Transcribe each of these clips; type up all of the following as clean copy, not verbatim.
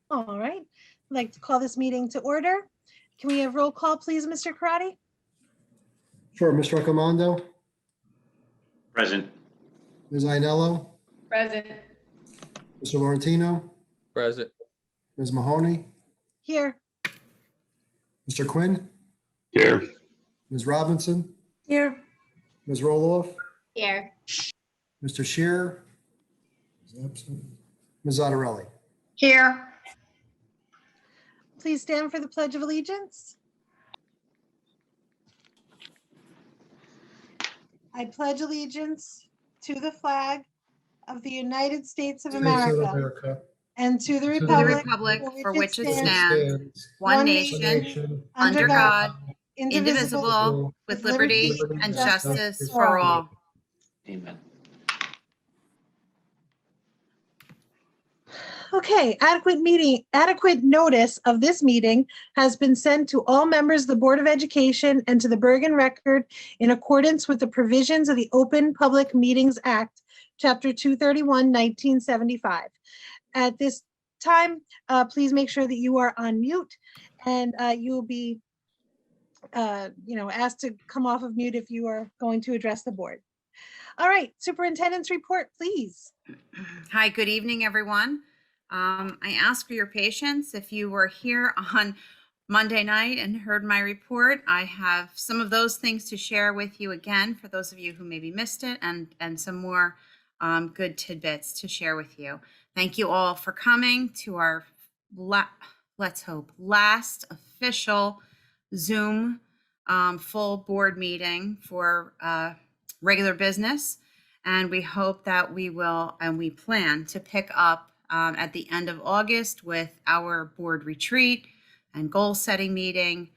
All right, I'd like to call this meeting to order. Can we have roll call, please, Mr. Crowley? Sure, Mr. Raccomando, Present. Ms. Ainello, Present. Mr. Laurentino, Present. Ms. Mahoney, Here. Mr. Quinn, Here. Ms. Robinson, Here. Ms. Roloff, Here. Mr. Shearer, is absent, Ms. Zottarelli. Here. Please stand for the Pledge of Allegiance. I pledge allegiance to the flag of the United States of America and to the republic For which it stands, stands, one nation, under God, indivisible, with liberty and justice for all. Amen. Okay, adequate notice of this meeting has been sent to all members of the Board of Education and to the Bergen Record in accordance with the provisions of the Open Public Meetings Act, Chapter 231, 1975. At this time, please make sure that you are on mute, and you will be asked to come off of mute if you are going to address the board. All right, Superintendent's report, please. Hi, good evening, everyone. I ask for your patience. If you were here on Monday night and heard my report, I have some of those things to share with you again for those of you who maybe missed it, and some more good tidbits to share with you. Thank you all for coming to our, let's hope, last official Zoom full board meeting for regular business. And we hope that we will, and we plan to pick up at the end of August with our board retreat and goal setting meeting,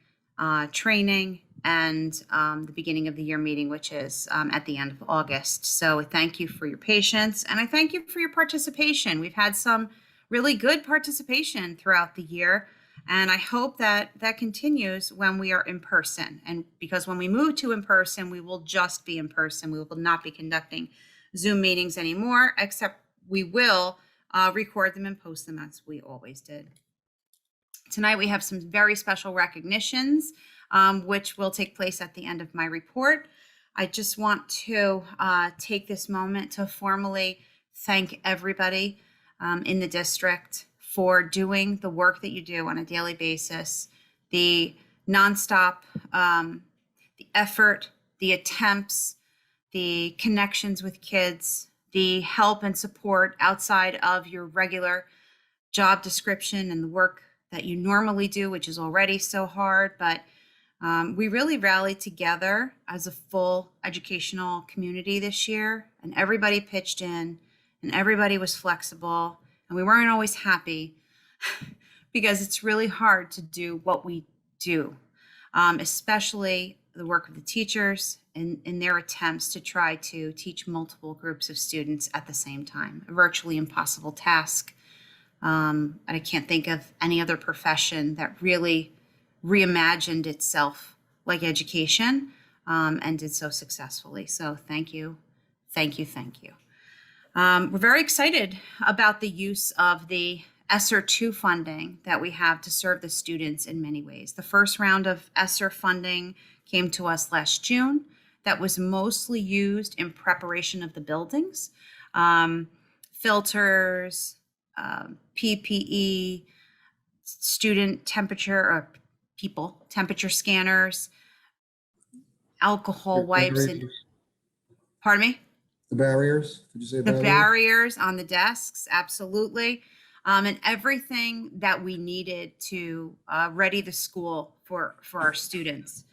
training, and the beginning of the year meeting, which is at the end of August. So thank you for your patience, and I thank you for your participation. We've had some really good participation throughout the year, and I hope that that continues when we are in person. And because when we move to in person, we will just be in person. We will not be conducting Zoom meetings anymore, except we will record them and post them as we always did. Tonight we have some very special recognitions, which will take place at the end of my report. I just want to take this moment to formally thank everybody in the district for doing the work that you do on a daily basis, the nonstop, the effort, the attempts, the connections with kids, the help and support outside of your regular job description and the work that you normally do, which is already so hard. But we really rallied together as a full educational community this year, and everybody pitched in and everybody was flexible, and we weren't always happy because it's really hard to do what we do, especially the work of the teachers in their attempts to try to teach multiple groups of students at the same time, a virtually impossible task. And I can't think of any other profession that really reimagined itself like education and did so successfully. So thank you, thank you, thank you. We're very excited about the use of the ESSER 2 funding that we have to serve the students in many ways. The first round of ESSER funding came to us last June. That was mostly used in preparation of the buildings, filters, PPE, student temperature or people temperature scanners, alcohol wipes, and pardon me? The barriers, did you say The barriers on the desks, absolutely. And everything that we needed to ready the school for our students.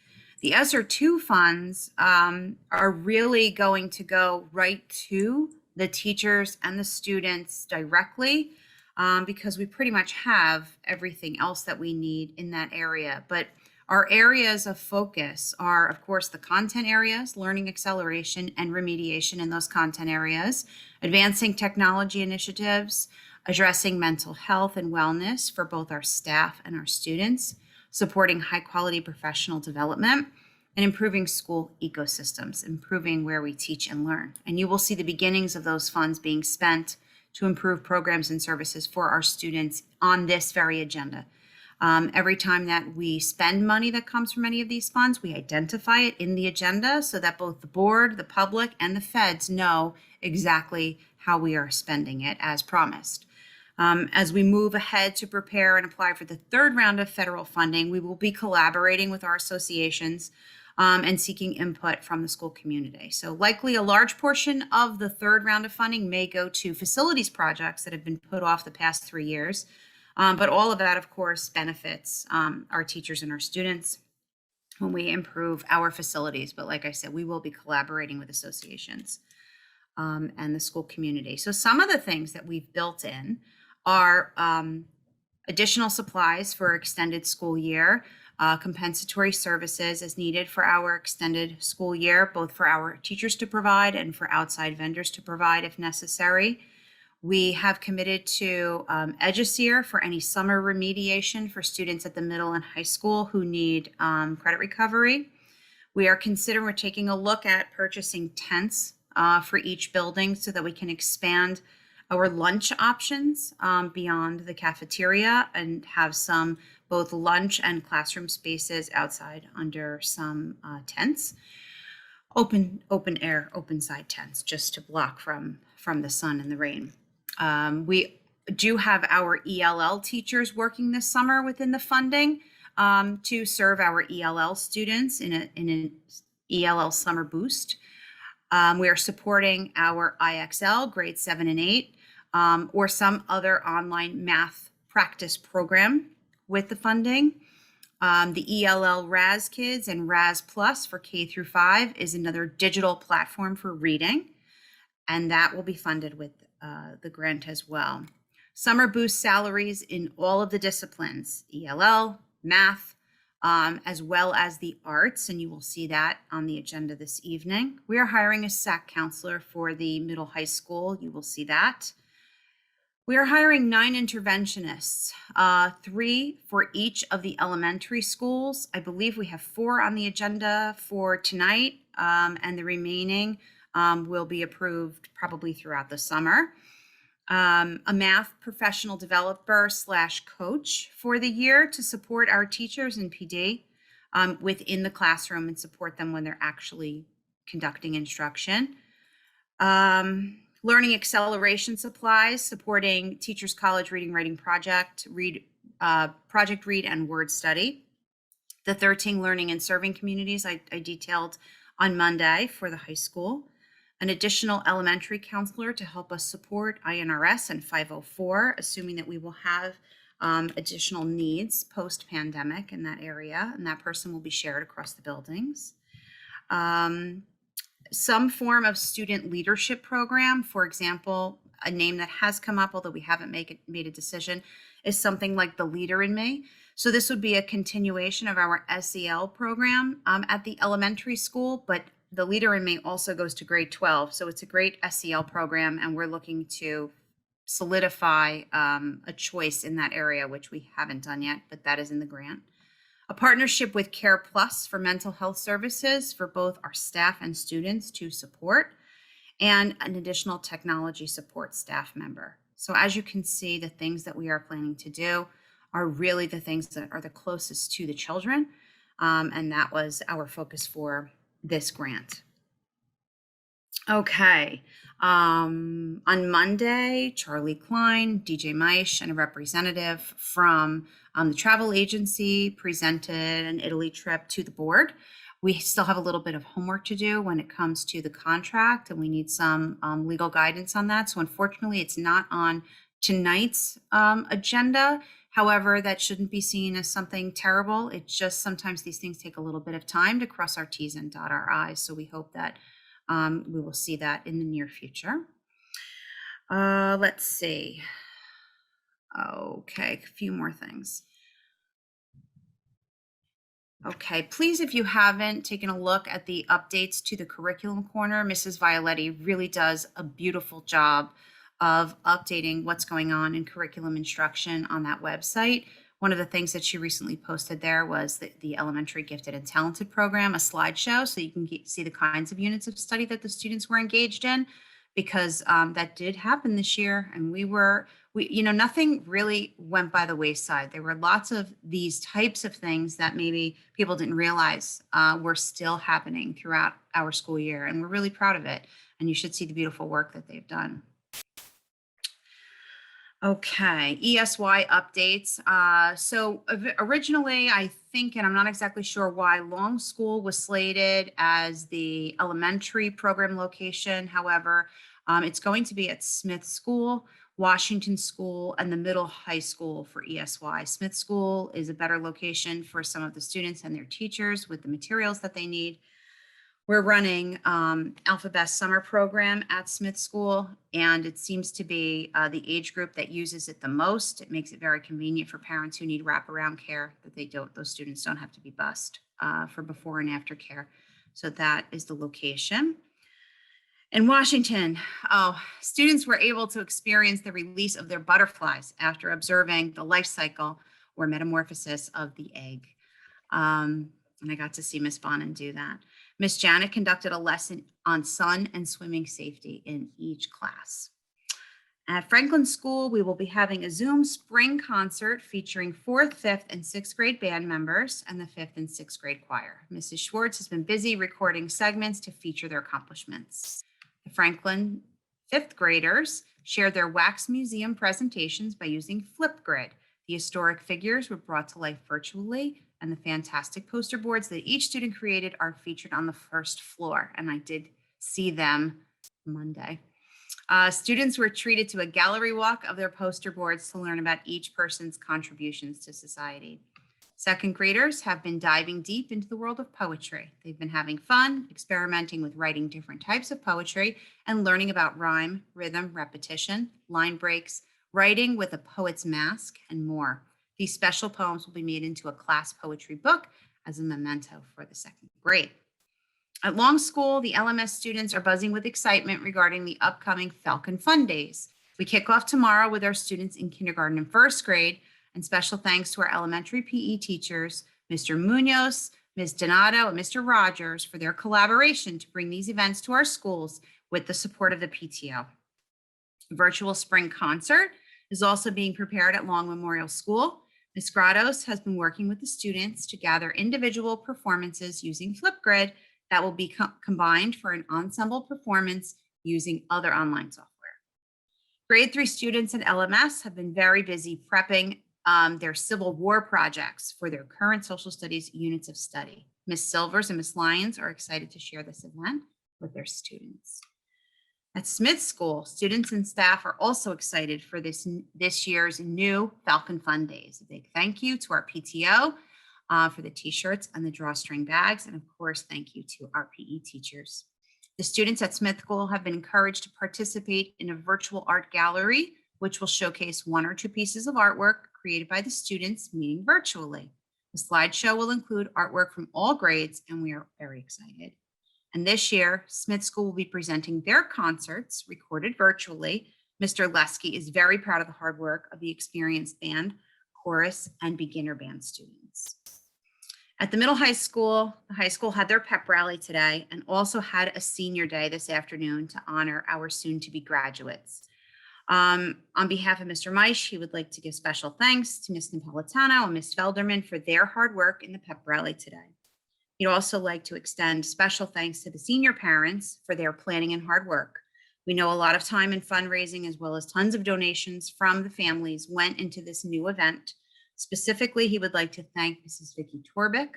The ESSER 2 funds are really going to go right to the teachers and the students directly because we pretty much have everything else that we need in that area. But our areas of focus are, of course, the content areas, learning acceleration and remediation in those content areas, advancing technology initiatives, addressing mental health and wellness for both our staff and our students, supporting high quality professional development, and improving school ecosystems, improving where we teach and learn. And you will see the beginnings of those funds being spent to improve programs and services for our students on this very agenda. Every time that we spend money that comes from any of these funds, we identify it in the agenda so that both the board, the public, and the feds know exactly how we are spending it as promised. As we move ahead to prepare and apply for the third round of federal funding, we will be collaborating with our associations and seeking input from the school community. So likely a large portion of the third round of funding may go to facilities projects that have been put off the past 3 years. But all of that, of course, benefits our teachers and our students when we improve our facilities. But like I said, we will be collaborating with associations and the school community. So some of the things that we've built in are additional supplies for extended school year, compensatory services as needed for our extended school year, both for our teachers to provide and for outside vendors to provide if necessary. We have committed to Esy for any summer remediation for students at the middle and high school who need credit recovery. We're taking a look at purchasing tents for each building so that we can expand our lunch options beyond the cafeteria and have some both lunch and classroom spaces outside under some tents, open air, open side tents, just to block from the sun and the rain. We do have our ELL teachers working this summer within the funding to serve our ELL students in an ELL summer boost. We are supporting our IXL grade 7 and 8 or some other online math practice program with the funding. The ELL RAS Kids and RAS Plus for K through 5 is another digital platform for reading, and that will be funded with the grant as well. Summer boost salaries in all of the disciplines, ELL, math, as well as the arts, and you will see that on the agenda this evening. We are hiring a SAC counselor for the middle high school. You will see that. We are hiring 9 interventionists, 3 for each of the elementary schools. I believe we have 4 on the agenda for tonight, and the remaining will be approved probably throughout the summer. A math professional developer / coach for the year to support our teachers in PD within the classroom and support them when they're actually conducting instruction. Learning acceleration supplies, supporting Teachers College Reading Writing Project, Project Read and Word Study. The 13 learning and serving communities I detailed on Monday for the high school. An additional elementary counselor to help us support INRS and 504, assuming that we will have additional needs post-pandemic in that area, and that person will be shared across the buildings. Some form of student leadership program, for example, a name that has come up, although we haven't made a decision, is something like the Leader in Me. So this would be a continuation of our SEL program at the elementary school, but the Leader in Me also goes to grade 12. So it's a great SEL program, and we're looking to solidify a choice in that area, which we haven't done yet, but that is in the grant. A partnership with Care Plus for mental health services for both our staff and students to support, and an additional technology support staff member. So as you can see, the things that we are planning to do are really the things that are the closest to the children, and that was our focus for this grant. Okay, on Monday, Charlie Klein, DJ Meisch, and a representative from the travel agency presented an Italy trip to the board. We still have a little bit of homework to do when it comes to the contract, and we need some legal guidance on that. So unfortunately, it's not on tonight's agenda. However, that shouldn't be seen as something terrible. It's just sometimes these things take a little bit of time to cross our T's and dot our I's. So we hope that we will see that in the near future. Let's see. Okay, a few more things. Okay, please, if you haven't taken a look at the updates to the curriculum corner, Mrs. Violetti really does a beautiful job of updating what's going on in curriculum instruction on that website. One of the things that she recently posted there was the Elementary Gifted and Talented program, a slideshow, so you can see the kinds of units of study that the students were engaged in. because that did happen this year, and nothing really went by the wayside. There were lots of these types of things that maybe people didn't realize were still happening throughout our school year, and we're really proud of it. And you should see the beautiful work that they've done. Okay, ESY updates. So originally, I think, and I'm not exactly sure why, Long School was slated as the elementary program location. However, it's going to be at Smith School, Washington School, and the middle high school for ESY. Smith School is a better location for some of the students and their teachers with the materials that they need. We're running Alphabet Summer Program at Smith School, and it seems to be the age group that uses it the most. It makes it very convenient for parents who need wraparound care, that those students don't have to be bused for before and after care. So that is the location. In Washington, students were able to experience the release of their butterflies after observing the life cycle or metamorphosis of the egg. And I got to see Miss Bonin do that. Miss Janet conducted a lesson on sun and swimming safety in each class. At Franklin School, we will be having a Zoom spring concert featuring 4th, 5th, and 6th grade band members and the 5th and 6th grade choir. Mrs. Schwartz has been busy recording segments to feature their accomplishments. The Franklin 5th graders shared their wax museum presentations by using Flipgrid. The historic figures were brought to life virtually, and the fantastic poster boards that each student created are featured on the first floor. And I did see them Monday. Students were treated to a gallery walk of their poster boards to learn about each person's contributions to society. 2nd graders have been diving deep into the world of poetry. They've been having fun, experimenting with writing different types of poetry and learning about rhyme, rhythm, repetition, line breaks, writing with a poet's mask, and more. These special poems will be made into a class poetry book as a memento for the 2nd grade. At Long School, the LMS students are buzzing with excitement regarding the upcoming Falcon Fun Days. We kick off tomorrow with our students in kindergarten and 1st grade, and special thanks to our elementary PE teachers, Mr. Munoz, Ms. Donato, and Mr. Rogers for their collaboration to bring these events to our schools with the support of the PTO. Virtual spring concert is also being prepared at Long Memorial School. Ms. Grados has been working with the students to gather individual performances using Flipgrid that will be combined for an ensemble performance using other online software. Grade 3 students at LMS have been very busy prepping their Civil War projects for their current social studies units of study. Ms. Silvers and Ms. Lyons are excited to share this event with their students. At Smith School, students and staff are also excited for this year's new Falcon Fun Days. A big thank you to our PTO for the t-shirts and the drawstring bags. And of course, thank you to our PE teachers. The students at Smith School have been encouraged to participate in a virtual art gallery, which will showcase 1 or 2 pieces of artwork created by the students meeting virtually. The slideshow will include artwork from all grades, and we are very excited. And this year, Smith School will be presenting their concerts recorded virtually. Mr. Lesky is very proud of the hard work of the experienced band, chorus, and beginner band students. At the middle high school, the high school had their pep rally today and also had a senior day this afternoon to honor our soon-to-be graduates. On behalf of Mr. Meisch, he would like to give special thanks to Ms. Napolitano and Ms. Felderman for their hard work in the pep rally today. He'd also like to extend special thanks to the senior parents for their planning and hard work. We know a lot of time and fundraising, as well as tons of donations from the families, went into this new event. Specifically, he would like to thank Mrs. Vicky Torbick,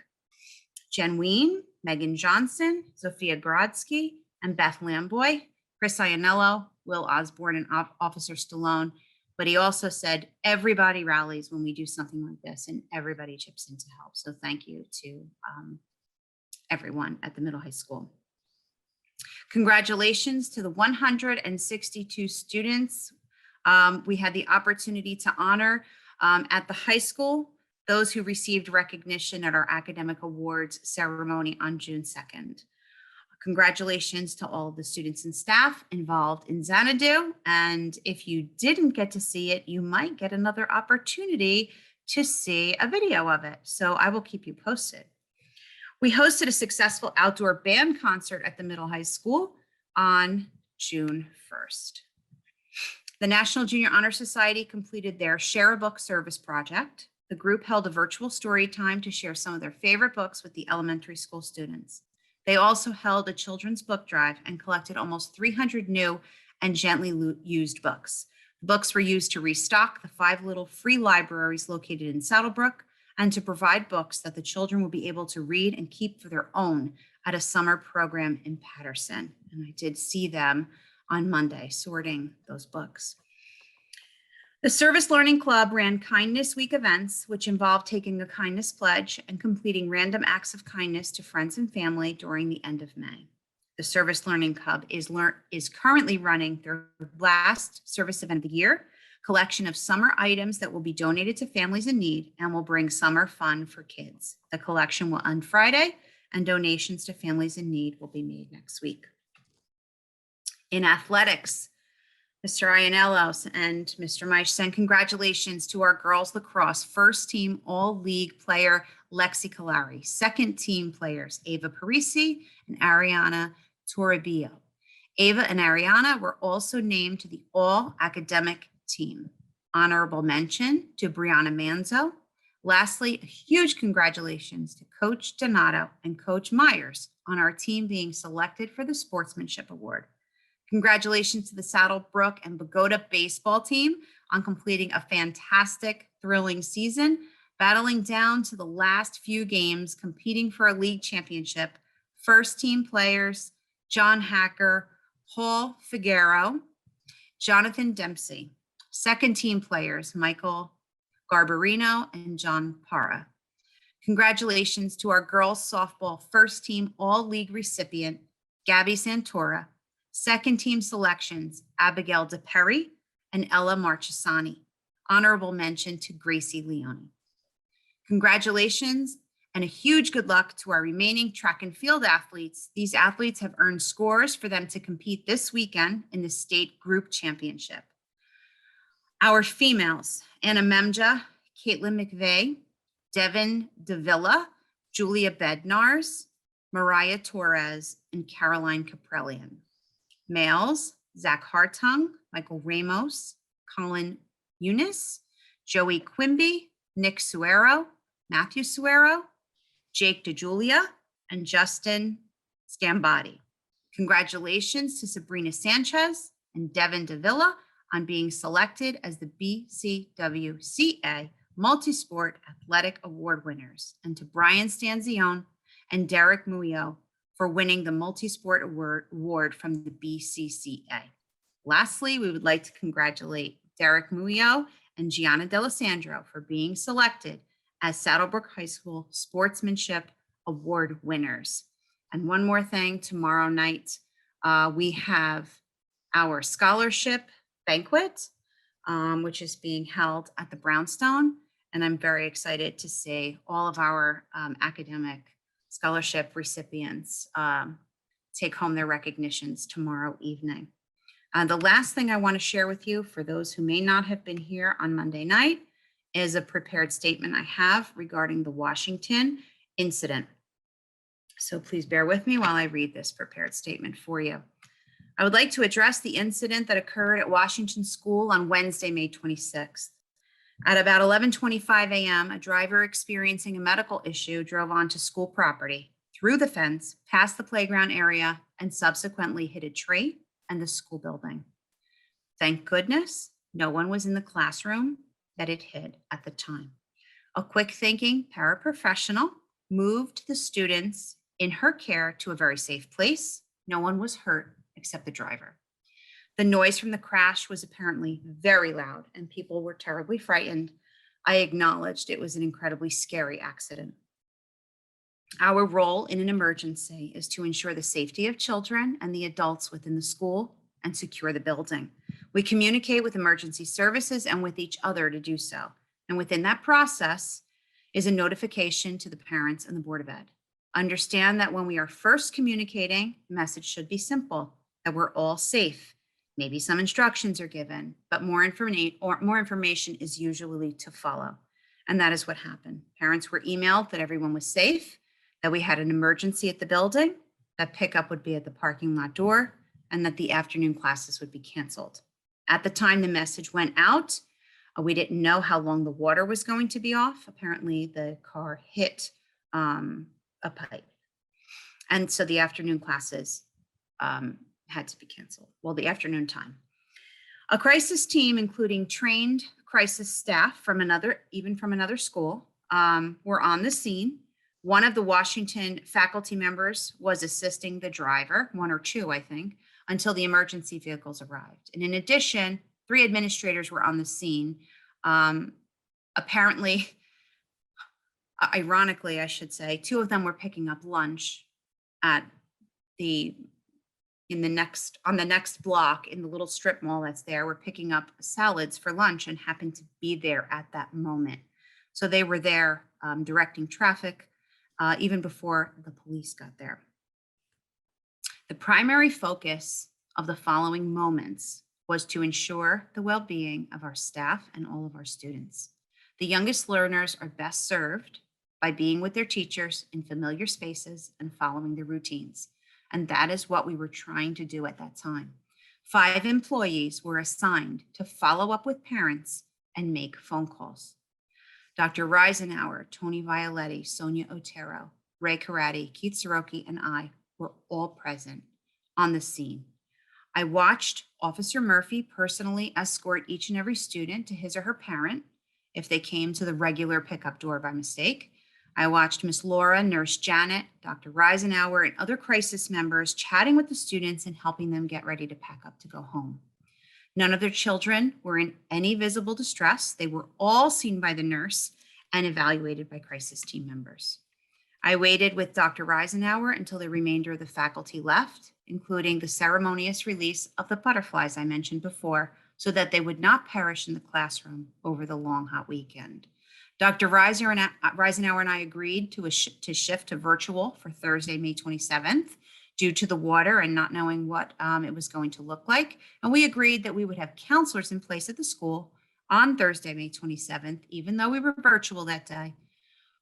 Jen Ween, Megan Johnson, Sophia Grodsky, and Beth Lamboy, Chris Ianello, Will Osborne, and Officer Stallone. But he also said everybody rallies when we do something like this, and everybody chips in to help. So thank you to everyone at the middle high school. Congratulations to the 162 students we had the opportunity to honor at the high school, those who received recognition at our academic awards ceremony on June 2nd. Congratulations to all of the students and staff involved in Xanadu. And if you didn't get to see it, you might get another opportunity to see a video of it. So I will keep you posted. We hosted a successful outdoor band concert at the middle high school on June 1st. The National Junior Honor Society completed their Share a Book service project. The group held a virtual story time to share some of their favorite books with the elementary school students. They also held a children's book drive and collected almost 300 new and gently used books. The books were used to restock the 5 little free libraries located in Saddlebrook and to provide books that the children will be able to read and keep for their own at a summer program in Patterson. And I did see them on Monday sorting those books. The Service Learning Club ran Kindness Week events, which involved taking a kindness pledge and completing random acts of kindness to friends and family during the end of May. The Service Learning Club is currently running their last service event of the year, collection of summer items that will be donated to families in need and will bring summer fun for kids. The collection will end Friday, and donations to families in need will be made next week. In athletics, Mr. Ianellos and Mr. Meisch send congratulations to our girls lacrosse first team all-league player Lexi Kalari, second team players Ava Parisi and Ariana Toribio. Ava and Ariana were also named to the all-academic team. Honorable mention to Brianna Manzo. Lastly, a huge congratulations to Coach Donato and Coach Myers on our team being selected for the Sportsmanship Award. Congratulations to the Saddlebrook and Bogota baseball team on completing a fantastic, thrilling season, battling down to the last few games, competing for a league championship. First team players, John Hacker, Paul Figueroa, Jonathan Dempsey. Second team players, Michael Garbarino and John Parra. Congratulations to our girls softball first team all-league recipient, Gabby Santora. Second team selections, Abigail DePerry and Ella Marchesani. Honorable mention to Gracie Leone. Congratulations and a huge good luck to our remaining track and field athletes. These athletes have earned scores for them to compete this weekend in the state group championship. Our females, Anna Memja, Caitlin McVeigh, Devin Davila, Julia Bednars, Mariah Torres, and Caroline Caprellian. Males, Zach Hartung, Michael Ramos, Colin Eunice, Joey Quimby, Nick Suero, Matthew Suero, Jake DeJulia, and Justin Stambati. Congratulations to Sabrina Sanchez and Devin Davila on being selected as the BCWCA Multisport Athletic Award winners, and to Brian Stanzione and Derek Muyo for winning the Multisport Award from the BCCA. Lastly, we would like to congratulate Derek Muyo and Gianna D'Alessandro for being selected as Saddlebrook High School Sportsmanship Award winners. And one more thing, tomorrow night, we have our scholarship banquet, which is being held at the Brownstone. And I'm very excited to see all of our academic scholarship recipients take home their recognitions tomorrow evening. The last thing I want to share with you, for those who may not have been here on Monday night, is a prepared statement I have regarding the Washington incident. So please bear with me while I read this prepared statement for you. I would like to address the incident that occurred at Washington School on Wednesday, May 26th. At about 11:25 a.m., a driver experiencing a medical issue drove onto school property, through the fence, past the playground area, and subsequently hit a tree and the school building. Thank goodness no one was in the classroom that it hit at the time. A quick thinking paraprofessional moved the students in her care to a very safe place. No one was hurt except the driver. The noise from the crash was apparently very loud and people were terribly frightened. I acknowledged it was an incredibly scary accident. Our role in an emergency is to ensure the safety of children and the adults within the school and secure the building. We communicate with emergency services and with each other to do so. And within that process is a notification to the parents and the Board of Ed. Understand that when we are first communicating, the message should be simple, that we're all safe. Maybe some instructions are given, but more information is usually to follow. And that is what happened. Parents were emailed that everyone was safe, that we had an emergency at the building, that pickup would be at the parking lot door, and that the afternoon classes would be canceled. At the time the message went out, we didn't know how long the water was going to be off. Apparently the car hit a pipe. And so the afternoon classes had to be canceled. Well, the afternoon time. A crisis team, including trained crisis staff from another school, were on the scene. One of the Washington faculty members was assisting the driver, one or two, I think, until the emergency vehicles arrived. And in addition, 3 administrators were on the scene. Apparently, ironically, I should say, 2 of them were picking up lunch at on the next block in the little strip mall that's there. We're picking up salads for lunch and happened to be there at that moment. So they were there directing traffic even before the police got there. The primary focus of the following moments was to ensure the well-being of our staff and all of our students. The youngest learners are best served by being with their teachers in familiar spaces and following their routines. And that is what we were trying to do at that time. 5 employees were assigned to follow up with parents and make phone calls. Dr. Reisenauer, Tony Violetti, Sonia Otero, Ray Karate, Keith Soroki, and I were all present on the scene. I watched Officer Murphy personally escort each and every student to his or her parent if they came to the regular pickup door by mistake. I watched Miss Laura, Nurse Janet, Dr. Reisenauer, and other crisis members chatting with the students and helping them get ready to pack up to go home. None of their children were in any visible distress. They were all seen by the nurse and evaluated by crisis team members. I waited with Dr. Reisenauer until the remainder of the faculty left, including the ceremonious release of the butterflies I mentioned before, so that they would not perish in the classroom over the long, hot weekend. Dr. Reisenauer and I agreed to shift to virtual for Thursday, May 27th, due to the water and not knowing what it was going to look like. And we agreed that we would have counselors in place at the school on Thursday, May 27th, even though we were virtual that day,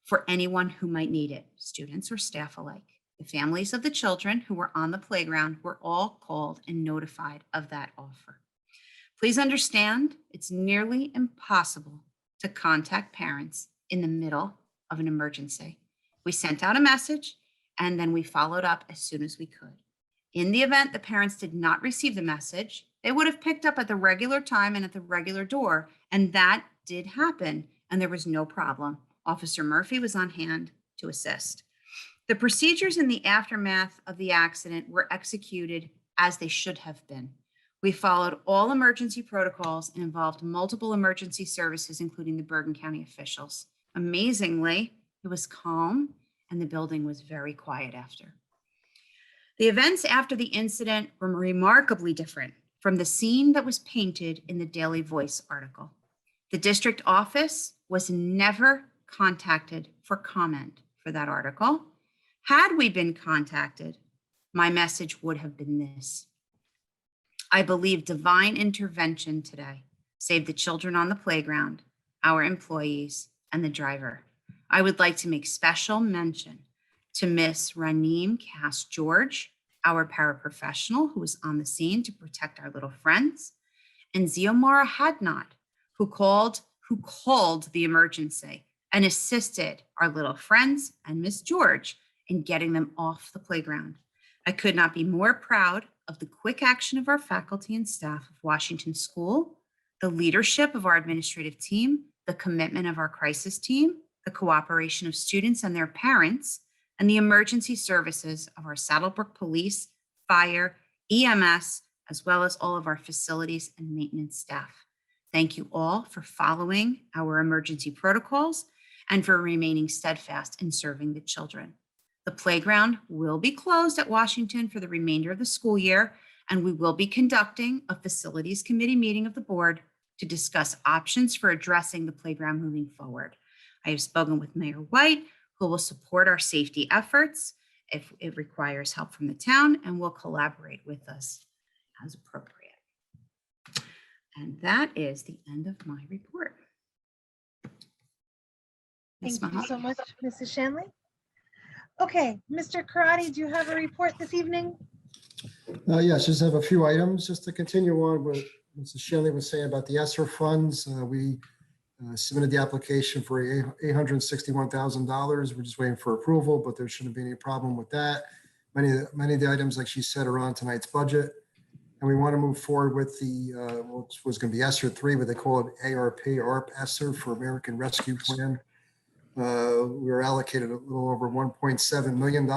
for anyone who might need it, students or staff alike. The families of the children who were on the playground were all called and notified of that offer. Please understand, it's nearly impossible to contact parents in the middle of an emergency. We sent out a message and then we followed up as soon as we could. In the event the parents did not receive the message, they would have picked up at the regular time and at the regular door, and that did happen, and there was no problem. Officer Murphy was on hand to assist. The procedures in the aftermath of the accident were executed as they should have been. We followed all emergency protocols and involved multiple emergency services, including the Bergen County officials. Amazingly, it was calm and the building was very quiet after. The events after the incident were remarkably different from the scene that was painted in the Daily Voice article. The district office was never contacted for comment for that article. Had we been contacted, my message would have been this: I believe divine intervention today saved the children on the playground, our employees, and the driver. I would like to make special mention to Miss Raneem Cass-George, our paraprofessional who was on the scene to protect our little friends, and Ziomara Hadnot, who called the emergency and assisted our little friends and Miss George in getting them off the playground. I could not be more proud of the quick action of our faculty and staff of Washington School, the leadership of our administrative team, the commitment of our crisis team, the cooperation of students and their parents, and the emergency services of our Saddlebrook Police, Fire, EMS, as well as all of our facilities and maintenance staff. Thank you all for following our emergency protocols and for remaining steadfast in serving the children. The playground will be closed at Washington for the remainder of the school year, and we will be conducting a facilities committee meeting of the board to discuss options for addressing the playground moving forward. I have spoken with Mayor White, who will support our safety efforts if it requires help from the town, and will collaborate with us as appropriate. And that is the end of my report. Ms. Thank you so Mahoney. much, Mrs. Shanley. Okay, Mr. Karate, do you have a report this evening? Yes, just have a few items just to continue on what Mrs. Shanley was saying about the ESSER funds. We submitted the application for $861,000. We're just waiting for approval, but there shouldn't be any problem with that. Many of the items, like she said, are on tonight's budget. And we want to move forward with the, what was going to be ESSER 3, but they call it ARP ESSER for American Rescue Plan. We were allocated a little over $1.7 million.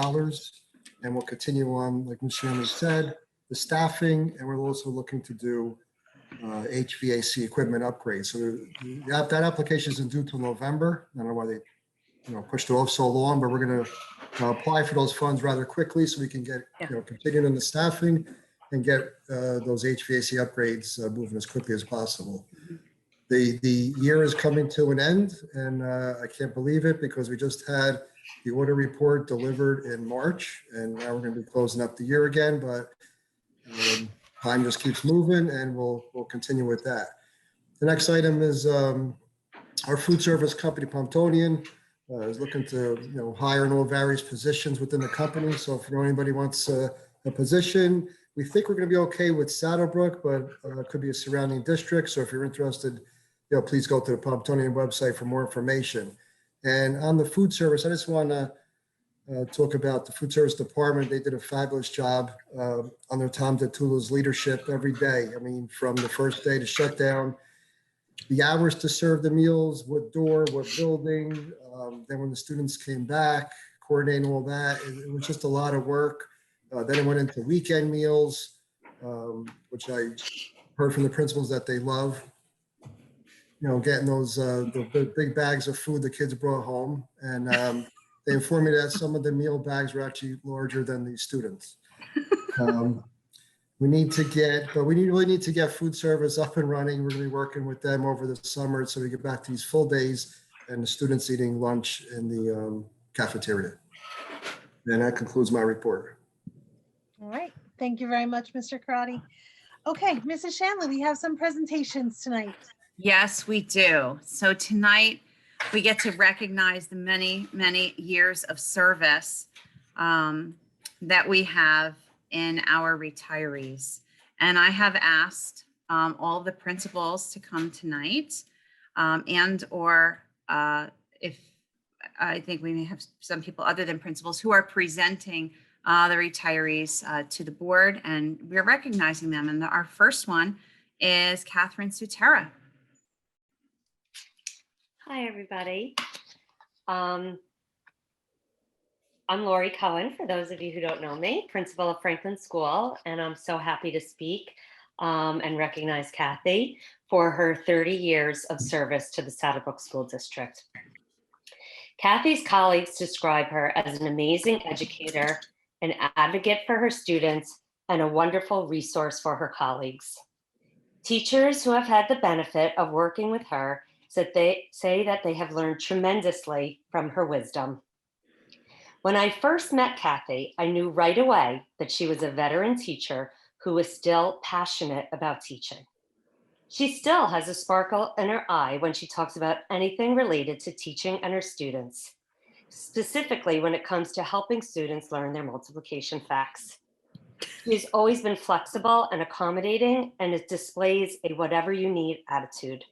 And we'll continue on, like Ms. Shanley said, the staffing, and we're also looking to do HVAC equipment upgrades. So that application isn't due till November. I don't know why they pushed it off so long, but we're going to apply for those funds rather quickly so we can get continuing in the staffing and get those HVAC upgrades moving as quickly as possible. The year is coming to an end, and I can't believe it because we just had the audit report delivered in March, and now we're going to be closing up the year again, but time just keeps moving, and we'll continue with that. The next item is our food service company, Pomptonian, is looking to hire in all various positions within the company. So if anybody wants a position, we think we're going to be okay with Saddlebrook, but it could be a surrounding district. So if you're interested, please go to the Pomptonian website for more information. And on the food service, I just want to talk about the food service department. They did a fabulous job under Tom DeTula's leadership every day. I mean, from the first day to shut down, the hours to serve the meals, what door, what building, then when the students came back, coordinating all that. It was just a lot of work. Then it went into weekend meals, which I heard from the principals that they love. Getting those the big bags of food the kids brought home. And they informed me that some of the meal bags were actually larger than the students. We really need to get food service up and running. We're going to be working with them over the summer so we get back to these full days and the students eating lunch in the cafeteria. And that concludes my report. All right. Thank you very much, Mr. Crowley. Okay, Mrs. Shanley, we have some presentations tonight. Yes, we do. So tonight we get to recognize the many, many years of service that we have in our retirees. And I have asked all the principals to come tonight if I think we may have some people other than principals who are presenting the retirees to the board, and we're recognizing them. And our first one is Catherine Sutera. Hi, everybody. I'm Lori Cohen, for those of you who don't know me, principal of Franklin School, and I'm so happy to speak and recognize Kathy for her 30 years of service to the Saddlebrook School District. Kathy's colleagues describe her as an amazing educator, an advocate for her students, and a wonderful resource for her colleagues. Teachers who have had the benefit of working with her say that they have learned tremendously from her wisdom. When I first met Kathy, I knew right away that she was a veteran teacher who was still passionate about teaching. She still has a sparkle in her eye when she talks about anything related to teaching and her students, specifically when it comes to helping students learn their multiplication facts. She's always been flexible and accommodating, and it displays a whatever you need attitude.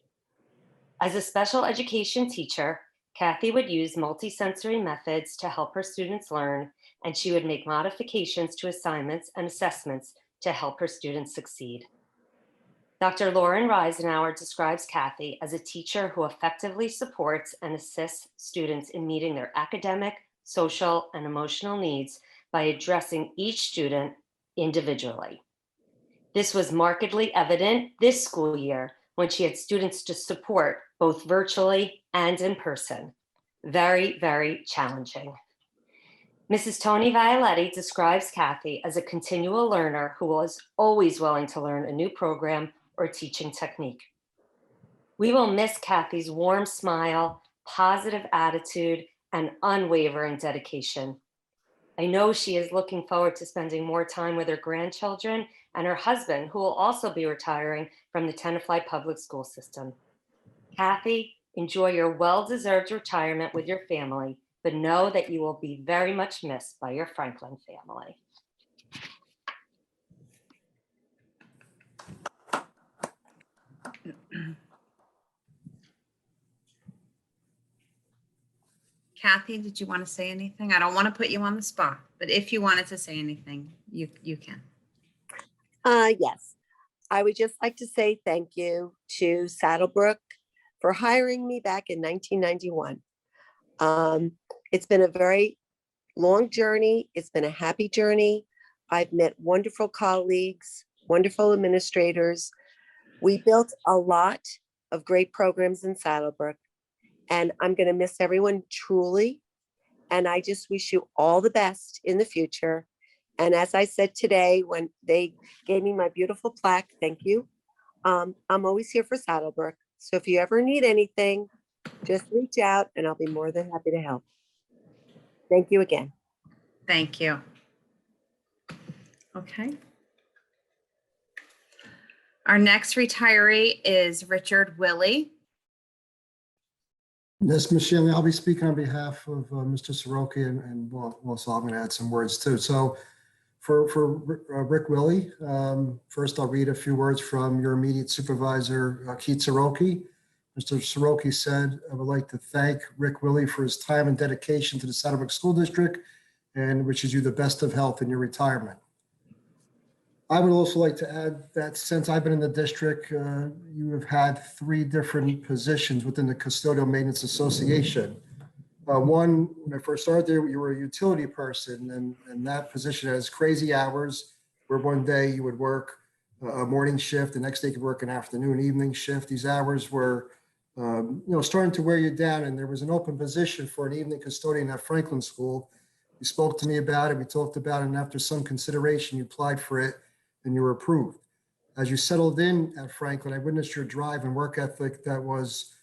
As a special education teacher, Kathy would use multisensory methods to help her students learn, and she would make modifications to assignments and assessments to help her students succeed. Dr. Lauren Reisenauer describes Kathy as a teacher who effectively supports and assists students in meeting their academic, social, and emotional needs by addressing each student individually. This was markedly evident this school year when she had students to support both virtually and in person. Very, very challenging. Mrs. Tony Violetti describes Kathy as a continual learner who was always willing to learn a new program or teaching technique. We will miss Kathy's warm smile, positive attitude, and unwavering dedication. I know she is looking forward to spending more time with her grandchildren and her husband, who will also be retiring from the Tenafly Public School System. Kathy, enjoy your well-deserved retirement with your family, but know that you will be very much missed by your Franklin family. Kathy, did you want to say anything? I don't want to put you on the spot, but if you wanted to say anything, you can. Yes, I would just like to say thank you to Saddlebrook for hiring me back in 1991. It's been a very long journey. It's been a happy journey. I've met wonderful colleagues, wonderful administrators. We built a lot of great programs in Saddlebrook, and I'm going to miss everyone truly. And I just wish you all the best in the future. And as I said today, when they gave me my beautiful plaque, thank you. I'm always here for Saddlebrook. So if you ever need anything, just reach out and I'll be more than happy to help. Thank you again. Thank you. Okay. Our next retiree is Richard Willy. Yes, Ms. Shanley, I'll be speaking on behalf of Mr. Soroki and also I'm going to add some words too. So for Rick Willy, first I'll read a few words from your immediate supervisor, Keith Soroki. Mr. Soroki said, I would like to thank Rick Willy for his time and dedication to the Saddlebrook School District and wishes you the best of health in your retirement. I would also like to add that since I've been in the district, you have had 3 different positions within the Custodial Maintenance Association. One, when I first started there, you were a utility person, and that position has crazy hours where one day you would work a morning shift, the next day you could work an afternoon, evening shift. These hours were starting to wear you down, and there was an open position for an evening custodian at Franklin School. You spoke to me about it, we talked about it, and after some consideration, you applied for it and you were approved. As you settled in at Franklin, I witnessed your drive and work ethic that was,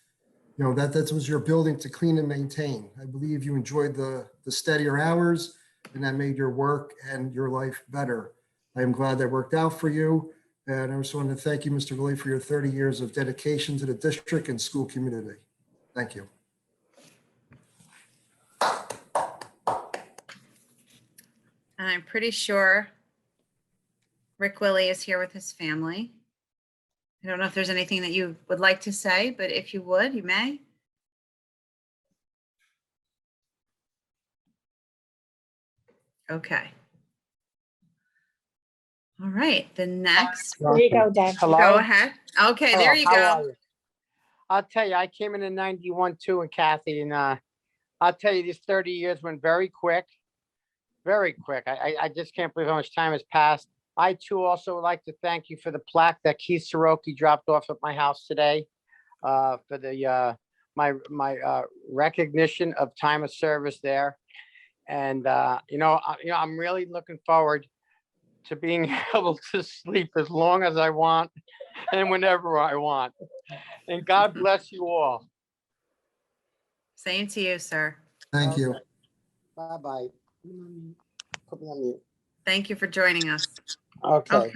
that was your building to clean and maintain. I believe you enjoyed the steadier hours and that made your work and your life better. I am glad that worked out for you. And I also want to thank you, Mr. Willy, for your 30 years of dedication to the district and school community. Thank you. And I'm pretty sure Rick Willy is here with his family. I don't know if there's anything that you would like to say, but if you would, you may. Okay. All right, the next, There you go, Deb. go Hello? ahead. Okay, Hello, there you how are go. you? I'll tell you, I came in 91 too, and Kathy, and I'll tell you, these 30 years went very quick. Very quick. I just can't believe how much time has passed. I too also would like to thank you for the plaque that Keith Soroki dropped off at my house today, for the my recognition of time of service there. And I'm really looking forward to being able to sleep as long as I want and whenever I want. And God bless you all. Same to you, sir. Thank you. Bye-bye. Put me on mute. Thank you for joining us. Okay. Okay.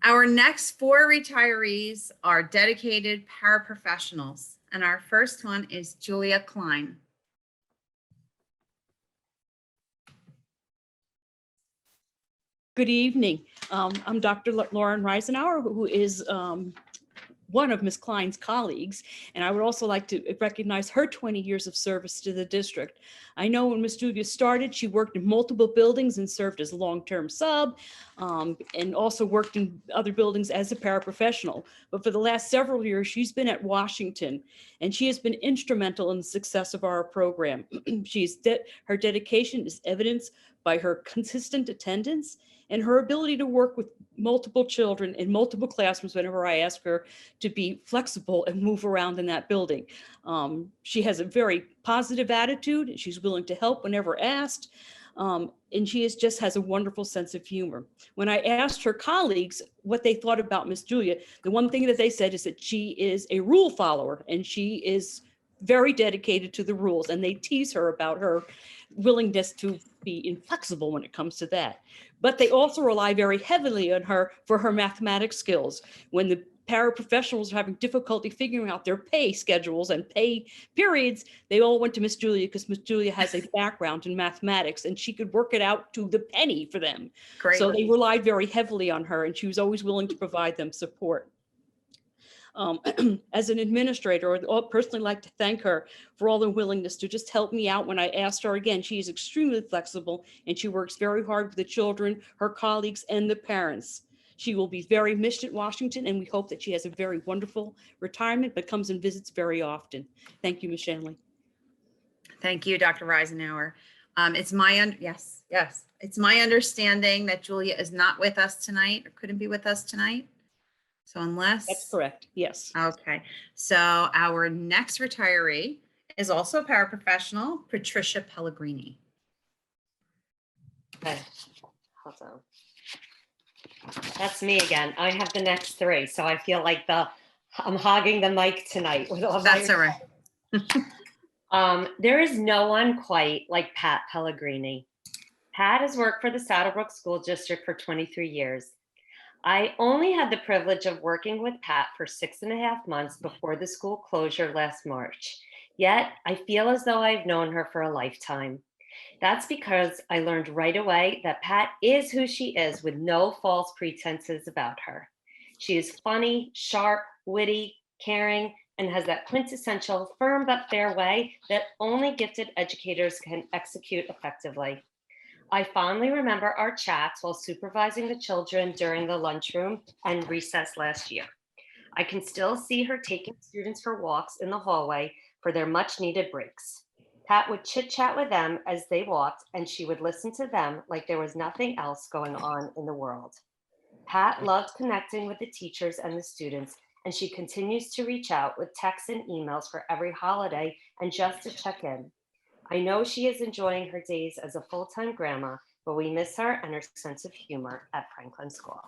Our next 4 retirees are dedicated paraprofessionals, and our first one is Julia Klein. Good evening. I'm Dr. Lauren Reisenauer, who is one of Ms. Klein's colleagues, and I would also like to recognize her 20 years of service to the district. I know when Ms. Julia started, she worked in multiple buildings and served as a long-term sub, and also worked in other buildings as a paraprofessional. But for the last several years, she's been at Washington, and she has been instrumental in the success of our program. Her dedication is evidenced by her consistent attendance and her ability to work with multiple children in multiple classrooms whenever I ask her to be flexible and move around in that building. She has a very positive attitude, and she's willing to help whenever asked. And she just has a wonderful sense of humor. When I asked her colleagues what they thought about Miss Julia, the one thing that they said is that she is a rule follower and she is very dedicated to the rules, and they tease her about her willingness to be inflexible when it comes to that. But they also rely very heavily on her for her mathematics skills. When the paraprofessionals are having difficulty figuring out their pay schedules and pay periods, they all went to Miss Julia because Miss Julia has a background in mathematics and she could work it out to the penny for them. Great. So they relied very heavily on her, and she was always willing to provide them support. As an administrator, I'd personally like to thank her for all her willingness to just help me out when I asked her. Again, she is extremely flexible and she works very hard with the children, her colleagues, and the parents. She will be very missed at Washington, and we hope that she has a very wonderful retirement, but comes and visits very often. Thank you, Ms. Shanley. Thank you, Dr. Reisenauer. It's my understanding that Julia is not with us tonight or couldn't be with us tonight. So unless. That's correct, yes. Okay, so our next retiree is also a paraprofessional, Patricia Pellegrini. Okay, hold on. That's me again. I have the next three, so I feel like I'm hogging the mic tonight with all That's all right. There is no one quite like Pat Pellegrini. Pat has worked for the Saddlebrook School District for 23 years. I only had the privilege of working with Pat for 6.5 months before the school closure last March. Yet I feel as though I've known her for a lifetime. That's because I learned right away that Pat is who she is with no false pretenses about her. She is funny, sharp, witty, caring, and has that quintessential firm but fair way that only gifted educators can execute effectively. I fondly remember our chats while supervising the children during the lunchroom and recess last year. I can still see her taking students for walks in the hallway for their much needed breaks. Pat would chit chat with them as they walked, and she would listen to them like there was nothing else going on in the world. Pat loved connecting with the teachers and the students, and she continues to reach out with texts and emails for every holiday and just to check in. I know she is enjoying her days as a full-time grandma, but we miss her and her sense of humor at Franklin School.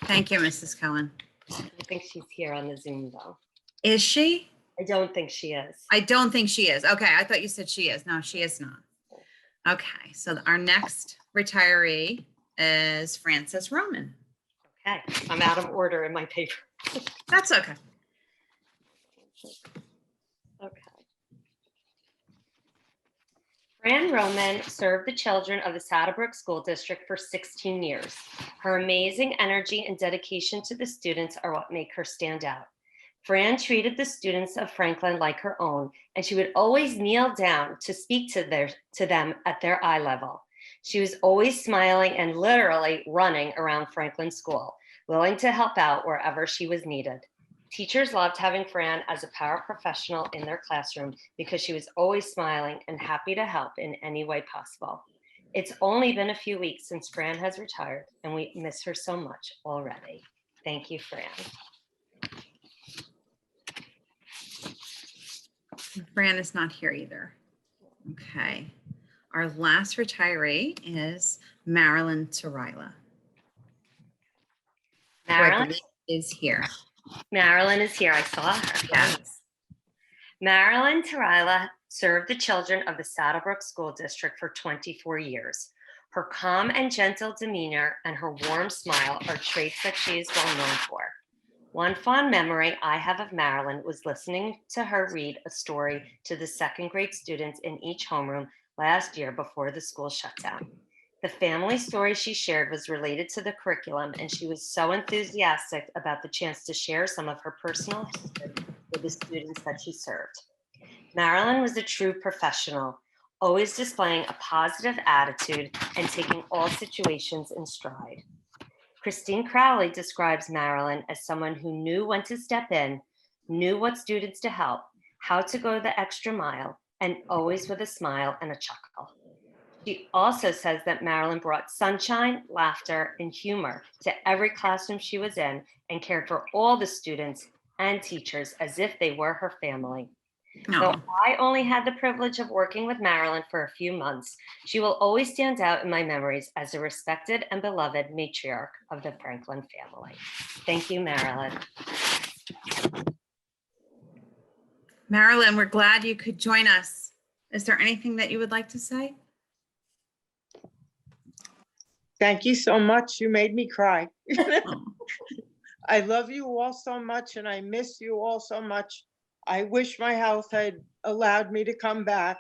Thank you, Mrs. Cohen. I think she's here on the Zoom though. Is she? I don't think she is. I don't think she is. Okay, I thought you said she is. No, she is not. Okay, so our next retiree is Frances Roman. Okay, I'm out of order in my paper. That's okay. Okay. Fran Roman served the children of the Saddlebrook School District for 16 years. Her amazing energy and dedication to the students are what make her stand out. Fran treated the students of Franklin like her own, and she would always kneel down to speak to them at their eye level. She was always smiling and literally running around Franklin School, willing to help out wherever she was needed. Teachers loved having Fran as a paraprofessional in their classroom because she was always smiling and happy to help in any way possible. It's only been a few weeks since Fran has retired, and we miss her so much already. Thank you, Fran. Fran is not here either. Okay. Our last retiree is Marilyn Tarrila. Marilyn is here. Marilyn is here. I saw her. Yes. Marilyn Tarrila served the children of the Saddlebrook School District for 24 years. Her calm and gentle demeanor and her warm smile are traits that she is well known for. One fond memory I have of Marilyn was listening to her read a story to the second grade students in each homeroom last year before the school shut down. The family story she shared was related to the curriculum, and she was so enthusiastic about the chance to share some of her personal history with the students that she served. Marilyn was a true professional, always displaying a positive attitude and taking all situations in stride. Christine Crowley describes Marilyn as someone who knew when to step in, knew what students to help, how to go the extra mile, and always with a smile and a chuckle. She also says that Marilyn brought sunshine, laughter, and humor to every classroom she was in and cared for all the students and teachers as if they were her family. Though I only had the privilege of working with Marilyn for a few months, she will always stand out in my memories as a respected and beloved matriarch of the Franklin family. Thank you, Marilyn. Marilyn, we're glad you could join us. Is there anything that you would like to say? Thank you so much. You made me cry. I love you all so much, and I miss you all so much. I wish my health had allowed me to come back.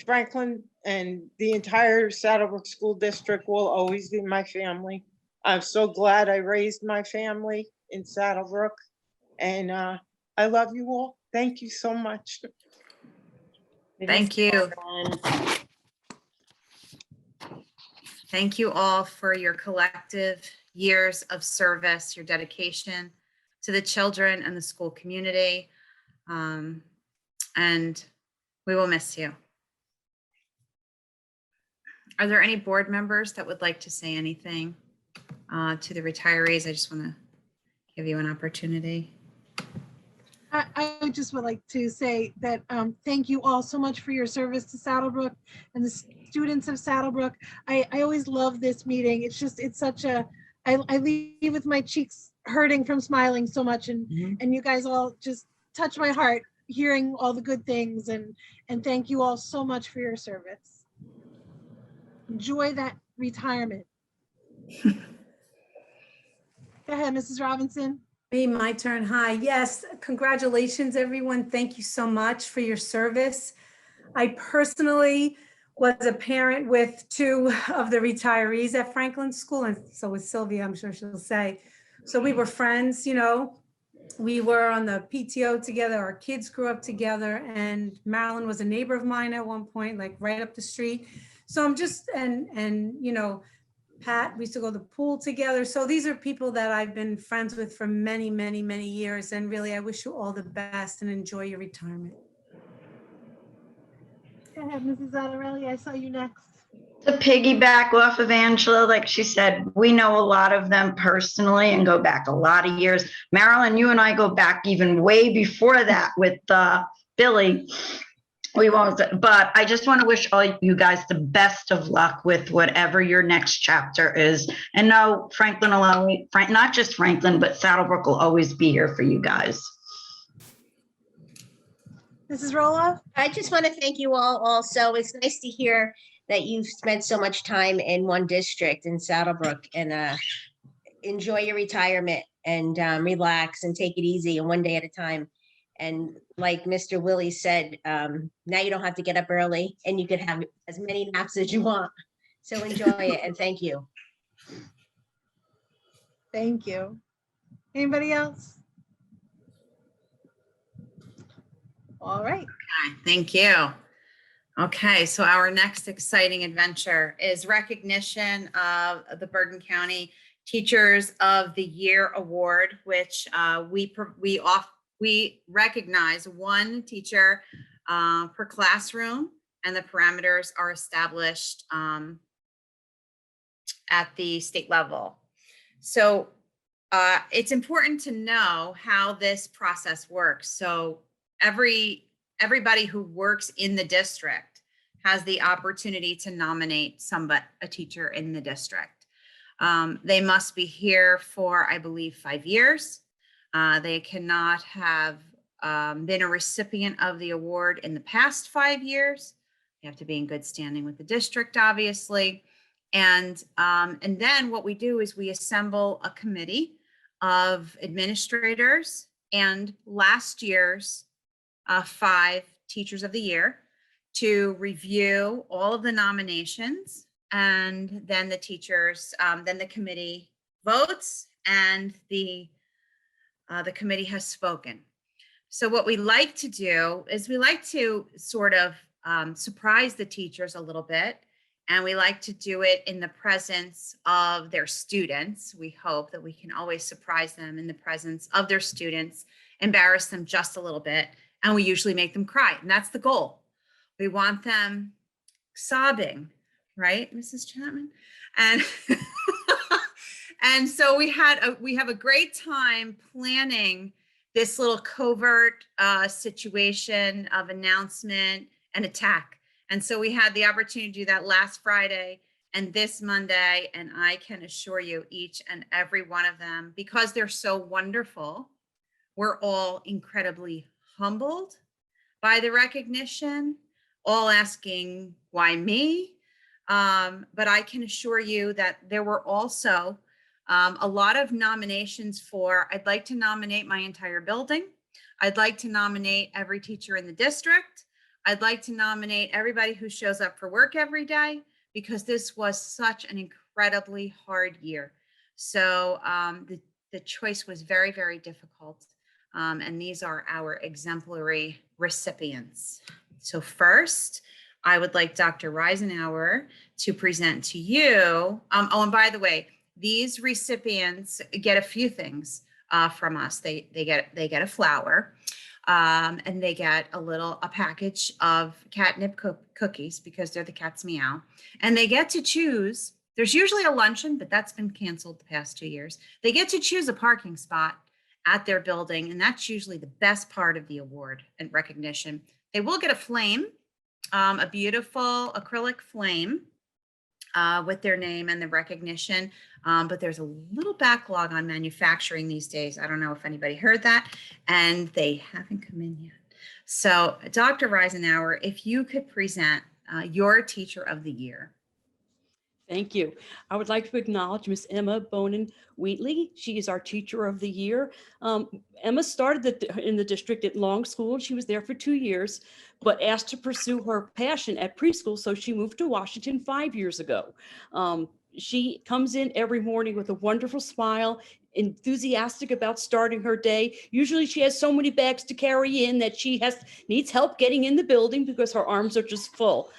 Franklin and the entire Saddlebrook School District will always be my family. I'm so glad I raised my family in Saddlebrook. And I love you all. Thank you so much. Thank you. Everyone. Thank you all for your collective years of service, your dedication to the children and the school community. And we will miss you. Are there any board members that would like to say anything to the retirees? I just want to give you an opportunity. I just would like to say that thank you all so much for your service to Saddlebrook and the students of Saddlebrook. I always love this meeting. It's such a, I leave with my cheeks hurting from smiling so much, and you guys all just touch my heart hearing all the good things, and thank you all so much for your service. Enjoy that retirement. Go ahead, Mrs. Robinson. My turn. Hi. Yes, congratulations, everyone. Thank you so much for your service. I personally was a parent with 2 of the retirees at Franklin School, and so with Sylvia, I'm sure she'll say. So we were friends, you know. We were on the PTO together. Our kids grew up together, and Marilyn was a neighbor of mine at one point, like right up the street. So I'm just, and you know, Pat, we used to go to the pool together. So these are people that I've been friends with for many, many, many years. And really, I wish you all the best and enjoy your retirement. Go ahead, Mrs. Zattarelli. I saw you next. To piggyback off of Angela, like she said, we know a lot of them personally and go back a lot of years. Marilyn, you and I go back even way before that with Billy. We won't, but I just want to wish all you guys the best of luck with whatever your next chapter is. And no, Franklin will always, not just Franklin, but Saddlebrook will always be here for you guys. Mrs. Roloff? I just want to thank you all also. It's nice to hear that you've spent so much time in one district in Saddlebrook, and enjoy your retirement and relax and take it easy and one day at a time. And like Mr. Willy said, now you don't have to get up early and you can have as many naps as you want. So enjoy it and thank you. Thank you. Anybody else? All right. Okay, thank you. Okay, so our next exciting adventure is recognition of the Bergen County Teachers of the Year Award, which we recognize one teacher per classroom, and the parameters are established at the state level. So it's important to know how this process works. So everybody who works in the district has the opportunity to nominate a teacher in the district. They must be here for, I believe, 5 years. They cannot have been a recipient of the award in the past 5 years. They have to be in good standing with the district, obviously. And then what we do is we assemble a committee of administrators and last year's 5 teachers of the year to review all of the nominations, and then the teachers, then the committee votes, and the committee has spoken. So what we like to do is we like to sort of surprise the teachers a little bit, and we like to do it in the presence of their students. We hope that we can always surprise them in the presence of their students, embarrass them just a little bit, and we usually make them cry, and that's the goal. We want them sobbing, right, Mrs. Chapman? And and so we have a great time planning this little covert situation of announcement and attack. And so we had the opportunity to do that last Friday and this Monday, and I can assure you each and every one of them, because they're so wonderful, we're all incredibly humbled by the recognition, all asking, why me? But I can assure you that there were also a lot of nominations for, I'd like to nominate my entire building. I'd like to nominate every teacher in the district. I'd like to nominate everybody who shows up for work every day, because this was such an incredibly hard year. So the choice was very, very difficult. And these are our exemplary recipients. So first, I would like Dr. Reisenauer to present to you. Oh, and by the way, these recipients get a few things from us. They get a flower, and they get a package of catnip cookies because they're the cat's meow, and they get to choose. There's usually a luncheon, but that's been canceled the past 2 years. They get to choose a parking spot at their building, and that's usually the best part of the award and recognition. They will get a flame, a beautiful acrylic flame with their name and the recognition, but there's a little backlog on manufacturing these days. I don't know if anybody heard that, and they haven't come in yet. So Dr. Reisenauer, if you could present your Teacher of the Year. Thank you. I would like to acknowledge Miss Emma Bonin-Wheatley. She is our Teacher of the Year. Emma started in the district at Long School. She was there for 2 years, but asked to pursue her passion at preschool, so she moved to Washington 5 years ago. She comes in every morning with a wonderful smile, enthusiastic about starting her day. Usually she has so many bags to carry in that she needs help getting in the building because her arms are just full.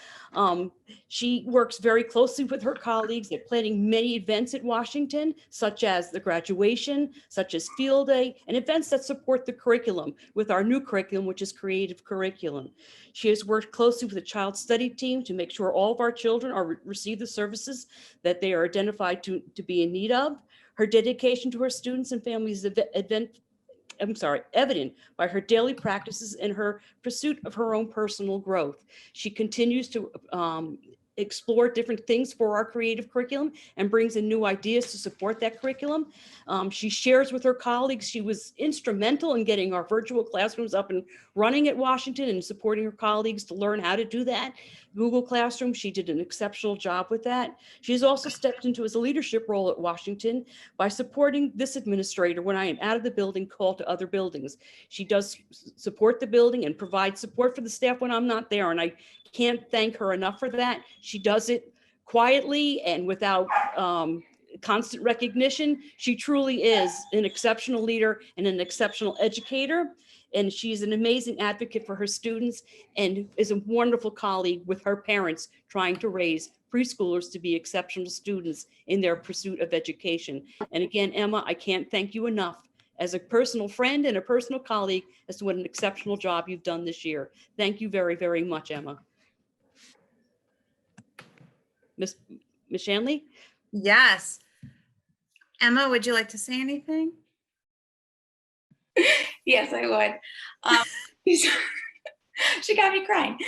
She works very closely with her colleagues at planning many events at Washington, such as the graduation, such as field day, and events that support the curriculum with our new curriculum, which is creative curriculum. She has worked closely with the child study team to make sure all of our children receive the services that they are identified to be in need of. Her dedication to her students and families is evident by her daily practices and her pursuit of her own personal growth. She continues to explore different things for our creative curriculum and brings in new ideas to support that curriculum. She shares with her colleagues. She was instrumental in getting our virtual classrooms up and running at Washington and supporting her colleagues to learn how to do that. Google Classroom, she did an exceptional job with that. She has also stepped into a leadership role at Washington by supporting this administrator when I am out of the building, called to other buildings. She does support the building and provide support for the staff when I'm not there, and I can't thank her enough for that. She does it quietly and without constant recognition. She truly is an exceptional leader and an exceptional educator. And she's an amazing advocate for her students and is a wonderful colleague with her parents trying to raise preschoolers to be exceptional students in their pursuit of education. And again, Emma, I can't thank you enough as a personal friend and a personal colleague as to what an exceptional job you've done this year. Thank you very, very much, Emma. Miss Shanley? Yes. Emma, would you like to say anything? Yes, I would. She got me crying.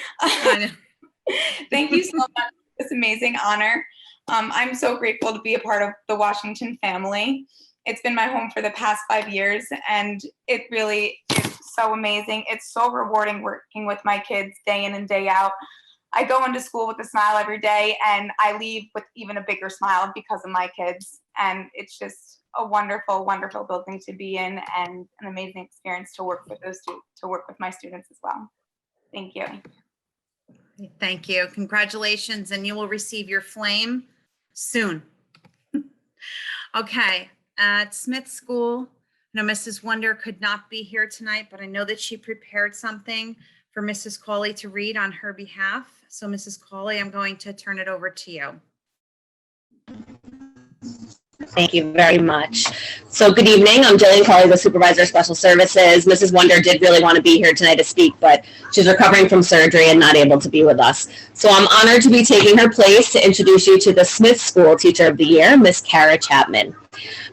Thank you so much for this amazing honor. I'm so grateful to be a part of the Washington family. It's been my home for the past 5 years, and it really is so amazing. It's so rewarding working with my kids day in and day out. I go into school with a smile every day, and I leave with even a bigger smile because of my kids. And it's just a wonderful, wonderful building to be in, and an amazing experience to work with my students as well. Thank you. Thank you. Congratulations, and you will receive your flame soon. Okay, at Smith School, I know Mrs. Wonder could not be here tonight, but I know that she prepared something for Mrs. Cawley to read on her behalf. So Mrs. Cawley, I'm going to turn it over to you. Thank you very much. So good evening. I'm Jillian Cawley, the Supervisor of Special Services. Mrs. Wonder did really want to be here tonight to speak, but she's recovering from surgery and not able to be with us. So I'm honored to be taking her place to introduce you to the Smith School Teacher of the Year, Miss Kara Chapman.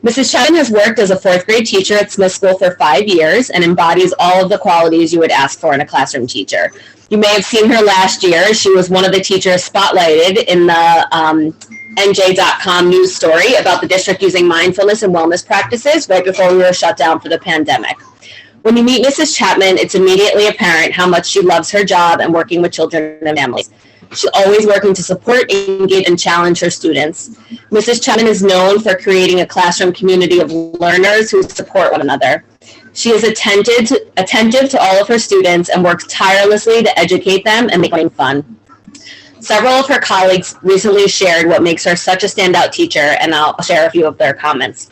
Mrs. Chapman has worked as a 4th grade teacher at Smith School for 5 years and embodies all of the qualities you would ask for in a classroom teacher. You may have seen her last year. She was one of the teachers spotlighted in the NJ.com news story about the district using mindfulness and wellness practices right before we were shut down for the pandemic. When you meet Mrs. Chapman, it's immediately apparent how much she loves her job and working with children and families. She's always working to support, engage, and challenge her students. Mrs. Chapman is known for creating a classroom community of learners who support one another. She is attentive to all of her students and works tirelessly to educate them and make learning fun. Several of her colleagues recently shared what makes her such a standout teacher, and I'll share a few of their comments.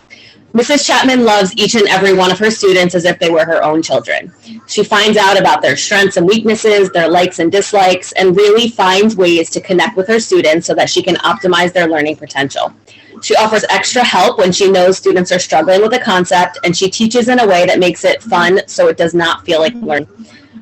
Mrs. Chapman loves each and every one of her students as if they were her own children. She finds out about their strengths and weaknesses, their likes and dislikes, and really finds ways to connect with her students so that she can optimize their learning potential. She offers extra help when she knows students are struggling with a concept, and she teaches in a way that makes it fun so it does not feel like learning.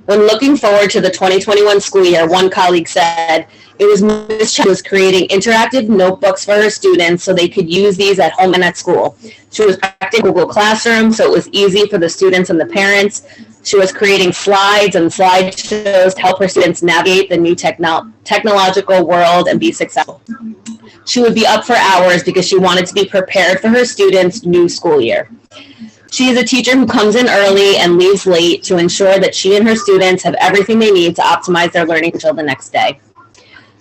When looking forward to the 2021 school year, one colleague said, it was Ms. Chapman was creating interactive notebooks for her students so they could use these at home and at school. She was practicing Google Classroom so it was easy for the students and the parents. She was creating slides and slideshows to help her students navigate the new technological world and be successful. She would be up for hours because she wanted to be prepared for her students' new school year. She is a teacher who comes in early and leaves late to ensure that she and her students have everything they need to optimize their learning until the next day.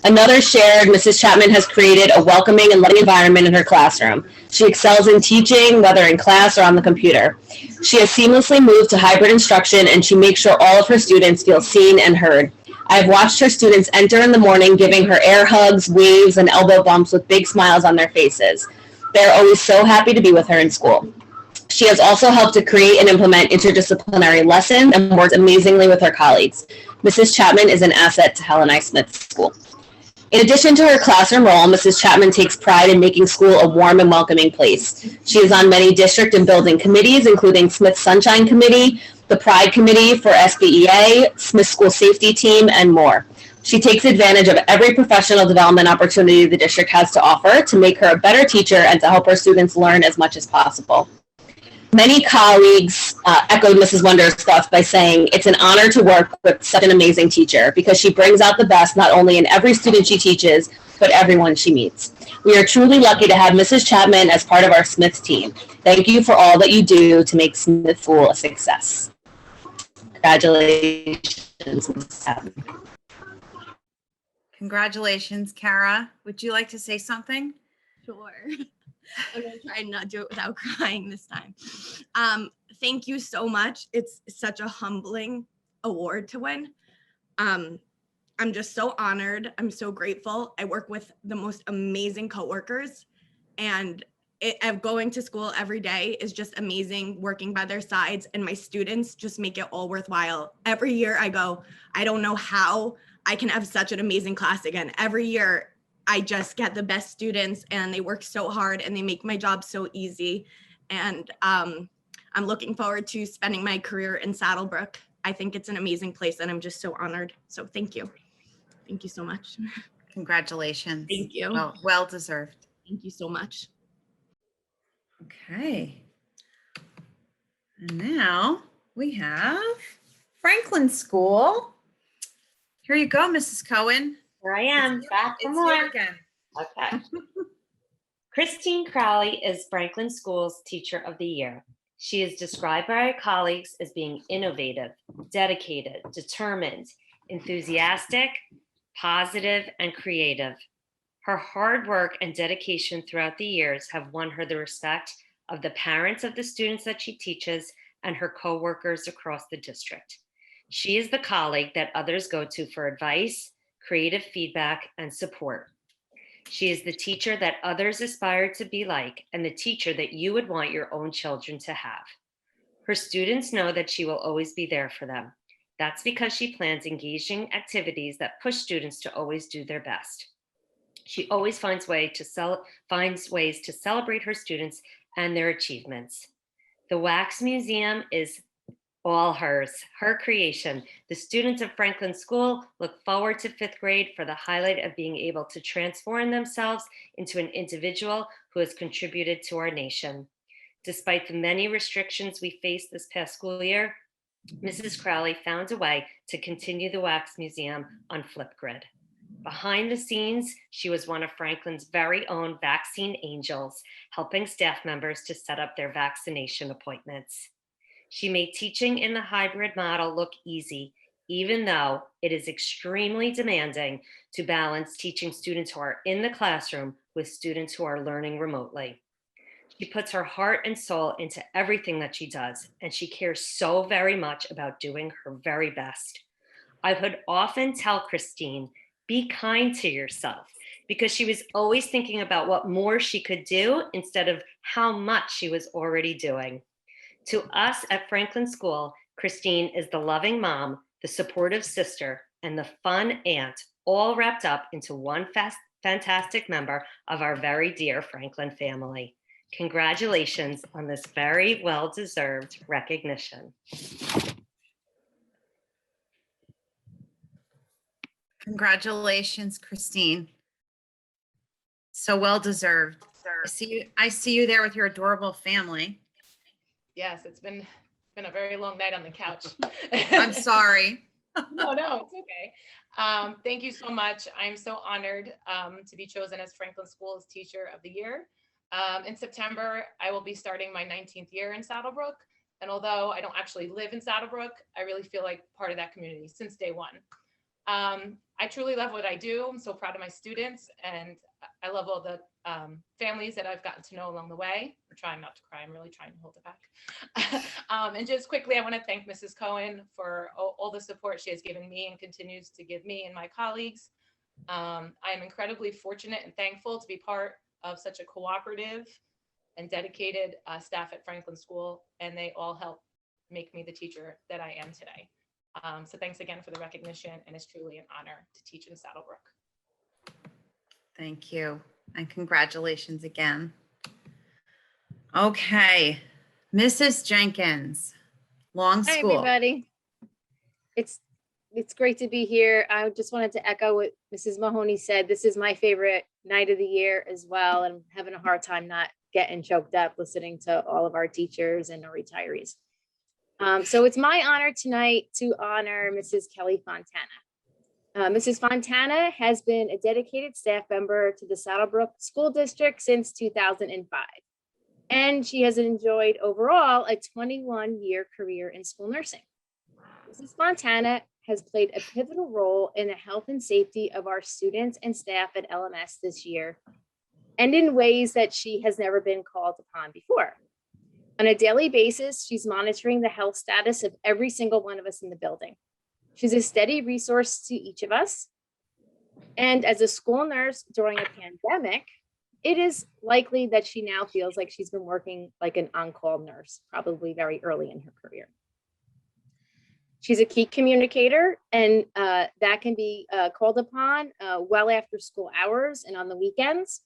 Another shared, Mrs. Chapman has created a welcoming and loving environment in her classroom. She excels in teaching, whether in class or on the computer. She has seamlessly moved to hybrid instruction, and she makes sure all of her students feel seen and heard. I have watched her students enter in the morning, giving her air hugs, waves, and elbow bumps with big smiles on their faces. They're always so happy to be with her in school. She has also helped to create and implement interdisciplinary lessons and works amazingly with her colleagues. Mrs. Chapman is an asset to Helen I. Smith School. In addition to her classroom role, Mrs. Chapman takes pride in making school a warm and welcoming place. She is on many district and building committees, including Smith Sunshine Committee, the Pride Committee for SBEA, Smith School Safety Team, and more. She takes advantage of every professional development opportunity the district has to offer to make her a better teacher and to help her students learn as much as possible. Many colleagues echoed Mrs. Wonder's thoughts by saying it's an honor to work with such an amazing teacher because she brings out the best not only in every student she teaches, but everyone she meets. We are truly lucky to have Mrs. Chapman as part of our Smith team. Thank you for all that you do to make Smith School a success. Congratulations, Mrs. Chapman. Congratulations, Kara. Would you like to say something? Sure. I'm gonna try and not do it without crying this time. Thank you so much. It's such a humbling award to win. I'm just so honored. I'm so grateful. I work with the most amazing coworkers, and going to school every day is just amazing, working by their sides, and my students just make it all worthwhile. Every year I go, I don't know how I can have such an amazing class again. Every year I just get the best students, and they work so hard, and they make my job so easy. And I'm looking forward to spending my career in Saddlebrook. I think it's an amazing place, and I'm just so honored. So thank you. Thank you so much. Congratulations. Thank you. Well deserved. Thank you so much. Okay. And now we have Franklin School. Here you go, Mrs. Cohen. Here I am, back for It's more. you again. Okay. Christine Crowley is Franklin School's Teacher of the Year. She is described by her colleagues as being innovative, dedicated, determined, enthusiastic, positive, and creative. Her hard work and dedication throughout the years have won her the respect of the parents of the students that she teaches and her coworkers across the district. She is the colleague that others go to for advice, creative feedback, and support. She is the teacher that others aspire to be like, and the teacher that you would want your own children to have. Her students know that she will always be there for them. That's because she plans engaging activities that push students to always do their best. She always finds ways to celebrate her students and their achievements. The Wax Museum is all hers, her creation. The students of Franklin School look forward to 5th grade for the highlight of being able to transform themselves into an individual who has contributed to our nation. Despite the many restrictions we faced this past school year, Mrs. Crowley found a way to continue the Wax Museum on Flipgrid. Behind the scenes, she was one of Franklin's very own vaccine angels, helping staff members to set up their vaccination appointments. She made teaching in the hybrid model look easy, even though it is extremely demanding to balance teaching students who are in the classroom with students who are learning remotely. She puts her heart and soul into everything that she does, and she cares so very much about doing her very best. I would often tell Christine, Be kind to yourself, because she was always thinking about what more she could do instead of how much she was already doing. To us at Franklin School, Christine is the loving mom, the supportive sister, and the fun aunt, all wrapped up into one fantastic member of our very dear Franklin family. Congratulations on this very well-deserved recognition. Congratulations, Christine. So well deserved. I see you there with your adorable family. Yes, it's been a very long night on the couch. I'm sorry. No, it's okay. Thank you so much. I'm so honored to be chosen as Franklin School's Teacher of the Year. In September, I will be starting my 19th year in Saddlebrook. And although I don't actually live in Saddlebrook, I really feel like part of that community since day one. I truly love what I do. I'm so proud of my students, and I love all the families that I've gotten to know along the way. I'm trying not to cry. I'm really trying to hold it back. And just quickly, I want to thank Mrs. Cohen for all the support she has given me and continues to give me and my colleagues. I am incredibly fortunate and thankful to be part of such a cooperative and dedicated staff at Franklin School, and they all help make me the teacher that I am today. So thanks again for the recognition, and it's truly an honor to teach in Saddlebrook. Thank you, and congratulations again. Okay, Mrs. Jenkins, long Hi, school. everybody. It's great to be here. I just wanted to echo what Mrs. Mahoney said. This is my favorite night of the year as well. And I'm having a hard time not getting choked up listening to all of our teachers and our retirees. So it's my honor tonight to honor Mrs. Kelly Fontana. Mrs. Fontana has been a dedicated staff member to the Saddlebrook School District since 2005. And she has enjoyed overall a 21-year career in school nursing. Mrs. Fontana has played a pivotal role in the health and safety of our students and staff at LMS this year, and in ways that she has never been called upon before. On a daily basis, she's monitoring the health status of every single one of us in the building. She's a steady resource to each of us. And as a school nurse during a pandemic, it is likely that she now feels like she's been working like an on-call nurse, probably very early in her career. She's a key communicator, and that can be called upon well after school hours and on the weekends.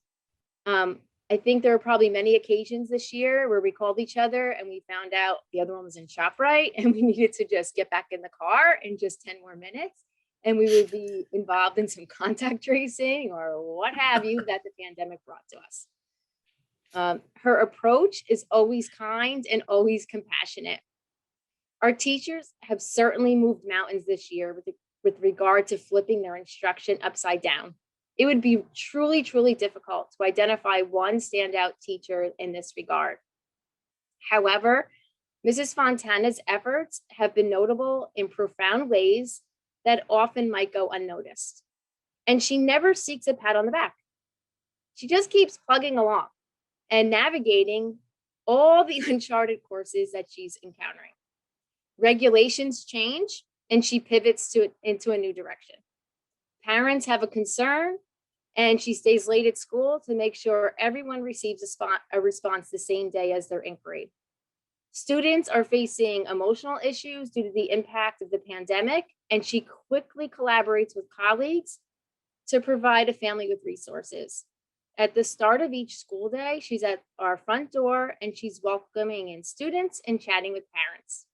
I think there were probably many occasions this year where we called each other and we found out the other one was in ShopRite and we needed to just get back in the car in just 10 more minutes. And we would be involved in some contact tracing or what have you that the pandemic brought to us. Her approach is always kind and always compassionate. Our teachers have certainly moved mountains this year with regard to flipping their instruction upside down. It would be truly, truly difficult to identify one standout teacher in this regard. However, Mrs. Fontana's efforts have been notable in profound ways that often might go unnoticed. And she never seeks a pat on the back. She just keeps plugging along and navigating all the uncharted courses that she's encountering. Regulations change and she pivots into a new direction. Parents have a concern and she stays late at school to make sure everyone receives a response the same day as their inquiry. Students are facing emotional issues due to the impact of the pandemic, and she quickly collaborates with colleagues to provide a family with resources. At the start of each school day, she's at our front door and she's welcoming in students and chatting with parents.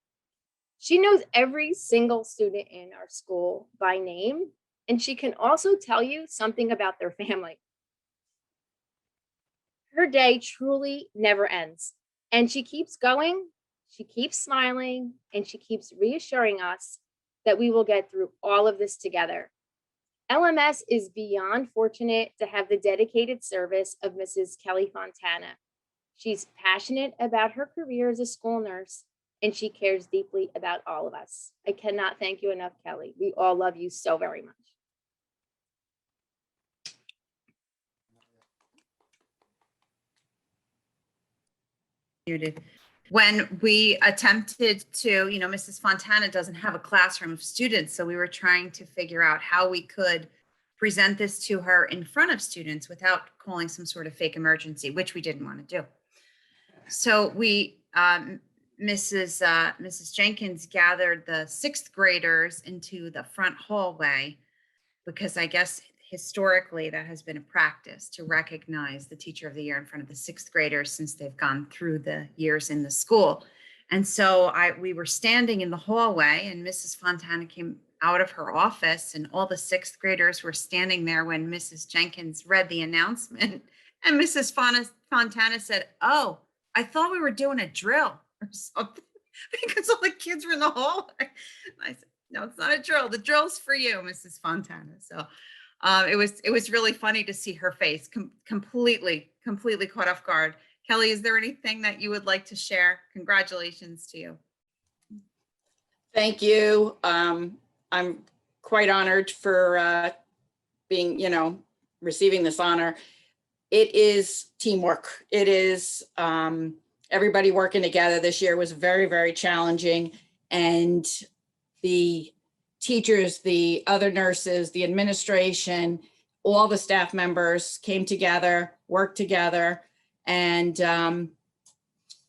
She knows every single student in our school by name, and she can also tell you something about their family. Her day truly never ends, and she keeps going, she keeps smiling, and she keeps reassuring us that we will get through all of this together. LMS is beyond fortunate to have the dedicated service of Mrs. Kelly Fontana. She's passionate about her career as a school nurse, and she cares deeply about all of us. I cannot thank you enough, Kelly. We all love you so very much. When we attempted to, Mrs. Fontana doesn't have a classroom of students, so we were trying to figure out how we could present this to her in front of students without calling some sort of fake emergency, which we didn't want to do. So we, Mrs. Jenkins gathered the 6th graders into the front hallway because I guess historically that has been a practice to recognize the teacher of the year in front of the 6th graders since they've gone through the years in the school. And so we were standing in the hallway and Mrs. Fontana came out of her office and all the 6th graders were standing there when Mrs. Jenkins read the announcement. And Mrs. Fontana said, "Oh, I thought we were doing a drill or something," because all the kids were in the hallway. And I said, "No, it's not a drill. The drill's for you, Mrs. Fontana." So it was really funny to see her face completely caught off guard. Kelly, is there anything that you would like to share? Congratulations to you. Thank you. I'm quite honored for being, receiving this honor. It is teamwork. It is everybody working together. This year was very, very challenging. And the teachers, the other nurses, the administration, all the staff members came together, worked together, and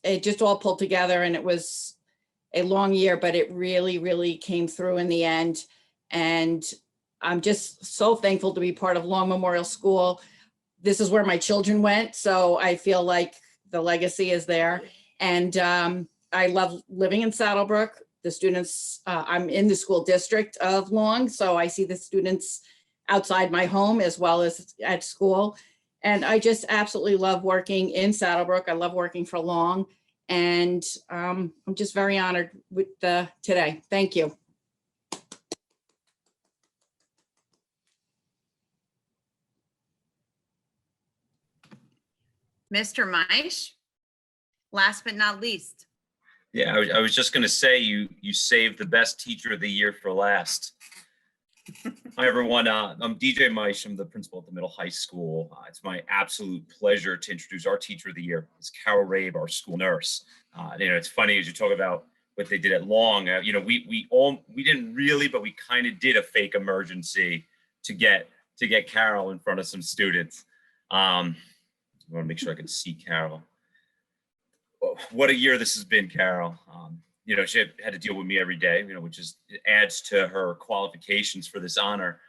it just all pulled together. And it was a long year, but it really, really came through in the end. And I'm just so thankful to be part of Long Memorial School. This is where my children went, so I feel like the legacy is there. And I love living in Saddlebrook. The students, I'm in the school district of Long, so I see the students outside my home as well as at school. And I just absolutely love working in Saddlebrook. I love working for Long. And I'm just very honored with today. Thank you. Mr. Maish, last but not least. Yeah, I was just going to say you saved the best teacher of the year for last. Hi, everyone. I'm DJ Maish. I'm the principal at the middle high school. It's my absolute pleasure to introduce our teacher of the year. It's Carol Rabe, our school nurse. It's funny as you talk about what they did at Long. We didn't really, but we kind of did a fake emergency to get Carol in front of some students. I want to make sure I can see Carol. What a year this has been, Carol. She had to deal with me every day, which adds to her qualifications for this honor.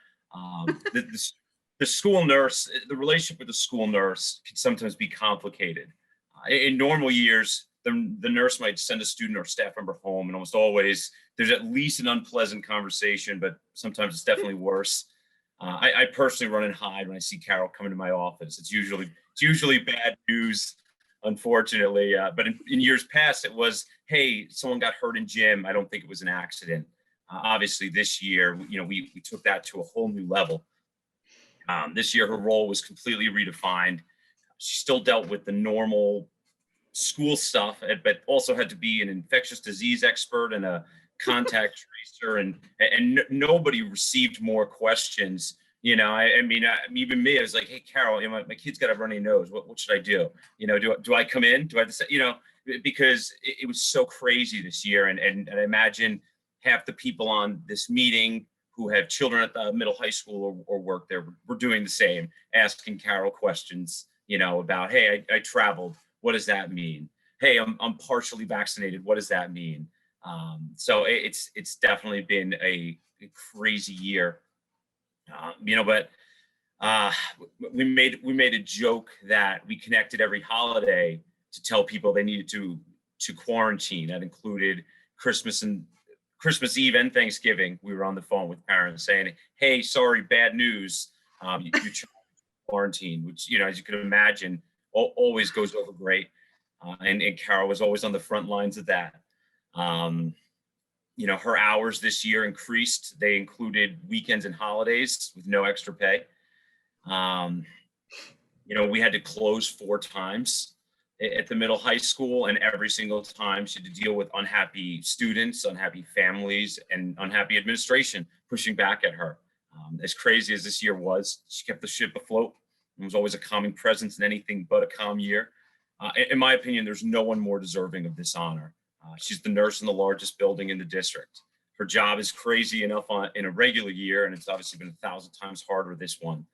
The school nurse, the relationship with the school nurse can sometimes be complicated. In normal years, the nurse might send a student or staff member home, and almost always there's at least an unpleasant conversation, but sometimes it's definitely worse. I personally run and hide when I see Carol come into my office. It's usually bad news, unfortunately. But in years past, it was, hey, someone got hurt in gym. I don't think it was an accident. Obviously, this year, we took that to a whole new level. This year, her role was completely redefined. She still dealt with the normal school stuff, but also had to be an infectious disease expert and a contact tracer, and nobody received more questions. Even me, I was like, "Hey, Carol, my kid's got a runny nose. What should I do? Do I come in? Do I have to say, because it was so crazy this year, and I imagine half the people on this meeting who have children at the middle high school or work there were doing the same, asking Carol questions, about, hey, I traveled. What does that mean? Hey, I'm partially vaccinated. What does that mean? So it's definitely been a crazy year, but we made a joke that we connected every holiday to tell people they needed to quarantine. That included Christmas Eve and Thanksgiving. We were on the phone with parents saying, hey, sorry, bad news. You quarantine, which, as you can imagine, always goes over great. And Carol was always on the front lines of that. Her hours this year increased. They included weekends and holidays with no extra pay. We had to close 4 times at the middle high school, and every single time she had to deal with unhappy students, unhappy families, and unhappy administration pushing back at her. As crazy as this year was, she kept the ship afloat and was always a calming presence in anything but a calm year. In my opinion, there's no one more deserving of this honor. She's the nurse in the largest building in the district. Her job is crazy enough in a regular year, and it's obviously been 1,000 times harder this one.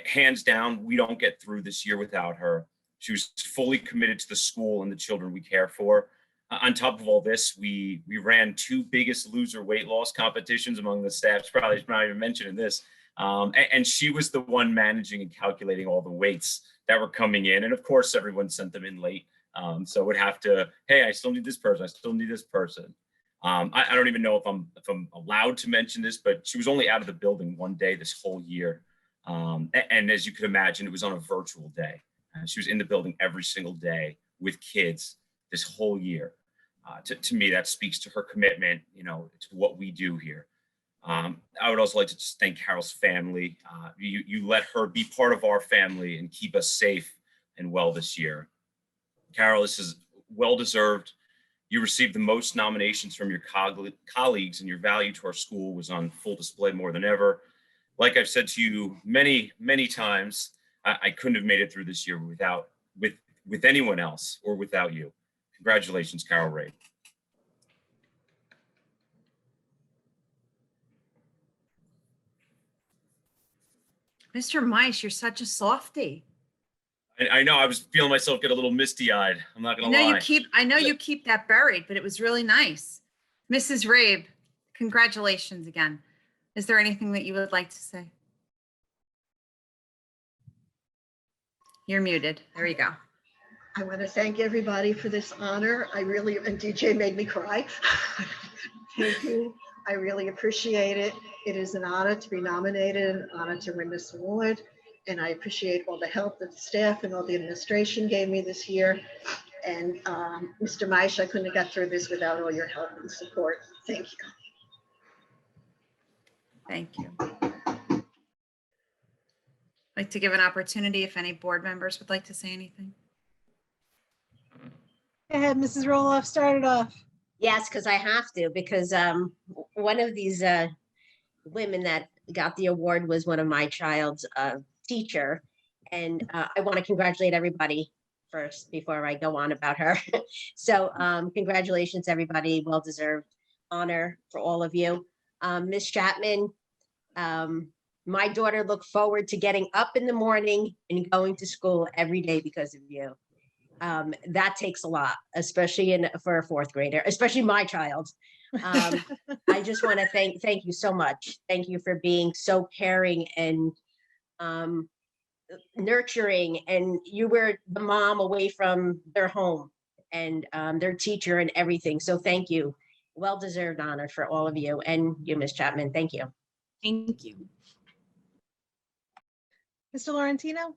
Hands down, we don't get through this year without her. She was fully committed to the school and the children we care for. On top of all this, we ran 2 biggest loser weight loss competitions among the staff. Probably not even mentioning this. And she was the one managing and calculating all the weights that were coming in. And of course, everyone sent them in late. So would have to, hey, I still need this person. I still need this person. I don't even know if I'm allowed to mention this, but she was only out of the building one day this whole year. And as you could imagine, it was on a virtual day. She was in the building every single day with kids this whole year. To me, that speaks to her commitment, to what we do here. I would also like to just thank Carol's family. You let her be part of our family and keep us safe and well this year. Carol, this is well-deserved. You received the most nominations from your colleagues, and your value to our school was on full display more than ever. Like I've said to you many, many times, I couldn't have made it through this year with anyone else or without you. Congratulations, Carol Ray. Mr. Meisch, you're such a softie. I know, I was feeling myself get a little misty-eyed. I'm not gonna lie. I know you keep that buried, but it was really nice. Mrs. Rabe, congratulations again. Is there anything that you would like to say? You're muted. There you go. I want to thank everybody for this honor. And DJ made me cry. Thank you. I really appreciate it. It is an honor to be nominated, an honor to win this award. And I appreciate all the help that the staff and all the administration gave me this year. And Mr. Meisch, I couldn't have got through this without all your help and support. Thank you. Thank you. I'd like to give an opportunity if any board members would like to say anything. Go ahead, Mrs. Roloff, start it off. Yes, because I have to, because one of these women that got the award was one of my child's teacher. And I want to congratulate everybody first before I go on about her. So congratulations, everybody. Well-deserved honor for all of you. Ms. Chapman, my daughter looked forward to getting up in the morning and going to school every day because of you. That takes a lot, especially for a 4th grader, especially my child. I just want to thank you so much. Thank you for being so caring and nurturing, and you were the mom away from their home and their teacher and everything. So thank you. Well-deserved honor for all of you, and you, Ms. Chapman. Thank you. Thank you. Mr. Laurentino?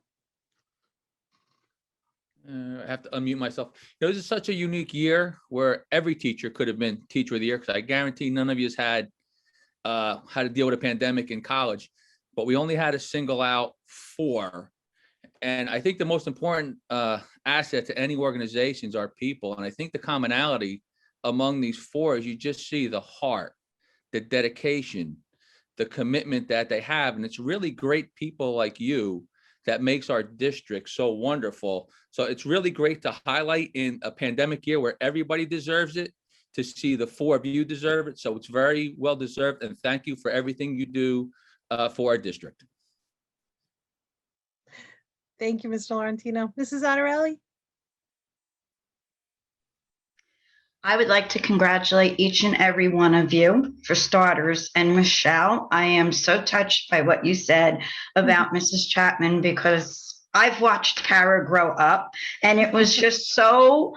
I have to unmute myself. This is such a unique year where every teacher could have been Teacher of the Year, because I guarantee none of you has had to deal with a pandemic in college, but we only had to single out 4. And I think the most important asset to any organizations are people. And I think the commonality among these 4 is you just see the heart, the dedication, the commitment that they have. And it's really great people like you that makes our district so wonderful. So it's really great to highlight in a pandemic year where everybody deserves it, to see the 4 of you deserve it. So it's very well deserved. And thank you for everything you do for our district. Thank you, Mr. Laurentino. Mrs. Otterelli? I would like to congratulate each and every one of you, for starters. And Michelle, I am so touched by what you said about Mrs. Chapman, because I've watched Kara grow up, and it was just so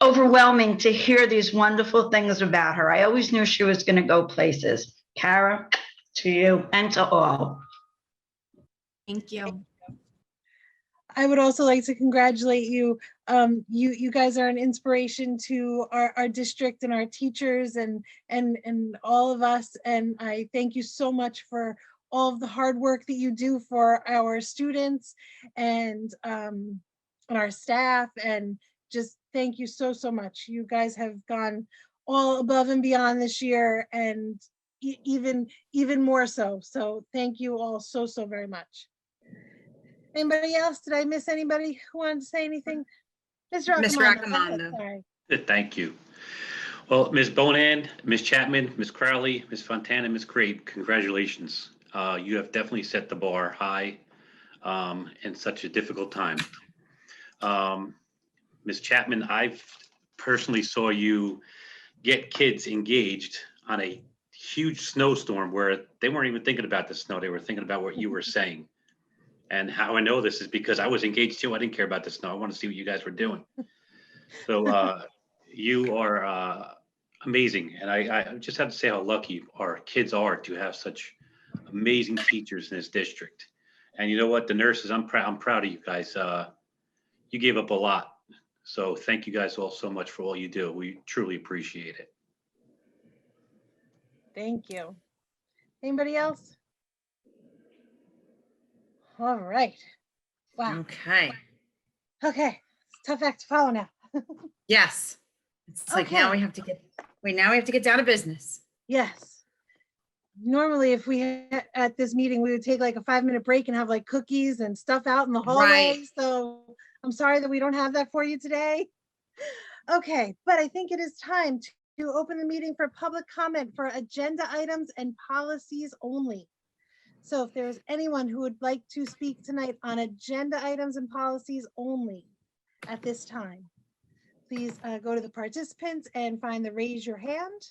overwhelming to hear these wonderful things about her. I always knew she was going to go places. Kara, to you and to all. Thank you. I would also like to congratulate you. You guys are an inspiration to our district and our teachers and all of us. And I thank you so much for all of the hard work that you do for our students and our staff. And just thank you so much. You guys have gone all above and beyond this year, and even more so. So thank you all so very much. Anybody else? Did I miss anybody who wanted to say anything? Mr. Mr. Raccomando. Raccomando. Sorry. Thank you. Well, Ms. Bonan, Ms. Chapman, Ms. Crowley, Ms. Fontana, Ms. Craig, congratulations. You have definitely set the bar high in such a difficult time. Ms. Chapman, I've personally saw you get kids engaged on a huge snowstorm where they weren't even thinking about the snow. They were thinking about what you were saying. And how I know this is because I was engaged too. I didn't care about the snow. I want to see what you guys were doing. So you are amazing. And I just have to say how lucky our kids are to have such amazing teachers in this district. And you know what? The nurses, I'm proud of you guys. You gave up a lot. So thank you guys all so much for all you do. We truly appreciate it. Thank you. Anybody else? All right. Wow. Okay. Okay. It's a tough act to follow now. Yes. It's like now we have to get down to business. Yes. Normally, if we at this meeting, we would take like a 5-minute break and have like cookies and stuff out in the hallway. Right. So I'm sorry that we don't have that for you today. Okay, but I think it is time to open the meeting for public comment for agenda items and policies only. So if there's anyone who would like to speak tonight on agenda items and policies only at this time, please go to the participants and find the raise your hand.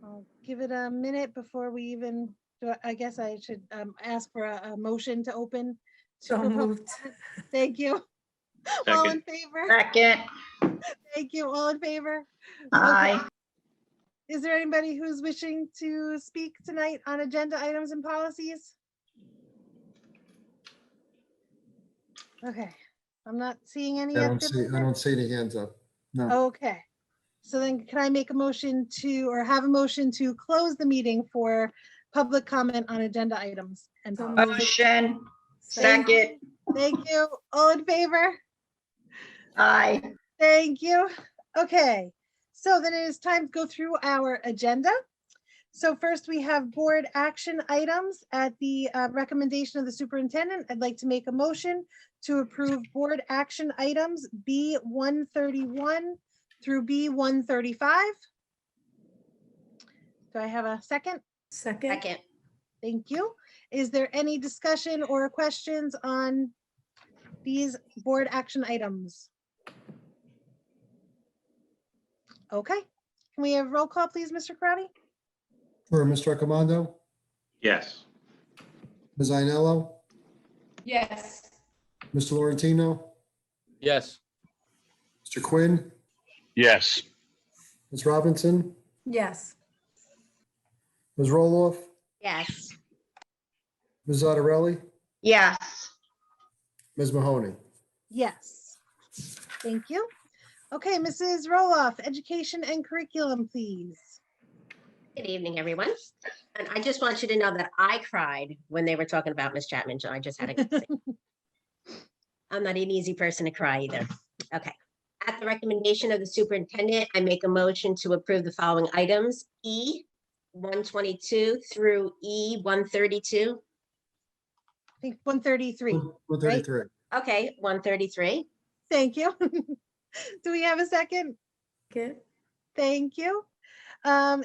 I'll give it a minute before we even do. I guess I should ask for a motion to open. So moved. Thank you. Second. All in favor? Second. Thank you. All in favor? Aye. Okay. Is there anybody who's wishing to speak tonight on agenda items and policies? Okay, I'm not seeing any. I at don't this see, I moment. don't see any hands up. No. Okay, so then can I make a motion to, or have a motion to close the meeting for public comment on agenda items and policies? Motion. Thank you. Second. Thank you. All in favor? Aye. Thank you. Okay, so then it is time to go through our agenda. So first we have board action items at the recommendation of the superintendent. I'd like to make a motion to approve board action items B131 through B135. Do I have a second? Second. Thank you. Is there any discussion or questions on these board action items? Okay, can we have roll call, please, Mr. Crowley? For Mr. Accomando, Yes. Ms. Ainello, Yes. Mr. Laurentino, Yes. Mr. Quinn, Yes. Ms. Robinson, Yes. Ms. Roloff, Yes. Ms. Zattarelli, Yes. Ms. Mahoney. Yes. Thank you. Okay, Mrs. Roloff, education and curriculum, please. Good evening, everyone. And I just want you to know that I cried when they were talking about Miss Chapman, so I just had to say. I'm not an easy person to cry either. Okay. At the recommendation of the superintendent, I make a motion to approve the following items: E122 through E132. I think 133. 133. Okay, 133. Thank you. Do we have a second? Good. Thank you.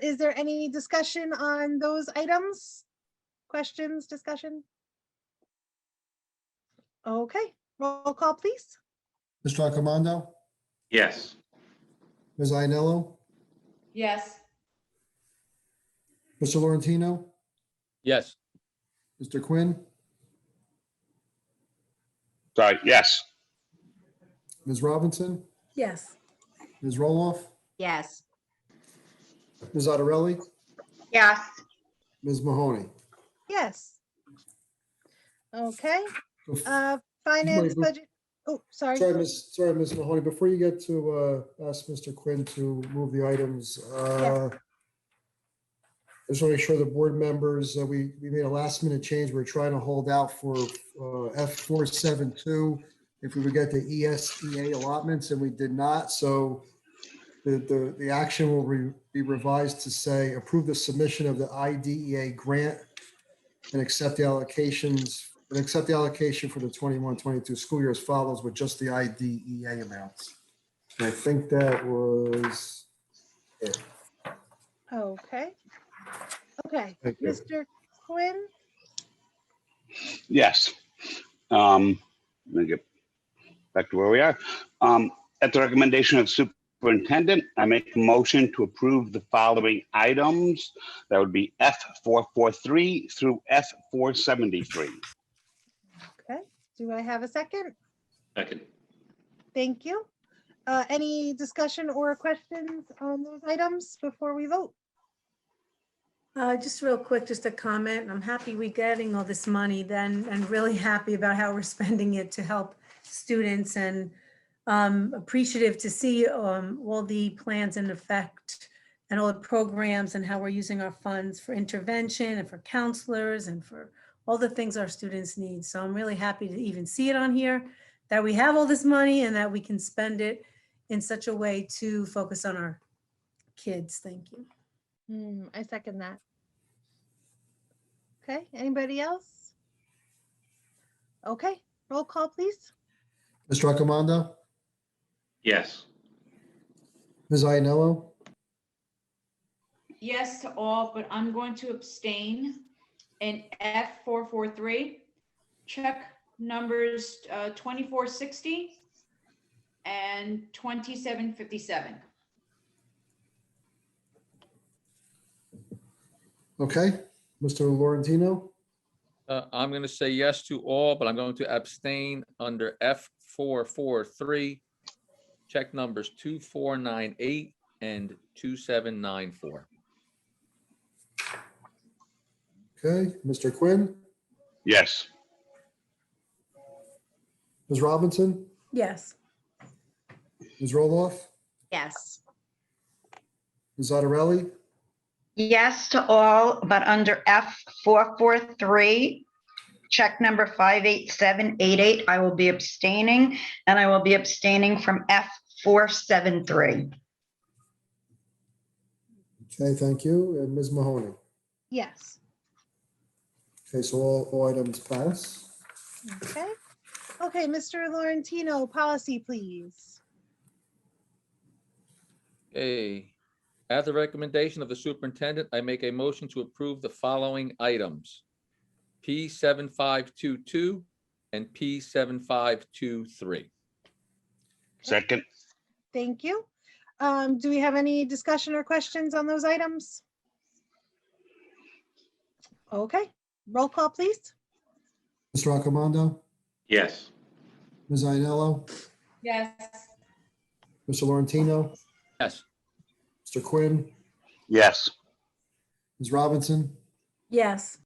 Is there any discussion on those items? Questions, discussion? Okay, roll call, please. Mr. Accomando, Yes. Ms. Ainello, Yes. Mr. Laurentino, Yes. Mr. Quinn, Sorry. Yes. Ms. Robinson, Yes. Ms. Roloff, Yes. Ms. Zattarelli, Yes. Ms. Mahoney. Yes. Okay, Bef- finance Bef- budget. Oh, sorry. Sorry, Ms. Mahoney, before you get to ask Mr. Quinn to move the items, I just want to make sure the board members, we made a last minute change. We're trying to hold out for F472 if we would get the ESEA allotments, and we did not. So the action will be revised to say approve the submission of the IDEA grant and accept the allocations and accept the allocation for the 21-22 school year as follows with just the IDEA amounts. And I think that was Okay. Okay, Thank you. Mr. Quinn? Yes. Let me get back to where we are. At the recommendation of Superintendent, I make a motion to approve the following items. That would be F443 through F473. Okay, do I have a second? Second. Thank you. Any discussion or questions on those items before we vote? Just real quick, just a comment. I'm happy we're getting all this money then, and really happy about how we're spending it to help students, and appreciative to see all the plans in effect and all the programs and how we're using our funds for intervention and for counselors and for all the things our students need. So I'm really happy to even see it on here, that we have all this money and that we can spend it in such a way to focus on our kids. Thank you. I second that. Okay, anybody else? Okay, roll call, please. Mr. Accomando, Yes. Ms. Iannello, Yes to all, but I'm going to abstain. In F443, check numbers 2460 and 2757. okay. Mr. Laurentino, I'm going to say yes to all, but I'm going to abstain under F443. Check numbers 2498 and 2794. okay. Mr. Quinn, Yes. Ms. Robinson, Yes. Ms. Roloff, Yes. Ms. Zattarelli, Yes to all, but under F443, check number 58788, I will be abstaining, and I will be abstaining from F473. okay, thank you. And Ms. Mahoney. Yes. Okay, so all items pass. Okay. Okay, Mr. Laurentino, policy, please. Okay. At the recommendation of the superintendent, I make a motion to approve the following items. P7522 and P7523. Second. Thank you. Do we have any discussion or questions on those items? Okay, roll call, please. Mr. Accomando, Yes. Ms. Iannello, Yes. Mr. Laurentino, Yes. Mr. Quinn, Yes. Ms. Robinson, Yes.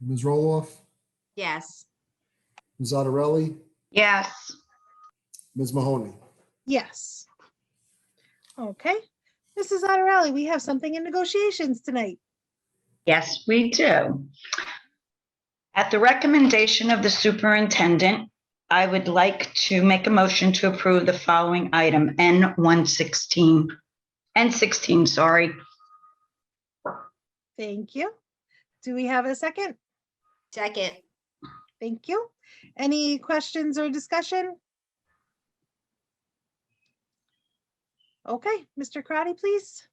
Ms. Roloff, Yes. Ms. Zattarelli, Yes. Ms. Mahoney. Yes. Okay, Mrs. Zattarelli, we have something in negotiations tonight. Yes, we do. At the recommendation of the superintendent, I would like to make a motion to approve the following item, N16, sorry. Thank you. Do we have a second? Second. Thank you. Any questions or discussion? Okay, Mr. Crowley, please.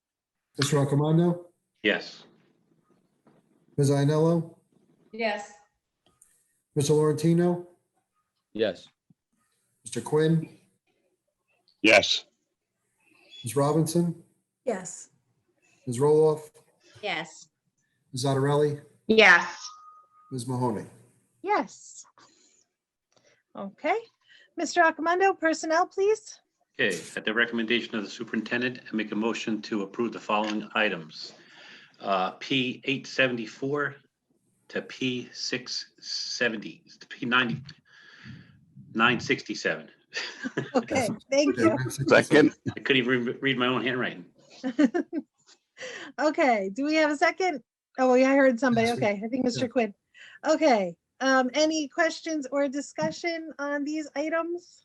Mr. Accomando, Yes. Ms. Iannello, Yes. Mr. Laurentino, Yes. Mr. Quinn, Yes. Ms. Robinson, Yes. Ms. Roloff, Yes. Ms. Zattarelli, Yes. Ms. Mahoney. Yes. Okay, Mr. Accomando, personnel, please. Okay, at the recommendation of the superintendent, I make a motion to approve the following items. P874 to P670, P90, 967. Okay, thank you. Second. I couldn't even read my own handwriting. Okay, do we have a second? Oh, yeah, I heard somebody. Yes, we- Okay, I think Mr. Quinn. Okay, any questions or discussion on these items?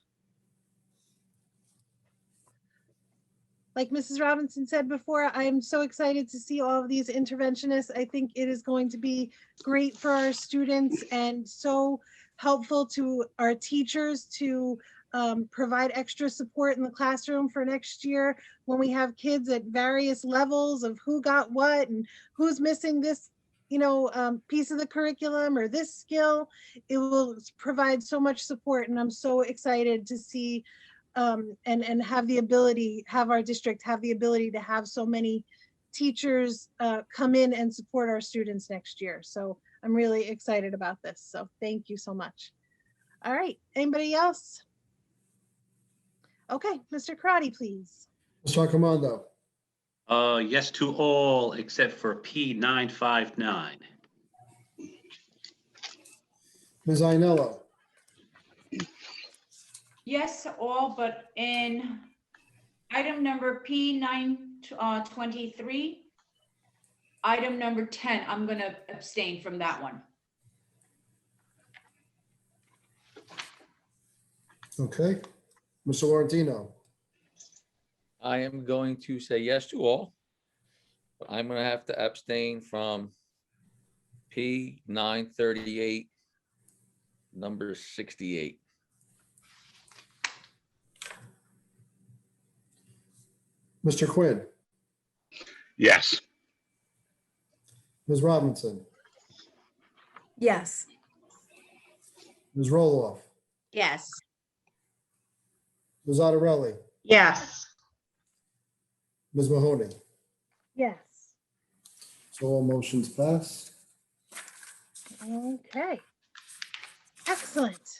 Like Mrs. Robinson said before, I am so excited to see all of these interventionists. I think it is going to be great for our students and so helpful to our teachers to provide extra support in the classroom for next year when we have kids at various levels of who got what and who's missing this, piece of the curriculum or this skill. It will provide so much support, and I'm so excited to see and have our district have the ability to have so many teachers come in and support our students next year. So I'm really excited about this. So thank you so much. All right, anybody else? Okay, Mr. Crowley, please. Mr. Arcomando. Yes to all except for P959. Ms. Ainello. Yes, to all, but in item number P923, item number 10, I'm going to abstain from that one. Okay. Mr. Laurentino. I am going to say yes to all, but I'm going to have to abstain from P938, number 68. Mr. Quinn. Yes. Ms. Robinson. Yes. Ms. Roloff. Yes. Ms. Otterelli. Yes. Ms. Mahoney. Yes. So all motions pass. Okay. Excellent.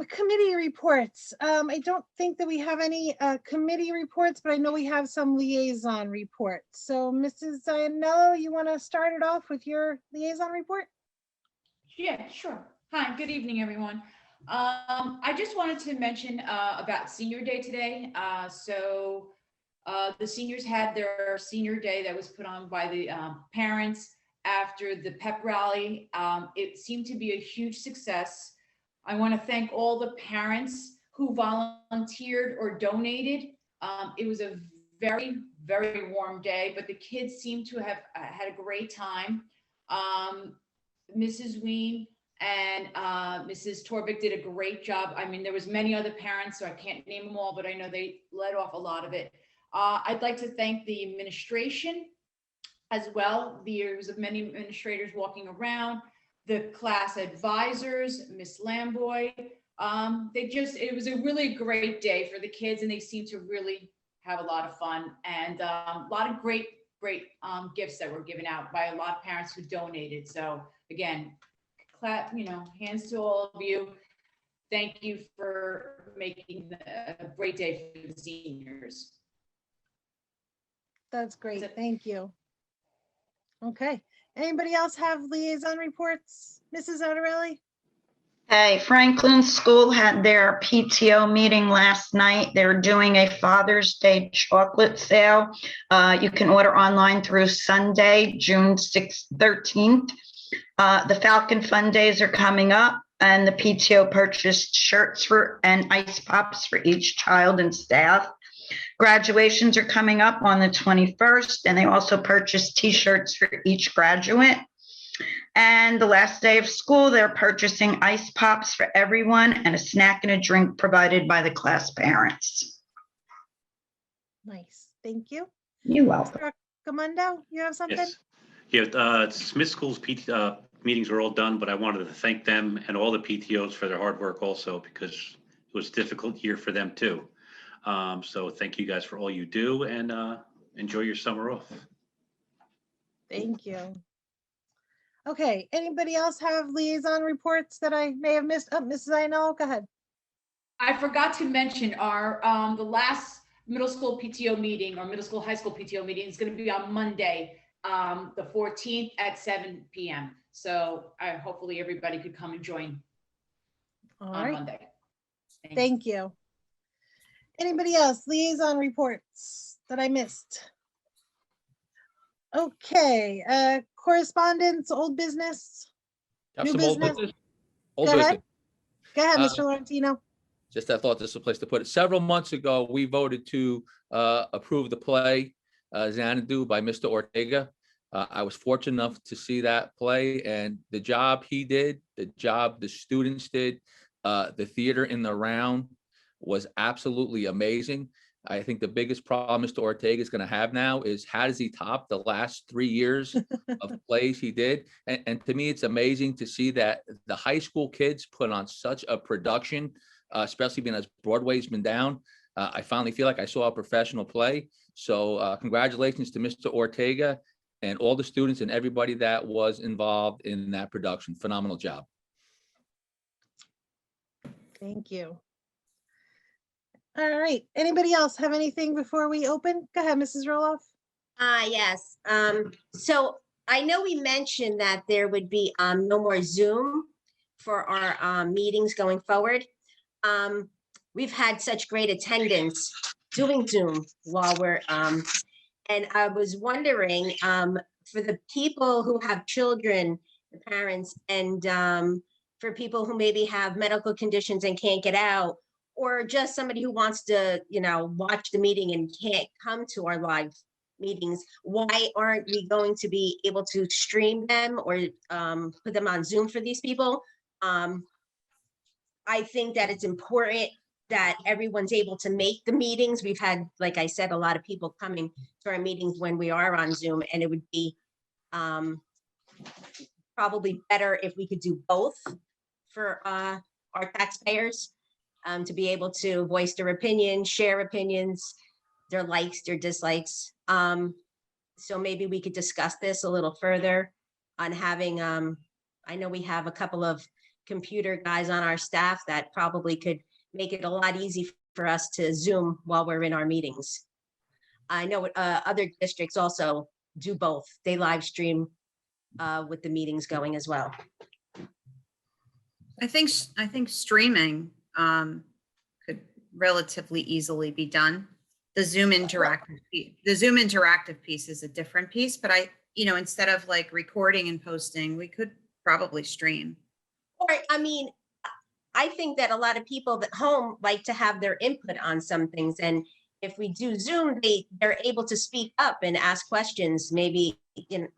Committee reports. I don't think that we have any committee reports, but I know we have some liaison reports. So Mrs. Zianello, you want to start it off with your liaison report? Yeah, sure. Hi, good evening, everyone. I just wanted to mention about Senior Day today. The seniors had their Senior Day that was put on by the parents after the pep rally. It seemed to be a huge success. I want to thank all the parents who volunteered or donated. It was a very, very warm day, but the kids seemed to have had a great time. Mrs. Ween and Mrs. Torvik did a great job. I mean, there was many other parents, so I can't name them all, but I know they led off a lot of it. I'd like to thank the administration as well. There was many administrators walking around, the class advisors, Miss Lamboy. It was a really great day for the kids, and they seemed to really have a lot of fun, and a lot of great gifts that were given out by a lot of parents who donated. So again, clap, hands to all of you. Thank you for making a great day for the seniors. That's great. Thank you. Okay. Anybody else have liaison reports? Mrs. Otterelli? Hey, Franklin School had their PTO meeting last night. They're doing a Father's Day chocolate sale. You can order online through Sunday, June 13th. The Falcon Fun Days are coming up, and the PTO purchased shirts and ice pops for each child and staff. Graduations are coming up on the 21st, and they also purchased t-shirts for each graduate. And the last day of school, they're purchasing ice pops for everyone and a snack and a drink provided by the class parents. Nice. Thank you. You're welcome. Mr. Arcomando, you have something? Yes. Yeah, Smith School's meetings are all done, but I wanted to thank them and all the PTOs for their hard work also, because it was a difficult year for them too. So thank you guys for all you do, and enjoy your summer off. Thank you. Okay, anybody else have liaison reports that I may have missed? Oh, Mrs. Ainello, go ahead. I forgot to mention our the last middle school PTO meeting, or middle school high school PTO meeting, is going to be on Monday, the 14th at 7 p.m. So hopefully everybody could come and join on Monday. Thank you. Anybody else? Liaison reports that I missed? Okay, correspondence, old business, Have new some old business. business? Old Go ahead. business. Go ahead, Mr. Laurentino. Just I thought this was a place to put it. Several months ago, we voted to approve the play Xanadu by Mr. Ortega. I was fortunate enough to see that play, and the job he did, the job the students did, The theater in the round was absolutely amazing. I think the biggest problem Mr. Ortega is going to have now is how does he top the last 3 years of plays he did? And to me, it's amazing to see that the high school kids put on such a production, especially being as Broadway's been down. I finally feel like I saw a professional play. So congratulations to Mr. Ortega and all the students and everybody that was involved in that production. Phenomenal job. Thank you. All right. Anybody else have anything before we open? Go ahead, Mrs. Roloff. Yes. So I know we mentioned that there would be no more Zoom for our meetings going forward. We've had such great attendance doing Zoom while we're, and I was wondering, for the people who have children, the parents, and for people who maybe have medical conditions and can't get out, or just somebody who wants to, watch the meeting and can't come to our live meetings, why aren't we going to be able to stream them or put them on Zoom for these people? I think that it's important that everyone's able to make the meetings. We've had, like I said, a lot of people coming to our meetings when we are on Zoom, and it would be probably better if we could do both for our taxpayers. To be able to voice their opinion, share opinions, their likes, their dislikes. So maybe we could discuss this a little further on having, I know we have a couple of computer guys on our staff that probably could make it a lot easier for us to Zoom while we're in our meetings. I know other districts also do both. They live stream with the meetings going as well. I think streaming could relatively easily be done. The Zoom interactive piece is a different piece, but instead of like recording and posting, we could probably stream. Or, I think that a lot of people at home like to have their input on some things. And if we do Zoom, they're able to speak up and ask questions. Maybe,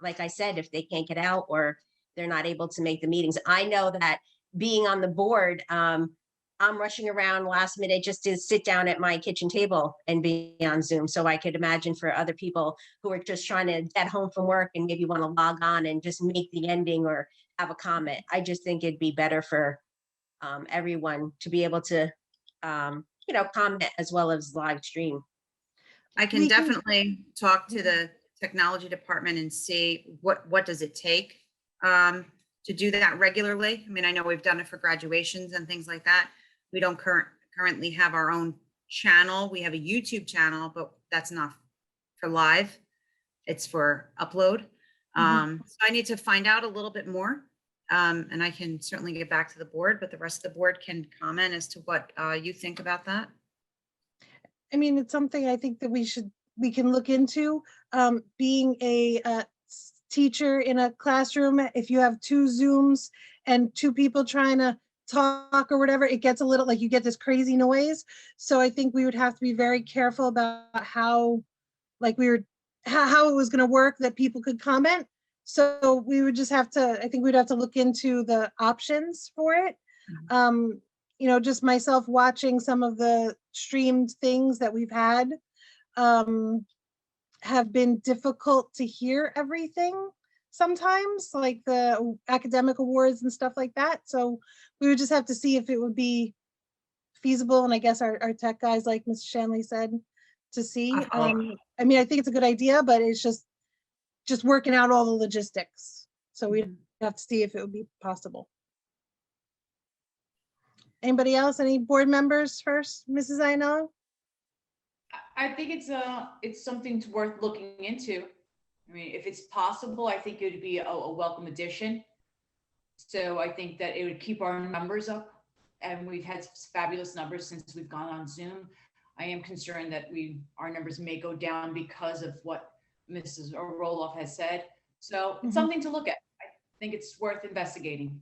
like I said, if they can't get out or they're not able to make the meetings. I know that being on the board, I'm rushing around last minute just to sit down at my kitchen table and be on Zoom. So I could imagine for other people who are just trying to get home from work and maybe want to log on and just make the ending or have a comment. I just think it'd be better for everyone to be able to, comment as well as live stream. I can definitely talk to the technology department and see what does it take to do that regularly. I know we've done it for graduations and things like that. We don't currently have our own channel. We have a YouTube channel, but that's not for live. It's for upload. So I need to find out a little bit more. And I can certainly get back to the board, but the rest of the board can comment as to what you think about that. It's something I think that we can look into. Being a teacher in a classroom, if you have 2 Zooms and 2 people trying to talk or whatever, it gets a little like you get this crazy noise. So I think we would have to be very careful about how it was going to work, that people could comment. So we would just have to, I think we'd have to look into the options for it. Just myself watching some of the streamed things that we've had have been difficult to hear everything sometimes, like the academic awards and stuff like that. So we would just have to see if it would be feasible. And I guess our tech guys, like Mr. Shanley said, to see. I think it's a good idea, but it's just working out all the logistics. So we'd have to see if it would be possible. Anybody else? Any board members first? Mrs. Ainello? I think it's something worth looking into. If it's possible, I think it would be a welcome addition. So I think that it would keep our numbers up, and we've had fabulous numbers since we've gone on Zoom. I am concerned that our numbers may go down because of what Mrs. Roloff has said. So it's something to look at. I think it's worth investigating.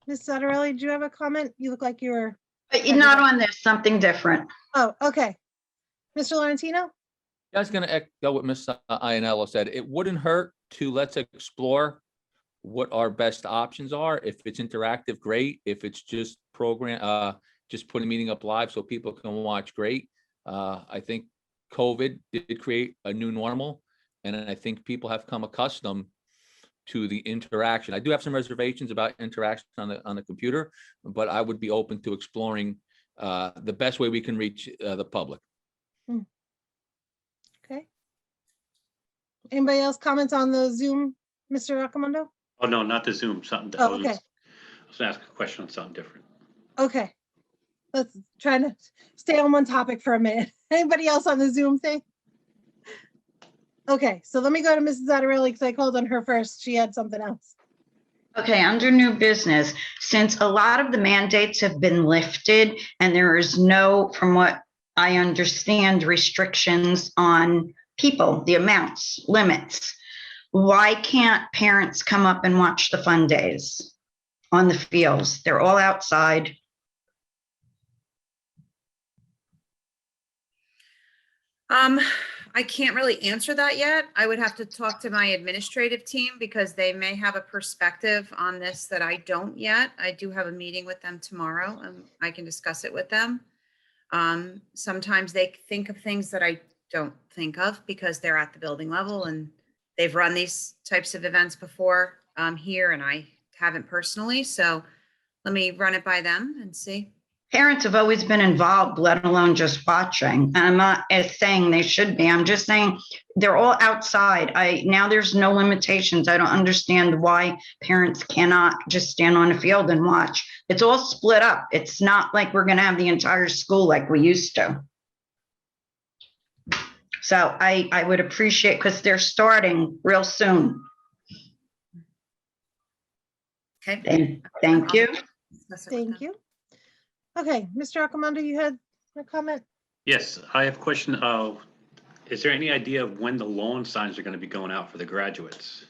Ms. Zottarelli, do you have a comment? You look like you were. But you're not on there, something different. Oh, okay. Mr. Laurentino? I was going to echo what Ms. Ainello said. It wouldn't hurt to let's explore what our best options are. If it's interactive, great. If it's just just put a meeting up live so people can watch, great. I think COVID did create a new normal, and I think people have come accustomed to the interaction. I do have some reservations about interaction on the computer, but I would be open to exploring the best way we can reach the public. Okay. Anybody else comments on the Zoom, Mr. Accomando? Oh, no, not the Zoom, something. Oh, okay. I was gonna ask a question on something different. Okay. Let's try to stay on one topic for a minute. Anybody else on the Zoom thing? Okay, so let me go to Mrs. Zattarelli because I called on her first. She had something else. Okay, under new business, since a lot of the mandates have been lifted and there is no, from what I understand, restrictions on people, the amounts, limits, why can't parents come up and watch the fun days on the fields? They're all outside. I can't really answer that yet. I would have to talk to my administrative team because they may have a perspective on this that I don't yet. I do have a meeting with them tomorrow and I can discuss it with them. Sometimes they think of things that I don't think of because they're at the building level and they've run these types of events before here, and I haven't personally. So let me run it by them and see. Parents have always been involved, let alone just watching. And I'm not saying they should be. I'm just saying they're all outside. Now there's no limitations. I don't understand why parents cannot just stand on the field and watch. It's all split up. It's not like we're going to have the entire school like we used to. So I would appreciate, because they're starting real soon. Okay. Thank you. Thank you. Okay, Mr. Accomando, you had a comment? Yes, I have a question. Is there any idea of when the lawn signs are going to be going out for the graduates?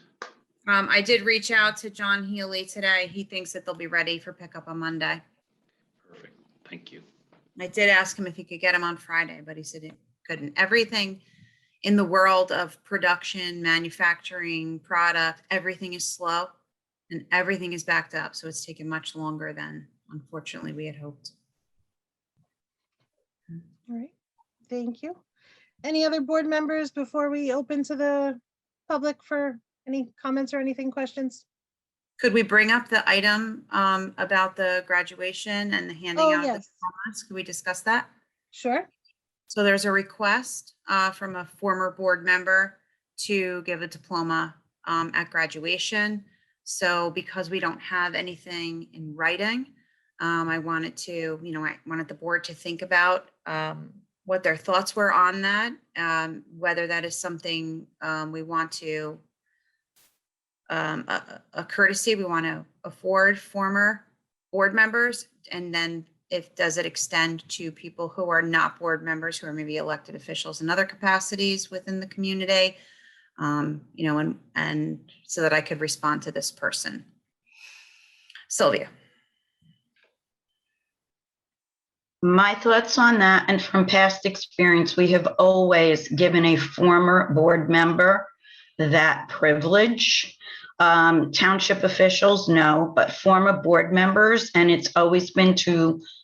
I did reach out to John Healy today. He thinks that they'll be ready for pickup on Monday. Perfect. Thank you. I did ask him if he could get them on Friday, but he said he couldn't. Everything in the world of production, manufacturing, product, everything is slow and everything is backed up. So it's taken much longer than, unfortunately, we had hoped. All right, thank you. Any other board members before we open to the public for any comments or anything, questions? Could we bring up the item about the graduation and the handing out of the diplomas? Could we discuss that? Sure. So there's a request from a former board member to give a diploma at graduation. So because we don't have anything in writing, I wanted to, I wanted the board to think about what their thoughts were on that, whether that is something we want to, a courtesy we want to afford former board members, and then does it extend to people who are not board members, who are maybe elected officials in other capacities within the community, and so that I could respond to this person. Sylvia. My thoughts on that, and from past experience, we have always given a former board member that privilege. Township officials, no, but former board members, and it's always been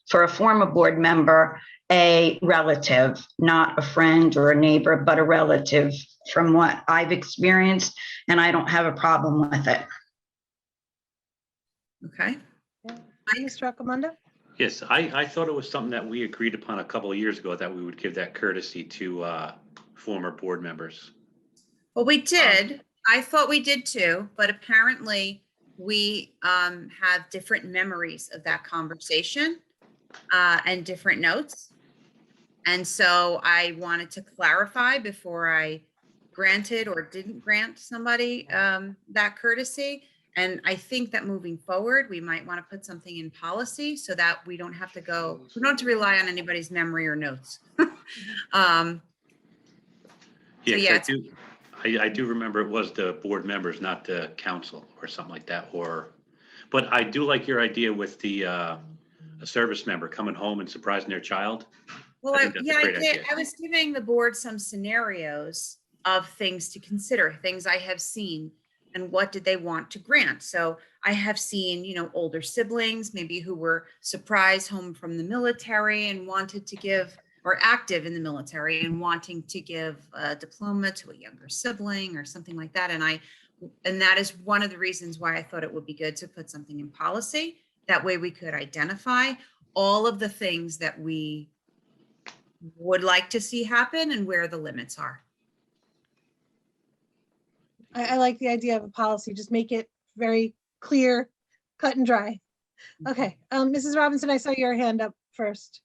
for a former board member, a relative, not a friend or a neighbor, but a relative, from what I've experienced, and I don't have a problem with it. Okay. Mr. Accomando? Yes, I thought it was something that we agreed upon a couple of years ago, that we would give that courtesy to former board members. Well, we did. I thought we did too, but apparently we have different memories of that conversation and different notes. And so I wanted to clarify before I granted or didn't grant somebody that courtesy. And I think that moving forward, we might want to put something in policy so that we don't have to rely on anybody's memory or notes. Yes, so I do remember it was the board members, not the council or something like that. But I do like your idea with the a service member coming home and surprising their child. Well, I did. I was giving the board some scenarios of things to consider, things I have seen. and what did they want to grant. So I have seen, you know, older siblings maybe who were surprised home from the military and wanted to give, or active in the military and wanting to give a diploma to a younger sibling or something like that. And that is one of the reasons why I thought it would be good to put something in policy. That way we could identify all of the things that we would like to see happen and where the limits are. I like the idea of a policy, just make it very clear, cut and dry. Okay, Mrs. Robinson, I saw your hand up first.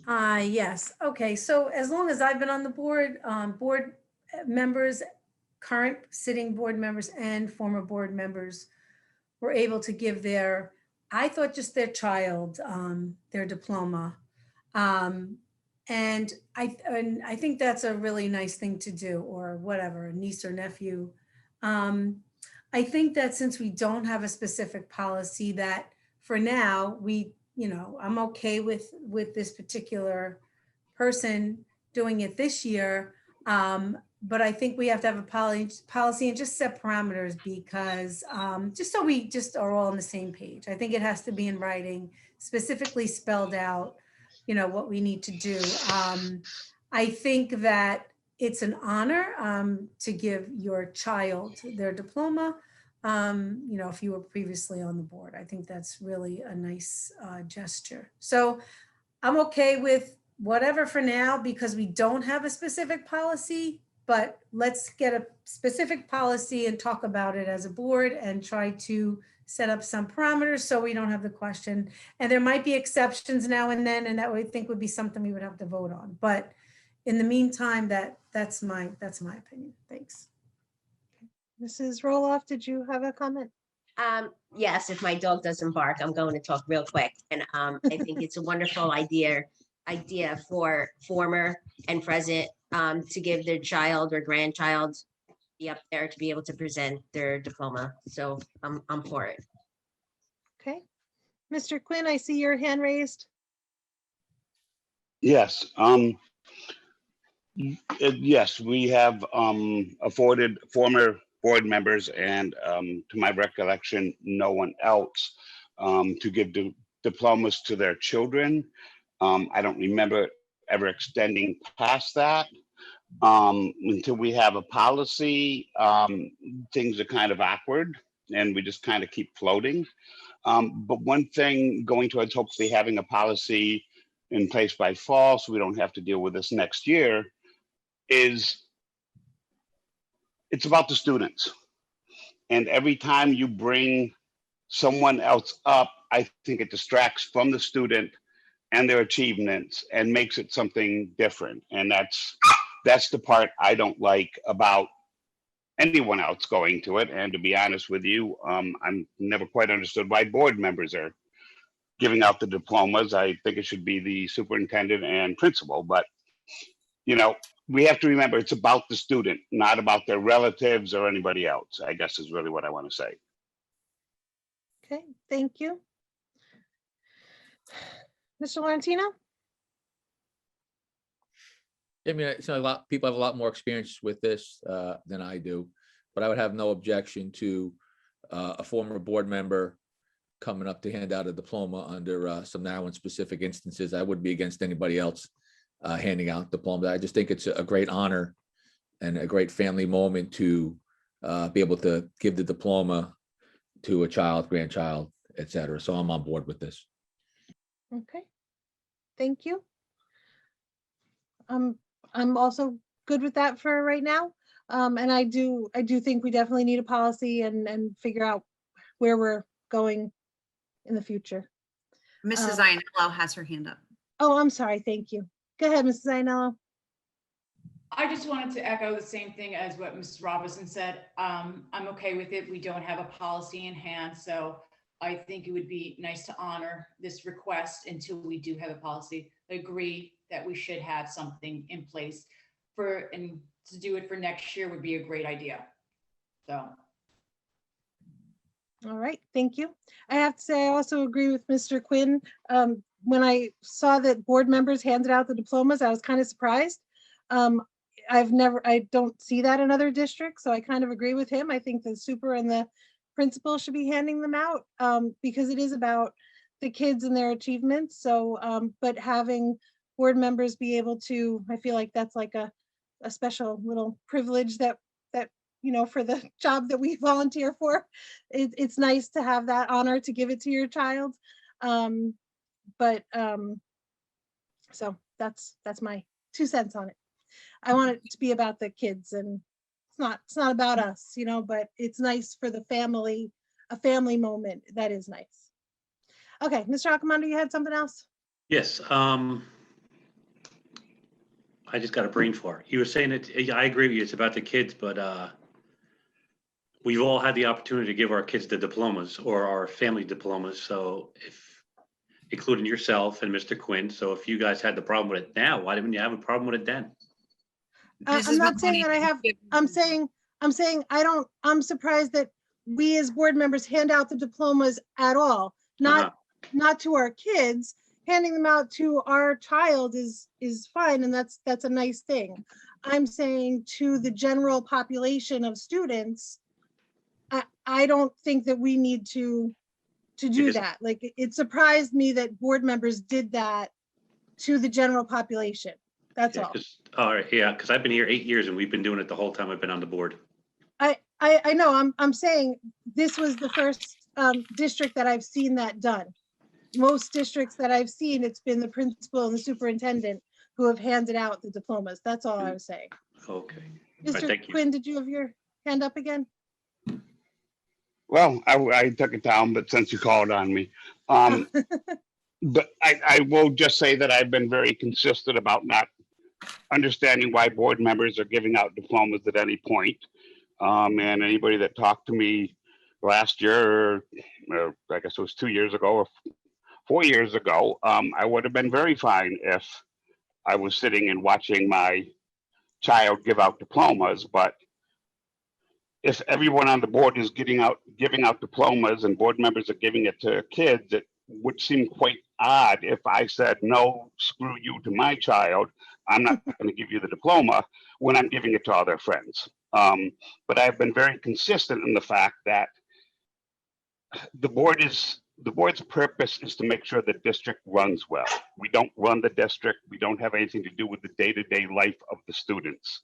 Yes, okay, so as long as I've been on the board, board members, current sitting board members and former board members were able to give their, I thought just their child, their diploma. And I think that's a really nice thing to do, or whatever, a niece or nephew. I think that since we don't have a specific policy, that for now, I'm okay with this particular person doing it this year. But I think we have to have a policy and just set parameters, because just so we just are all on the same page. I think it has to be in writing, specifically spelled out, what we need to do. I think that it's an honor to give your child their diploma, if you were previously on the board. I think that's really a nice gesture. So I'm okay with whatever for now, because we don't have a specific policy, but let's get a specific policy and talk about it as a board and try to set up some parameters so we don't have the question. And there might be exceptions now and then, and that I think would be something we would have to vote on. But in the meantime, that's my opinion. Thanks. Mrs. Roloff, did you have a comment? Yes, if my dog doesn't bark, I'm going to talk real quick. And I think it's a wonderful idea for former and present to give their child or grandchild be up there to be able to present their diploma. So I'm for it. Okay. Mr. Quinn, I see your hand raised. Yes. Yes, we have afforded former board members and, to my recollection, no one else to give diplomas to their children. I don't remember ever extending past that. Until we have a policy, things are kind of awkward and we just kind of keep floating. But one thing going towards hopefully having a policy in place by fall, so we don't have to deal with this next year, is it's about the students. And every time you bring someone else up, I think it distracts from the student and their achievements and makes it something different. And that's the part I don't like about anyone else going to it. And to be honest with you, I'm never quite understood why board members are giving out the diplomas. I think it should be the superintendent and principal, but we have to remember it's about the student, not about their relatives or anybody else, I guess is really what I want to say. Okay, thank you. Mr. Laurentino? I mean, it's a lot, people have a lot more experience with this than I do, but I would have no objection to a former board member coming up to hand out a diploma under some now and specific instances. I wouldn't be against anybody else handing out diplomas. I just think it's a great honor and a great family moment to be able to give the diploma to a child, grandchild, et cetera. So I'm on board with this. Okay, thank you. I'm also good with that for right now. And I do think we definitely need a policy and figure out where we're going in the future. Mrs. Iannello has her hand up. Oh, I'm sorry. Thank you. Go ahead, Mrs. Iannello. I just wanted to echo the same thing as what Mrs. Robinson said. I'm okay with it. We don't have a policy in hand, so I think it would be nice to honor this request until we do have a policy. I agree that we should have something in place and to do it for next year would be a great idea. So. All right, thank you. I have to say, I also agree with Mr. Quinn. When I saw that board members handed out the diplomas, I was kind of surprised. I don't see that in other districts, so I kind of agree with him. I think the super and the principal should be handing them out, because it is about the kids and their achievements. So, but having board members be able to, I feel like that's like a special little privilege that, for the job that we volunteer for. It's nice to have that honor to give it to your child. So that's my 2 cents on it. I want it to be about the kids, and it's not about us, but it's nice for the family, a family moment. That is nice. Okay, Mr. Accomando, you had something else? Yes. I just got a brain fart. You were saying it. I agree with you. It's about the kids, but we've all had the opportunity to give our kids the diplomas or our family diplomas. So including yourself and Mr. Quinn. So if you guys had the problem with it now, why didn't you have a problem with it then? I'm not saying that I have, I'm saying I'm surprised that we as board members hand out the diplomas at all, not to our kids. Handing them out to our child is fine, and that's a nice thing. I'm saying to the general population of students, I don't think that we need to do that. Like, it surprised me that board members did that to the general population. That's all. All right, yeah, because I've been here 8 years and we've been doing it the whole time I've been on the board. I know. I'm saying this was the first district that I've seen that done. Most districts that I've seen, it's been the principal and the superintendent who have handed out the diplomas. That's all I was saying. Okay. Mr. Quinn, did you have your hand up again? Well, I took it down, but since you called on me, but I will just say that I've been very consistent about not understanding why board members are giving out diplomas at any point. And anybody that talked to me last year, or I guess it was 2 years ago or 4 years ago, I would have been very fine if I was sitting and watching my child give out diplomas. But if everyone on the board is giving out diplomas and board members are giving it to kids, it would seem quite odd if I said, no, screw you to my child. I'm not going to give you the diploma when I'm giving it to all their friends. But I've been very consistent in the fact that the board's purpose is to make sure the district runs well. We don't run the district. We don't have anything to do with the day-to-day life of the students.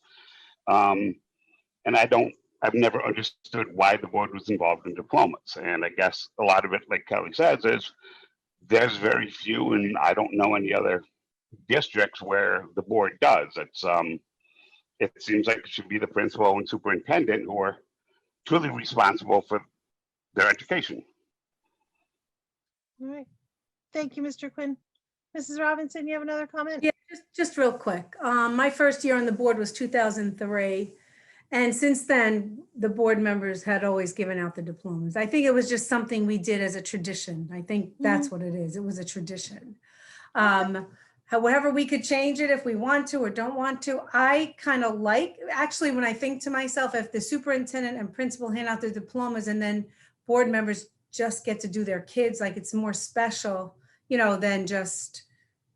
And I've never understood why the board was involved in diplomas. And I guess a lot of it, like Kelly says, is there's very few, and I don't know any other districts where the board does. It seems like it should be the principal and superintendent who are truly responsible for their education. All right. Thank you, Mr. Quinn. Mrs. Robinson, you have another comment? Yeah, just real quick. My first year on the board was 2003. And since then, the board members had always given out the diplomas. I think it was just something we did as a tradition. I think that's what it is. It was a tradition. However, we could change it if we want to or don't want to. I kind of like, actually, when I think to myself, if the superintendent and principal hand out the diplomas and then board members just get to do their kids, like it's more special, than just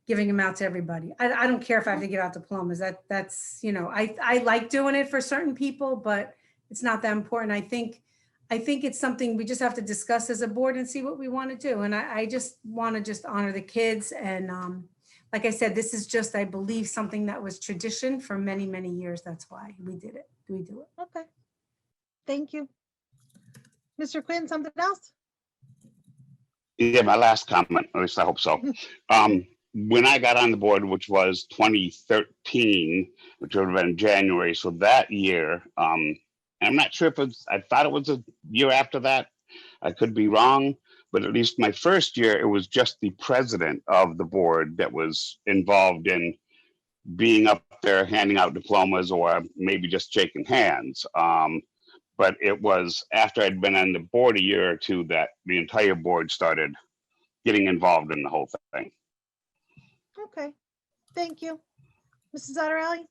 giving them out to everybody. I don't care if I have to give out diplomas. That's I like doing it for certain people, but it's not that important. I think it's something we just have to discuss as a board and see what we want to do. And I just want to honor the kids. And like I said, this is just, I believe, something that was tradition for many, many years. That's why we did it. We do it. Okay. Thank you. Mr. Quinn, something else? Yeah, my last comment, at least I hope so. When I got on the board, which was 2013, which would have been January, so that year, I'm not sure if I thought it was a year after that. I could be wrong, but at least my first year, it was just the president of the board that was involved in being up there handing out diplomas or maybe just shaking hands. But it was after I'd been on the board a year or two that the entire board started getting involved in the whole thing. Okay, thank you. Mrs. Zottarelli?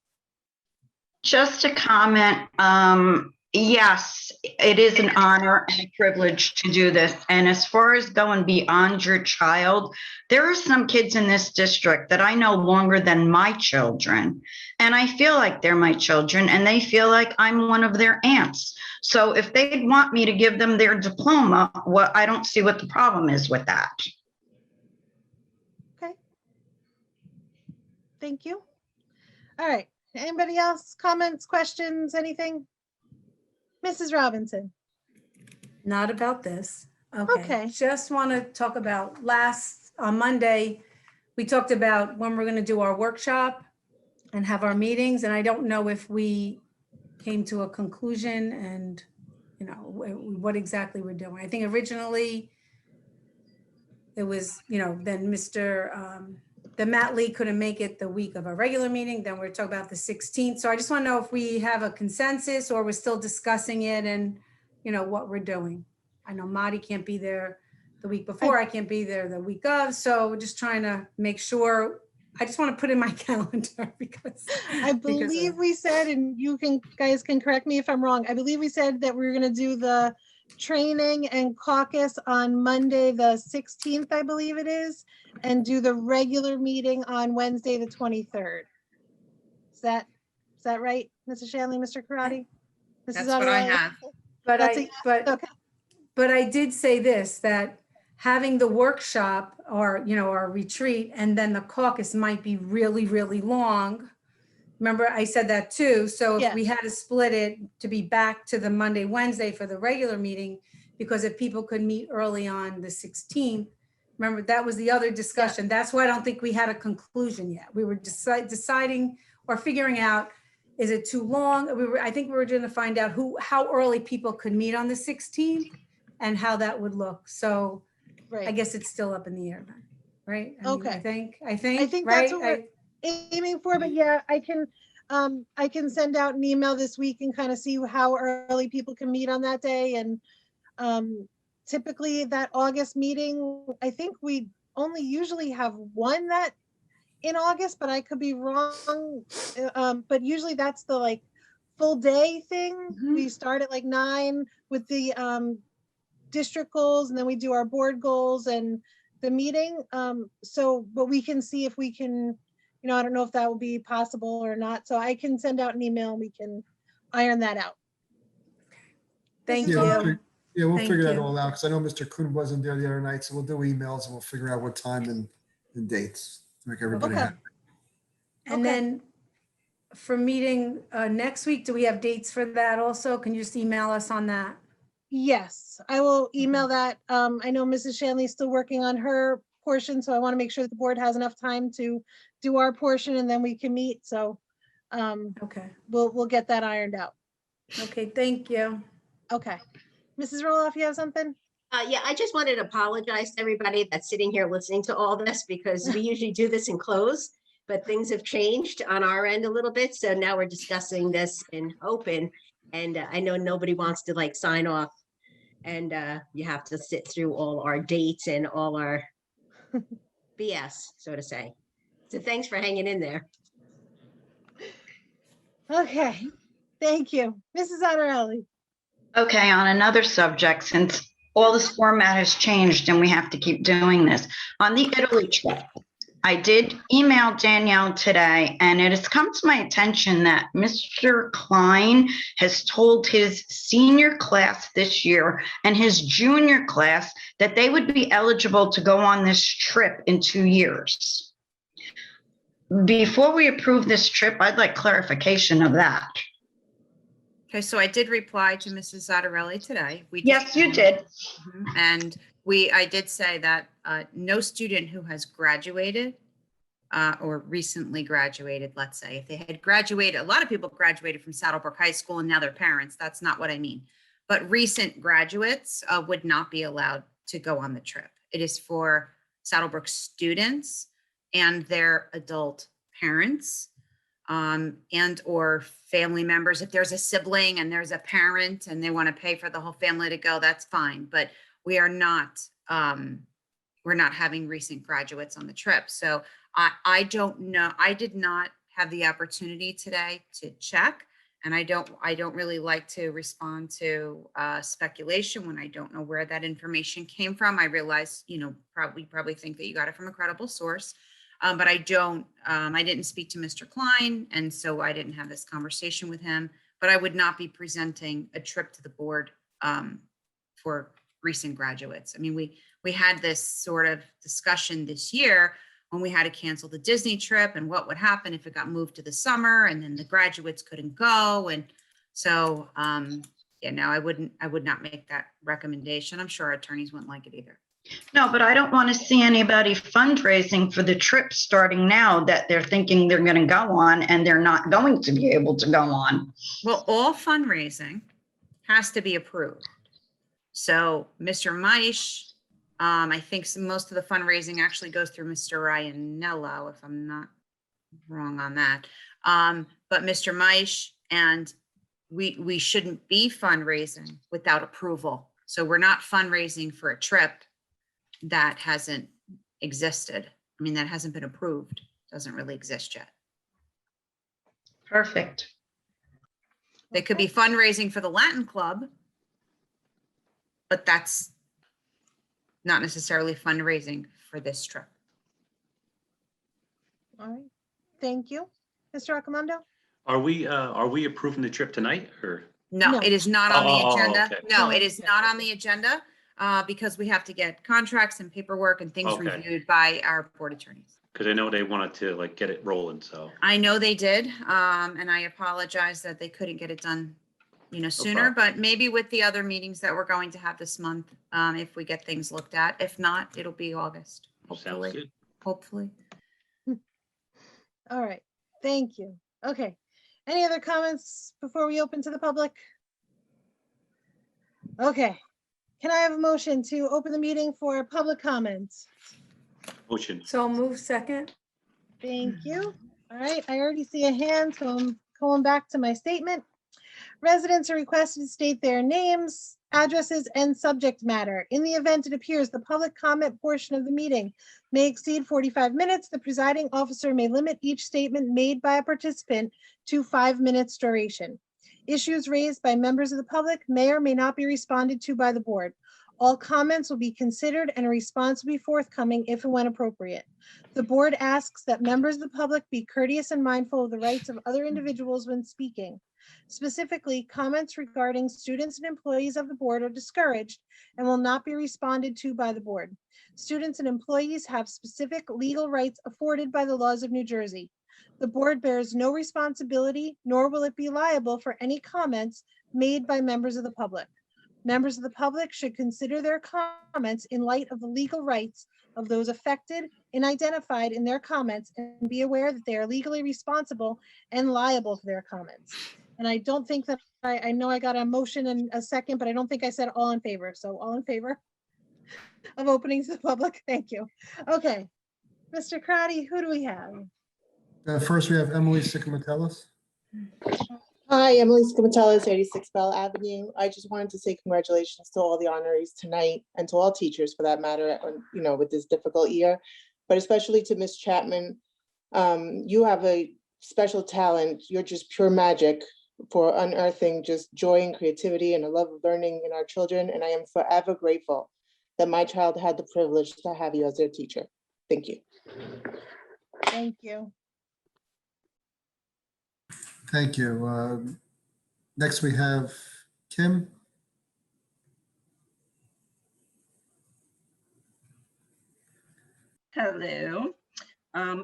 Just a comment. Yes, it is an honor and a privilege to do this. And as far as going beyond your child, there are some kids in this district that I know longer than my children. And I feel like they're my children and they feel like I'm one of their aunts. So if they'd want me to give them their diploma, well, I don't see what the problem is with that. Okay. Thank you. All right. Anybody else? Comments, questions, anything? Mrs. Robinson. Not about this. Okay. Just want to talk about on Monday, we talked about when we're going to do our workshop and have our meetings. And I don't know if we came to a conclusion and, what exactly we're doing. I think originally it was, then then Matt Lee couldn't make it the week of our regular meeting. Then we're talking about the 16th. So I just want to know if we have a consensus or we're still discussing it and, what we're doing. I know Marty can't be there the week before. I can't be there the week of. So we're just trying to make sure. I just want to put in my calendar because I believe we said, and you guys can correct me if I'm wrong. I believe we said that we were going to do the training and caucus on Monday, the 16th, I believe it is, and do the regular meeting on Wednesday, the 23rd. Is that right, Mrs. Shanley, Mr. Karate? That's what I have. But I did say this, that having the workshop or, our retreat and then the caucus might be really, really long. Remember, I said that too. So if we had to split it to be back to the Monday, Wednesday for the regular meeting, because if people could meet early on the 16th, remember, that was the other discussion. That's why I don't think we had a conclusion yet. We were deciding or figuring out, is it too long? I think we were going to find out how early people could meet on the 16th and how that would look. So I guess it's still up in the air then, right? I think that's what we're aiming for, but yeah, I can send out an email this week and kind of see how early people can meet on that day. And typically that August meeting, I think we only usually have one that in August, but I could be wrong. But usually that's the full day thing. We start at 9 with the district goals, and then we do our board goals and the meeting. But we can see if we can, I don't know if that will be possible or not. So I can send out an email and we can iron that out. Thank you. Yeah, we'll Thank figure that you. all out because I know Mr. Kuhn wasn't there the other night, so we'll do emails and we'll figure out what time and dates to make everybody happy. And then for meeting next week, do we have dates for that also? Can you just email us on that? Yes, I will email that. I know Mrs. Shanley's still working on her portion, so I want to make sure that the board has enough time to do our portion and then we can meet. So we'll get that ironed out. Okay, thank you. Okay. Mrs. Roloff, you have something? Yeah, I just wanted to apologize to everybody that's sitting here listening to all this because we usually do this in close, but things have changed on our end a little bit. So now we're discussing this in open, and I know nobody wants to sign off, and you have to sit through all our dates and all our BS, so to say. So thanks for hanging in there. Okay, thank you. Mrs. Otterelli. Okay, on another subject, since all this format has changed and we have to keep doing this. On the Italy trip, I did email Danielle today, and it has come to my attention that Mr. Klein has told his senior class this year and his junior class that they would be eligible to go on this trip in 2 years. Before we approve this trip, I'd like clarification of that. Okay, so I did reply to Mrs. Zattarelli today. Yes, you did. And I did say that no student who has graduated or recently graduated, let's say, if they had graduated, a lot of people graduated from Saddlebrook High School and now they're parents. That's not what I mean. But recent graduates would not be allowed to go on the trip. It is for Saddlebrook students and their adult parents. And or family members. If there's a sibling and there's a parent and they want to pay for the whole family to go, that's fine. But we are not, we're not having recent graduates on the trip. So I don't know. I did not have the opportunity today to check. And I don't really like to respond to speculation when I don't know where that information came from. I realize, probably think that you got it from a credible source. But I didn't speak to Mr. Klein, and so I didn't have this conversation with him. But I would not be presenting a trip to the board for recent graduates. I mean, we had this sort of discussion this year when we had to cancel the Disney trip and what would happen if it got moved to the summer and then the graduates couldn't go. And so, no, I would not make that recommendation. I'm sure our attorneys wouldn't like it either. No, but I don't want to see anybody fundraising for the trip starting now that they're thinking they're going to go on and they're not going to be able to go on. Well, all fundraising has to be approved. So Mr. Meisch, I think most of the fundraising actually goes through Mr. Ryanello, if I'm not wrong on that. But Mr. Meisch, and we shouldn't be fundraising without approval. So we're not fundraising for a trip that hasn't existed. I mean, that hasn't been approved, doesn't really exist yet. Perfect. They could be fundraising for the Latin Club, but that's not necessarily fundraising for this trip. All right, thank you. Mr. Accomando? Are we approving the trip tonight or? No, it is not on the agenda. Okay. No, it is not on the agenda because we have to get contracts and paperwork and things Okay. reviewed by our board attorneys. Because I know they wanted to get it rolling, so. I know they did, and I apologize that they couldn't get it done, sooner, but maybe with the other meetings that we're going to have this month, if we get things looked at. If not, it'll be August, hopefully. Sounds good. Hopefully. All right, thank you. Okay, any other comments before we open to the public? Okay, can I have a motion to open the meeting for public comments? Motion. So move second. Thank you. All right, I already see a hand, so I'm going back to my statement. Residents are requested to state their names, addresses, and subject matter. In the event it appears the public comment portion of the meeting may exceed 45 minutes, the presiding officer may limit each statement made by a participant to 5 minutes duration. Issues raised by members of the public may or may not be responded to by the board. All comments will be considered and a response will be forthcoming if and when appropriate. The board asks that members of the public be courteous and mindful of the rights of other individuals when speaking. Specifically, comments regarding students and employees of the board are discouraged and will not be responded to by the board. Students and employees have specific legal rights afforded by the laws of New Jersey. The board bears no responsibility, nor will it be liable for any comments made by members of the public. Members of the public should consider their comments in light of the legal rights of those affected and identified in their comments and be aware that they are legally responsible and liable for their comments. And I don't think that, I know I got a motion in a second, but I don't think I said all in favor. So all in favor of opening to the public? Thank you. Okay, Mr. Crowley, who do we have? First, we have Emily Sikamatelis. Hi, Emily Scamatellis, 86 Bell Avenue. I just wanted to say congratulations to all the honorees tonight and to all teachers for that matter, with this difficult year, but especially to Ms. Chapman. You have a special talent. You're just pure magic for unearthing just joy and creativity and a love of learning in our children. And I am forever grateful that my child had the privilege to have you as their teacher. Thank you. Thank you. Thank you. Next, we have Kim. Hello.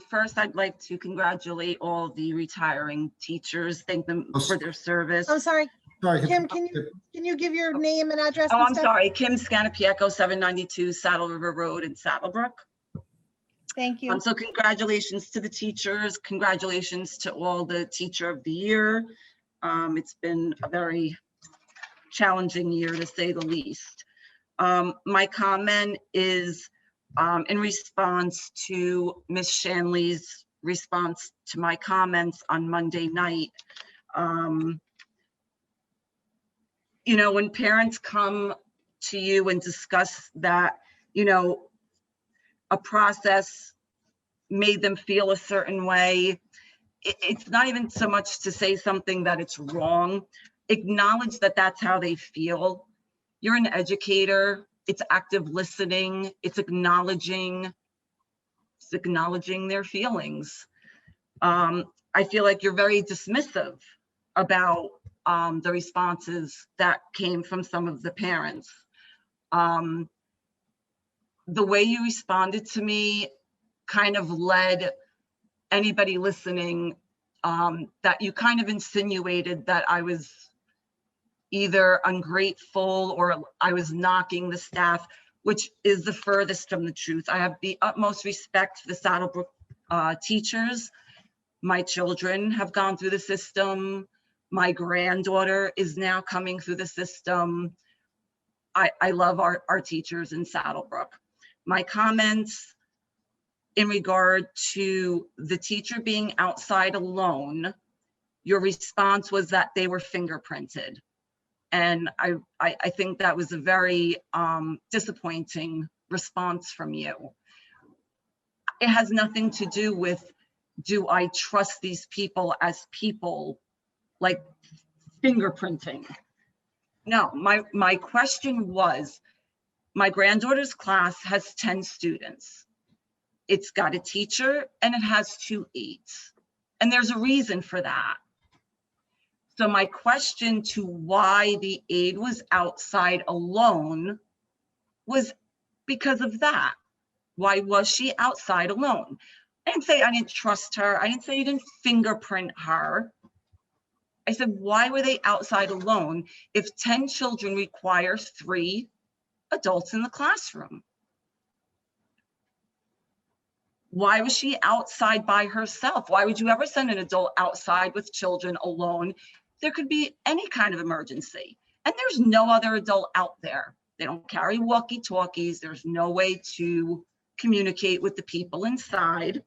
First, I'd like to congratulate all the retiring teachers, thank them for their service. I'm sorry. Sorry. Kim, can you give your name and address? Oh, and I'm stuff? sorry. Kim Scanapieko, 792 Saddle River Road in Saddlebrook. Thank you. So congratulations to the teachers. Congratulations to all the Teacher of the Year. It's been a very challenging year to say the least. My comment is in response to Ms. Shanley's response to my comments on Monday night. When parents come to you and discuss that, a process made them feel a certain way it's not even so much to say something that it's wrong. Acknowledge that that's how they feel. You're an educator. It's active listening. It's acknowledging their feelings. I feel like you're very dismissive about the responses that came from some of the parents. The way you responded to me kind of led anybody listening that you kind of insinuated that I was either ungrateful or I was knocking the staff, which is the furthest from the truth. I have the utmost respect for the Saddlebrook teachers. My children have gone through the system. My granddaughter is now coming through the system. I love our teachers in Saddlebrook. My comments in regard to the teacher being outside alone, your response was that they were fingerprinted. And I think that was a very disappointing response from you. It has nothing to do with, do I trust these people as people, like fingerprinting? No, my question was, my granddaughter's class has 10 students. It's got a teacher and it has 2 aides. And there's a reason for that. So my question to why the aide was outside alone was because of that. Why was she outside alone? I didn't say I didn't trust her. I didn't say you didn't fingerprint her. I said, why were they outside alone if 10 children require 3 adults in the classroom? Why was she outside by herself? Why would you ever send an adult outside with children alone? There could be any kind of emergency, and there's no other adult out there. They don't carry walkie-talkies. There's no way to communicate with the people inside.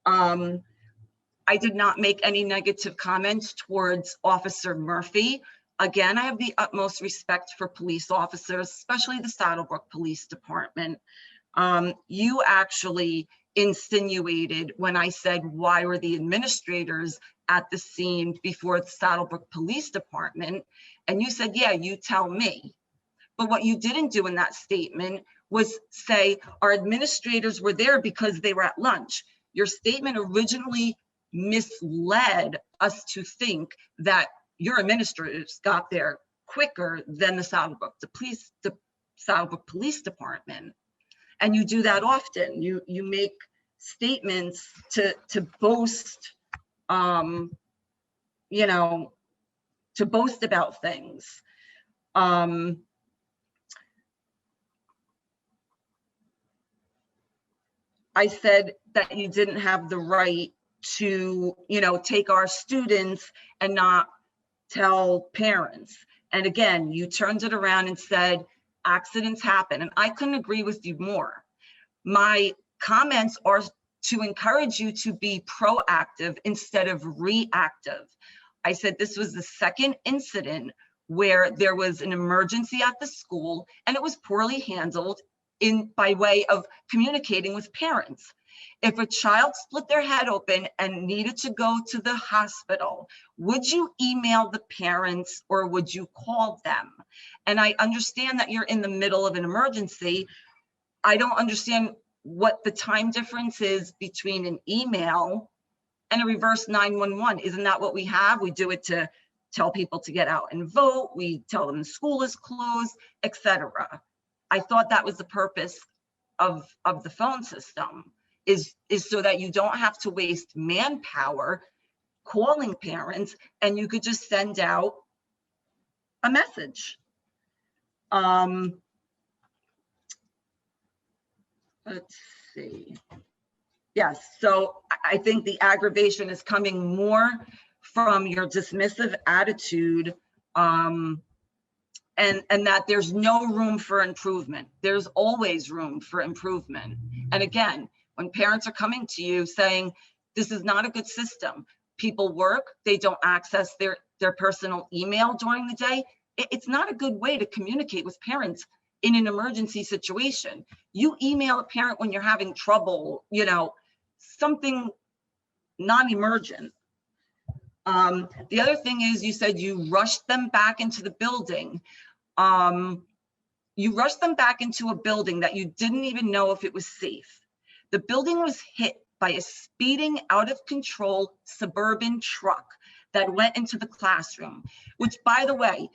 I did not make any negative comments towards Officer Murphy. Again, I have the utmost respect for police officers, especially the Saddlebrook Police Department. You actually insinuated when I said, why were the administrators at the scene before the Saddlebrook Police Department? And you said, yeah, you tell me. But what you didn't do in that statement was say our administrators were there because they were at lunch. Your statement originally misled us to think that your administrators got there quicker than the Saddlebrook Police Department. And you do that often. You make statements to boast, to boast about things. I said that you didn't have the right to, take our students and not tell parents. And again, you turned it around and said, accidents happen. And I couldn't agree with you more. My comments are to encourage you to be proactive instead of reactive. I said this was the second incident where there was an emergency at the school and it was poorly handled by way of communicating with parents. If a child split their head open and needed to go to the hospital, would you email the parents or would you call them? And I understand that you're in the middle of an emergency. I don't understand what the time difference is between an email and a reverse 911. Isn't that what we have? We do it to tell people to get out and vote. We tell them the school is closed, etc. I thought that was the purpose of the phone system, is so that you don't have to waste manpower calling parents and you could just send out a message. Let's see. Yes, so I think the aggravation is coming more from your dismissive attitude, and that there's no room for improvement. There's always room for improvement. And again, when parents are coming to you saying, this is not a good system, people work, they don't access their personal email during the day, it's not a good way to communicate with parents in an emergency situation. You email a parent when you're having trouble, something non-emergent. The other thing is you said you rushed them back into the building. You rushed them back into a building that you didn't even know if it was safe. The building was hit by a speeding out of control suburban truck that went into the classroom, which, by the way,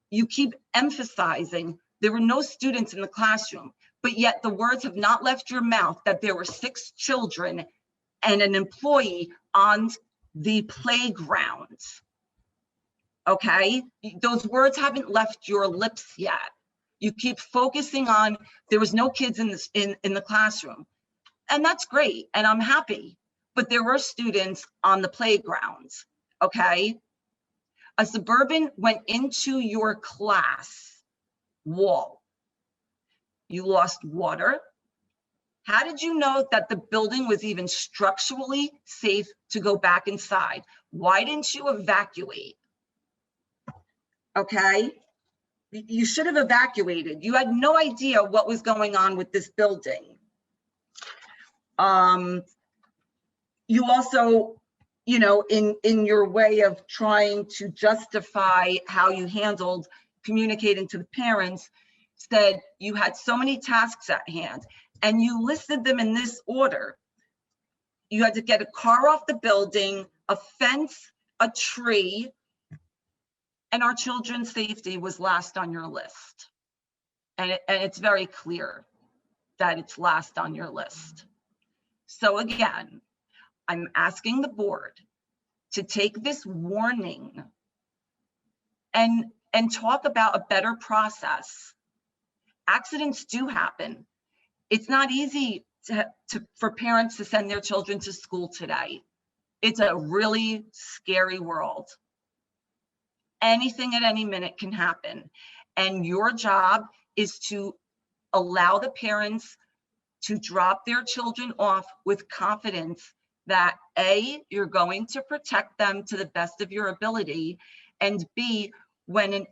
you keep emphasizing there were no students in the classroom, but yet the words have not left your mouth that there were 6 children and an employee on the playground. Okay, those words haven't left your lips yet. You keep focusing on there was no kids in the classroom, and that's great, and I'm happy, but there were students on the playgrounds. Okay, a suburban went into your class wall. You lost water. How did you know that the building was even structurally safe to go back inside? Why didn't you evacuate? Okay, you should have evacuated. You had no idea what was going on with this building. You also, you know, in your way of trying to justify how you handled communicating to the parents, said you had so many tasks at hand, and you listed them in this order. You had to get a car off the building, a fence, a tree, and our children's safety was last on your list. And it's very clear that it's last on your list. So again, I'm asking the board to take this warning and talk about a better process. Accidents do happen. It's not easy for parents to send their children to school today. It's a really scary world. Anything at any minute can happen. And your job is to allow the parents to drop their children off with confidence that A, you're going to protect them to the best of your ability, and B, when an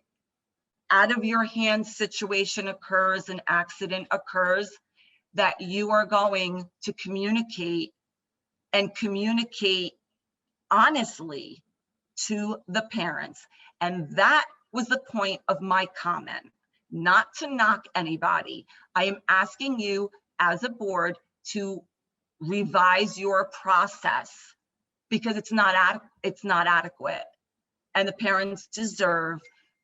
out of your hands situation occurs, an accident occurs, that you are going to communicate and communicate honestly to the parents. And that was the point of my comment, not to knock anybody. I am asking you as a board to revise your process because it's not adequate. And the parents deserve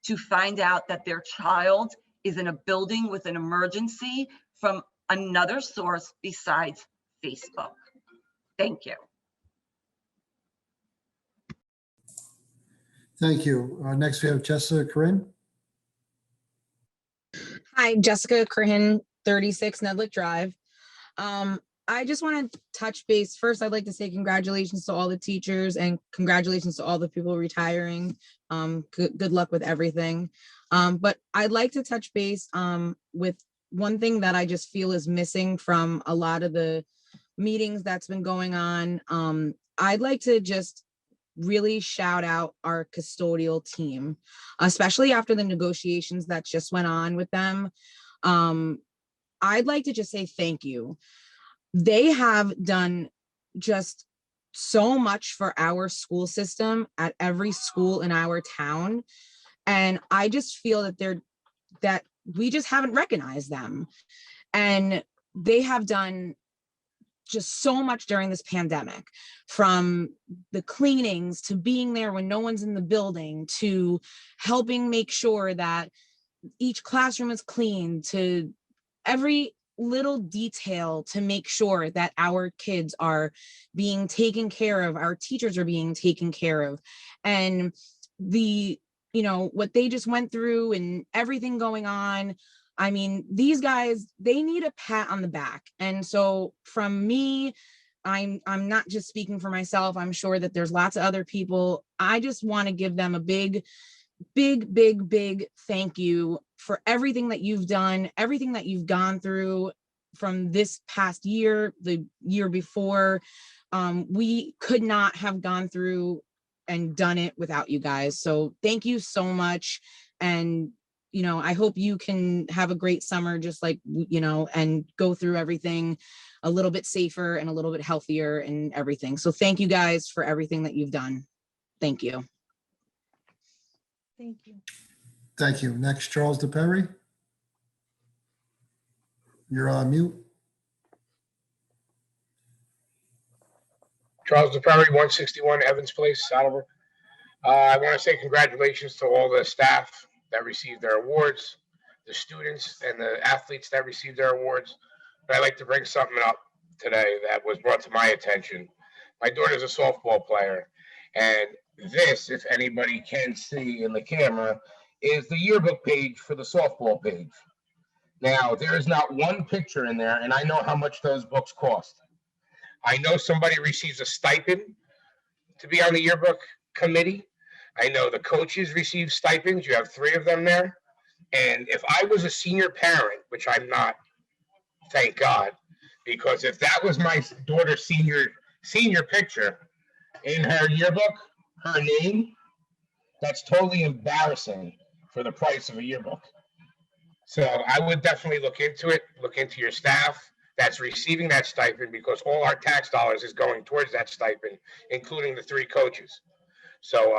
to find out that their child is in a building with an emergency from another source besides Facebook. Thank you. Thank you. Next, we have Jessica Corinne. Hi, Jessica Corinne, 36 Nedlick Drive. I just want to touch base. First, I'd like to say congratulations to all the teachers and congratulations to all the people retiring. Good luck with everything. But I'd like to touch base with one thing that I just feel is missing from a lot of the meetings that's been going on. I'd like to just really shout out our custodial team, especially after the negotiations that just went on with them. I'd like to just say thank you. They have done just so much for our school system at every school in our town. And I just feel that we just haven't recognized them. And they have done just so much during this pandemic, from the cleanings to being there when no one's in the building, to helping make sure that each classroom is clean, to every little detail to make sure that our kids are being taken care of, our teachers are being taken care of. And what they just went through and everything going on, I mean, these guys, they need a pat on the back. And so from me, I'm not just speaking for myself. I'm sure that there's lots of other people. I just want to give them a big thank you for everything that you've done, everything that you've gone through from this past year, the year before. We could not have gone through and done it without you guys. So thank you so much. And I hope you can have a great summer, just like, and go through everything a little bit safer and a little bit healthier and everything. So thank you guys for everything that you've done. Thank you. Thank you. Thank you. Next, Charles DePerry. You're on mute. Charles DePerry, 161 Evans Place, Saddlebrook. I want to say congratulations to all the staff that received their awards, the students and the athletes that received their awards. But I'd like to bring something up today that was brought to my attention. My daughter's a softball player, and this, if anybody can see in the camera, is the yearbook page for the softball page. Now, there is not one picture in there, and I know how much those books cost. I know somebody receives a stipend to be on the yearbook committee. I know the coaches receive stipends. You have 3 of them there. And if I was a senior parent, which I'm not, thank God, because if that was my daughter's senior picture in her yearbook, her name, that's totally embarrassing for the price of a yearbook. So I would definitely look into it, look into your staff that's receiving that stipend, because all our tax dollars is going towards that stipend, including the 3 coaches. So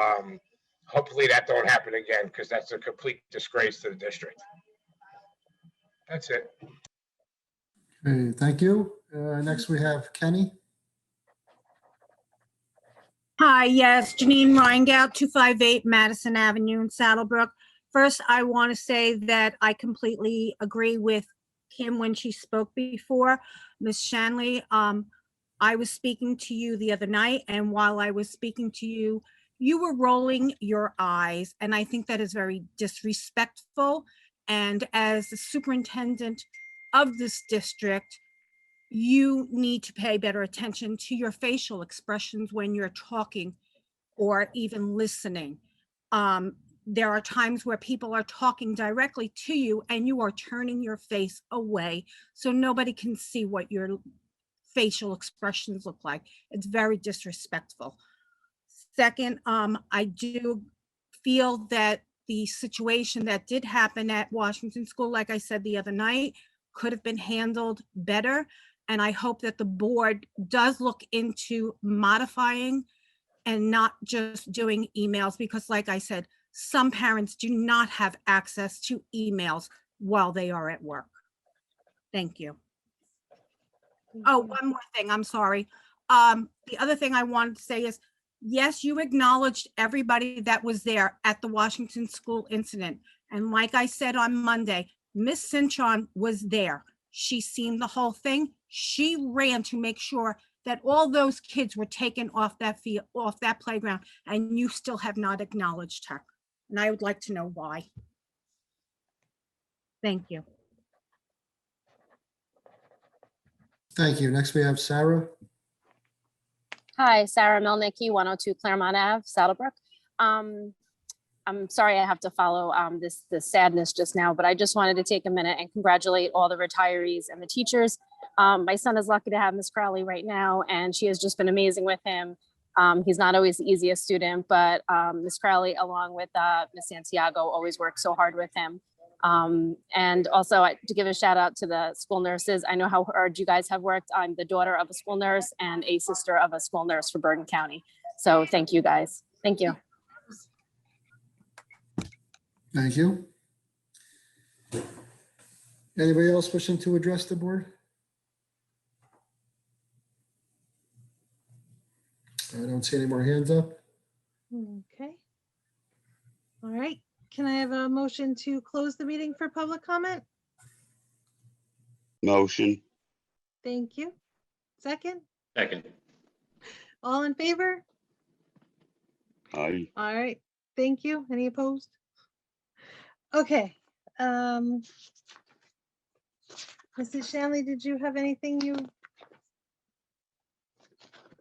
hopefully that don't happen again, because that's a complete disgrace to the district. That's it. Okay, thank you. Next, we have Kenny. Hi, yes, Janine Reingout, 258 Madison Avenue in Saddlebrook. First, I want to say that I completely agree with Kim when she spoke before. Ms. Shanley, I was speaking to you the other night, and while I was speaking to you, you were rolling your eyes, and I think that is very disrespectful. And as the superintendent of this district, you need to pay better attention to your facial expressions when you're talking or even listening. There are times where people are talking directly to you and you are turning your face away so nobody can see what your facial expressions look like. It's very disrespectful. Second, I do feel that the situation that did happen at Washington School, like I said the other night, could have been handled better. And I hope that the board does look into modifying and not just doing emails, because like I said, some parents do not have access to emails while they are at work. Thank you. Oh, one more thing, I'm sorry. The other thing I wanted to say is, yes, you acknowledged everybody that was there at the Washington School incident. And like I said on Monday, Miss Cintron was there. She seen the whole thing. She ran to make sure that all those kids were taken off that field, off that playground, and you still have not acknowledged her. And I would like to know why. Thank you. Thank you. Next, we have Sarah. Hi, Sarah Melnicki, 102 Claremont Ave, Saddlebrook. I'm sorry I have to follow this sadness just now, but I just wanted to take a minute and congratulate all the retirees and the teachers. My son is lucky to have Miss Crowley right now, and she has just been amazing with him. He's not always the easiest student, but Miss Crowley, along with Miss Santiago, always works so hard with him. And also to give a shout out to the school nurses. I know how hard you guys have worked. I'm the daughter of a school nurse and a sister of a school nurse for Bergen County. So thank you guys. Thank you. Thank you. Anybody else wishing to address the board? I don't see any more hands up. Okay. All right. Can I have a motion to close the meeting for public comment? Motion. Thank you. Second? Second. All in favor? Aye. All right. Thank you. Any opposed? Okay. Mrs. Shanley, did you have anything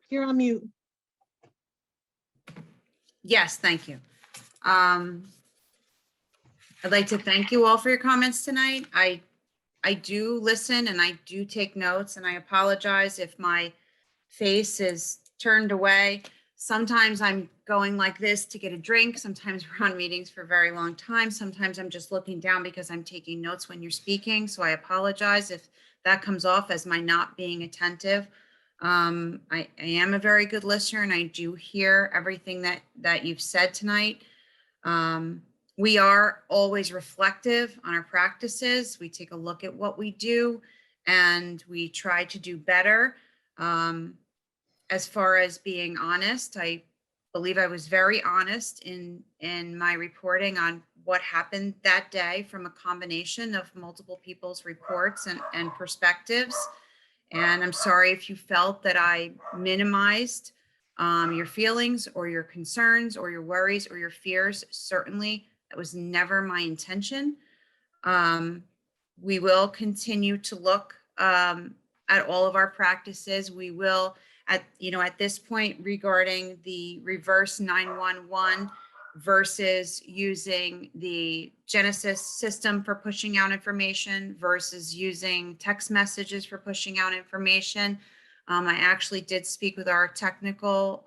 you're on mute? Yes, thank you. I'd like to thank you all for your comments tonight. I do listen and I do take notes, and I apologize if my face is turned away. Sometimes I'm going like this to get a drink. Sometimes we're on meetings for a very long time. Sometimes I'm just looking down because I'm taking notes when you're speaking. So I apologize if that comes off as my not being attentive. I am a very good listener, and I do hear everything that you've said tonight. We are always reflective on our practices. We take a look at what we do and we try to do better. As far as being honest, I believe I was very honest in my reporting on what happened that day from a combination of multiple people's reports and perspectives. And I'm sorry if you felt that I minimized your feelings or your concerns or your worries or your fears. Certainly, that was never my intention. We will continue to look at all of our practices. We will, at this point, regarding the reverse 911 versus using the Genesis system for pushing out information versus using text messages for pushing out information. I actually did speak with our technical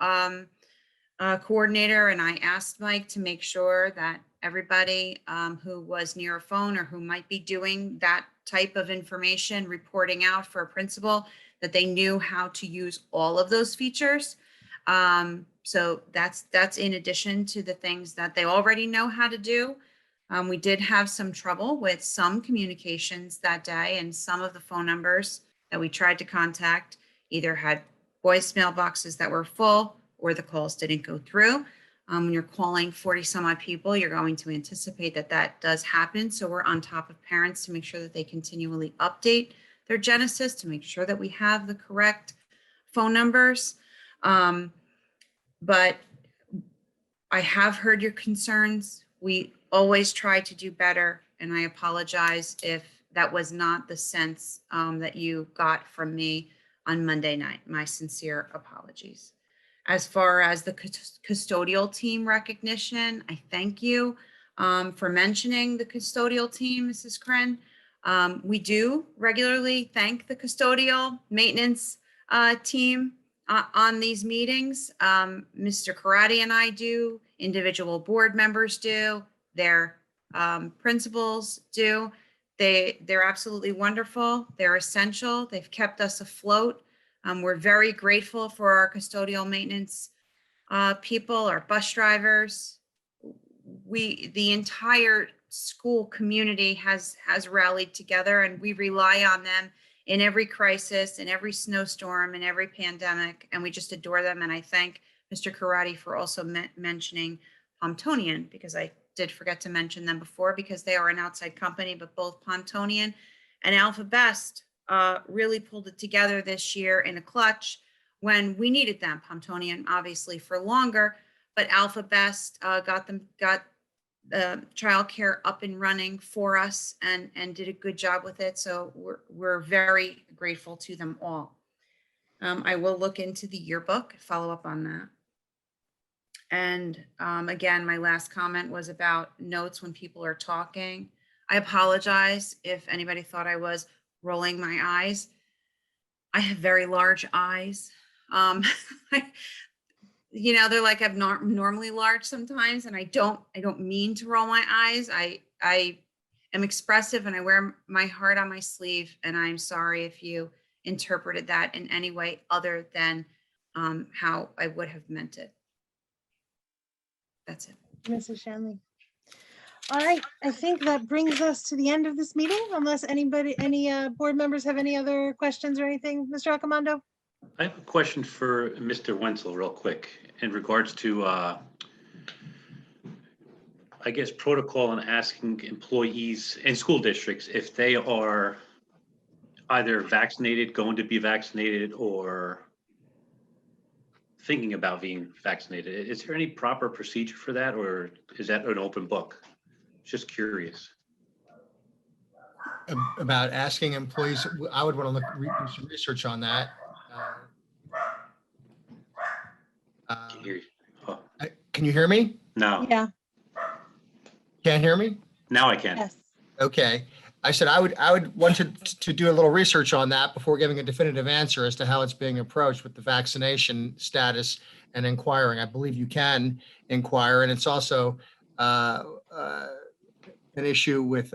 coordinator, and I asked Mike to make sure that everybody who was near a phone or who might be doing that type of information reporting out for a principal, that they knew how to use all of those features. So that's in addition to the things that they already know how to do. We did have some trouble with some communications that day, and some of the phone numbers that we tried to contact either had voicemail boxes that were full or the calls didn't go through. When you're calling 40 some odd people, you're going to anticipate that that does happen. So we're on top of parents to make sure that they continually update their Genesis to make sure that we have the correct phone numbers. But I have heard your concerns. We always try to do better, and I apologize if that was not the sense that you got from me on Monday night. My sincere apologies. As far as the custodial team recognition, I thank you for mentioning the custodial team, Mrs. Kren. We do regularly thank the custodial maintenance team on these meetings. Mr. Karate and I do, individual board members do, their principals do. They're absolutely wonderful. They're essential. They've kept us afloat. We're very grateful for our custodial maintenance people, our bus drivers. The entire school community has rallied together, and we rely on them in every crisis, in every snowstorm, in every pandemic, and we just adore them. And I thank Mr. Karate for also mentioning Pontonian, because I did forget to mention them before, because they are an outside company, but both Pontonian and Alpha Best really pulled it together this year in a clutch when we needed them. Pontonian obviously for longer, but Alpha Best got childcare up and running for us and did a good job with it. So we're very grateful to them all. I will look into the yearbook, follow up on that. And again, my last comment was about notes when people are talking. I apologize if anybody thought I was rolling my eyes. I have very large eyes. They're like abnormally large sometimes, and I don't mean to roll my eyes. I am expressive and I wear my heart on my sleeve, and I'm sorry if you interpreted that in any way other than how I would have meant it. That's it. Mrs. Shanley. All right, I think that brings us to the end of this meeting, unless any board members have any other questions or anything. Mr. Accomando? I have a question for Mr. Wenzel real quick in regards to, I guess, protocol and asking employees in school districts if they are either vaccinated, going to be vaccinated, or thinking about being vaccinated. Is there any proper procedure for that, or is that an open book? Just curious. About asking employees, I would want to do some research on that. Can you hear me? No. Yeah. Can't hear me? Now I can. Yes. Okay. I said I would want to do a little research on that before giving a definitive answer as to how it's being approached with the vaccination status and inquiring. I believe you can inquire, and it's also an issue with,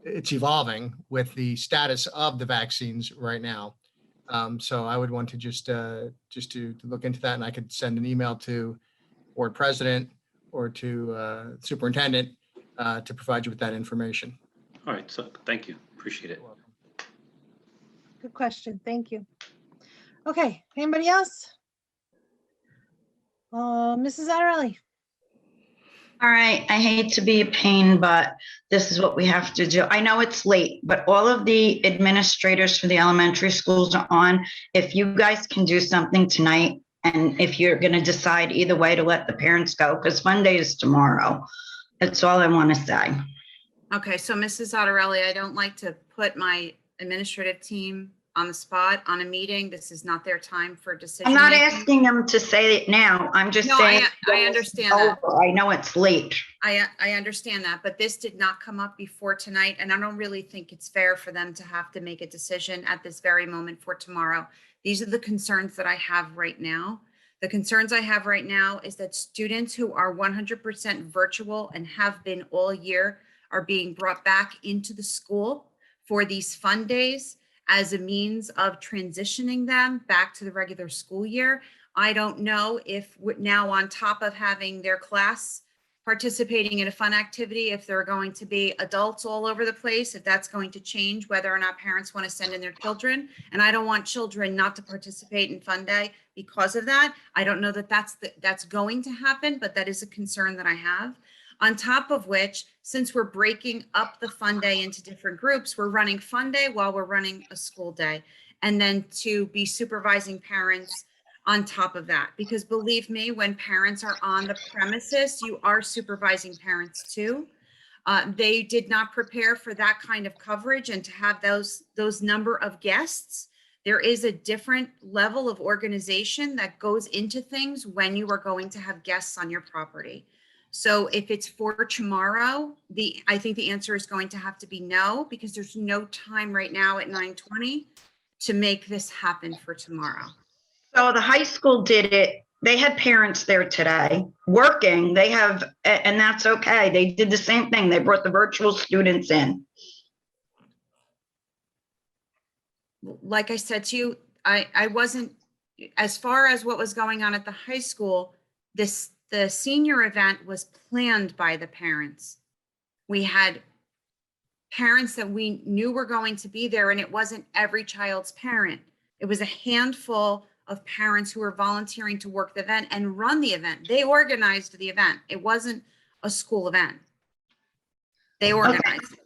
it's evolving with the status of the vaccines right now. So I would want to just to look into that, and I could send an email to board president or to superintendent to provide you with that information. All right, so thank you, appreciate it. Good question. Thank you. Okay, anybody else? Mrs. Zattarelli. All right, I hate to be a pain, but this is what we have to do. I know it's late, but all of the administrators for the elementary schools are on. If you guys can do something tonight, and if you're going to decide either way to let the parents go, because Monday is tomorrow. That's all I want to say. Okay, so Mrs. Zattarelli, I don't like to put my administrative team on the spot on a meeting. This is not their time for decision. I'm not asking them to say it now. I'm just saying. I understand that. I know it's late. I understand that, but this did not come up before tonight, and I don't really think it's fair for them to have to make a decision at this very moment for tomorrow. These are the concerns that I have right now. The concerns I have right now is that students who are 100% virtual and have been all year are being brought back into the school for these fun days as a means of transitioning them back to the regular school year. I don't know if now, on top of having their class participating in a fun activity, if there are going to be adults all over the place, if that's going to change whether or not parents want to send in their children. And I don't want children not to participate in fun day because of that. I don't know that that's going to happen, but that is a concern that I have. On top of which, since we're breaking up the fun day into different groups, we're running fun day while we're running a school day, and then to be supervising parents on top of that. Because believe me, when parents are on the premises, you are supervising parents too. They did not prepare for that kind of coverage, and to have those number of guests, there is a different level of organization that goes into things when you are going to have guests on your property. So if it's for tomorrow, I think the answer is going to have to be no, because there's no time right now at 9:20 to make this happen for tomorrow. So the high school did it. They had parents there today working. They have, and that's okay. They did the same thing. They brought the virtual students in. Like I said to you, I wasn't, as far as what was going on at the high school, the senior event was planned by the parents. We had parents that we knew were going to be there, and it wasn't every child's parent. It was a handful of parents who were volunteering to work the event and run the event. They organized the event. It wasn't a school event. They organized it.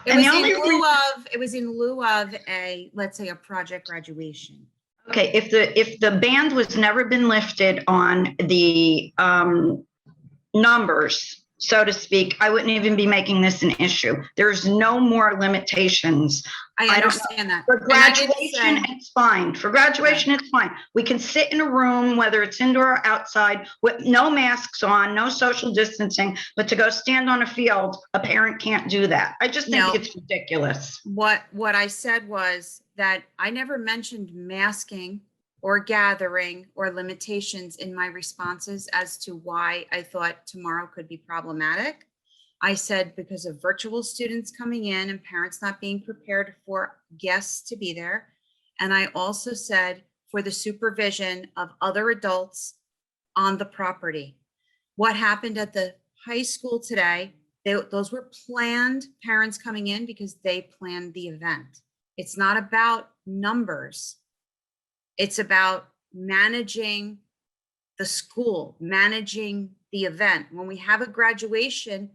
It was in lieu of a, let's say, a project graduation. Okay, if the ban was never been lifted on the numbers, so to speak, I wouldn't even be making this an issue. There's no more limitations. I understand that. For graduation, it's fine. For graduation, it's fine. We can sit in a room, whether it's indoor or outside, with no masks on, no social distancing, but to go stand on a field, a parent can't do that. I just think it's ridiculous. What I said was that I never mentioned masking or gathering or limitations in my responses as to why I thought tomorrow could be problematic. I said because of virtual students coming in and parents not being prepared for guests to be there. And I also said for the supervision of other adults on the property. What happened at the high school today, those were planned parents coming in because they planned the event. It's not about numbers. It's about managing the school, managing the event. When we have a graduation,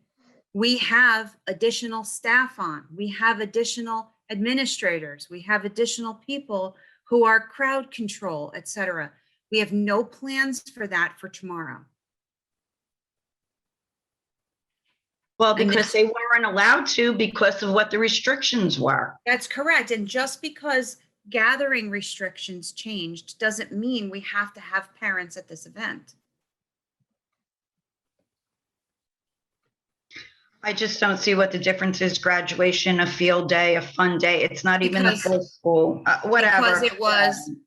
we have additional staff on, we have additional administrators, we have additional people who are crowd control, et cetera. We have no plans for that for tomorrow. Well, because they weren't allowed to because of what the restrictions were. That's correct. And just because gathering restrictions changed doesn't mean we have to have parents at this event. I just don't see what the difference is. Graduation, a field day, a fun day. It's not even the full school, whatever.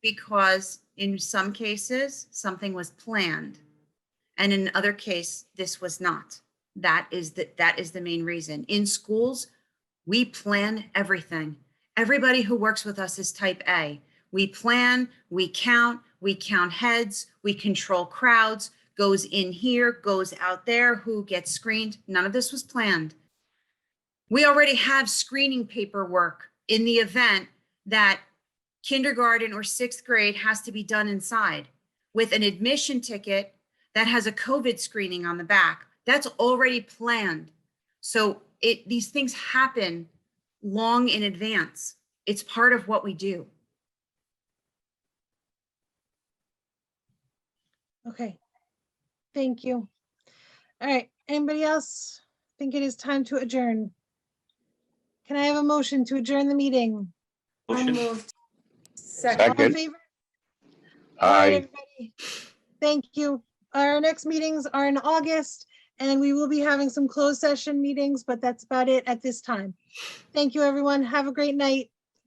Because In some cases, something was planned. And in other case, this was not. That is the main reason. In schools, we plan everything. Everybody who works with us is type A. We plan, we count heads, we control crowds, goes in here, goes out there, who gets screened. None of this was planned. We already have screening paperwork in the event that kindergarten or 6th grade has to be done inside with an admission ticket that has a COVID screening on the back. That's already planned. So these things happen long in advance. It's part of what we do. Okay, thank you. All right, anybody else think it is time to adjourn? Can I have a motion to adjourn the meeting? Motion. All in favor? All right, Aye. everybody. Thank you. Our next meetings are in August, and we will be having some closed session meetings, but that's about it at this time. Thank you, everyone. Have a great night.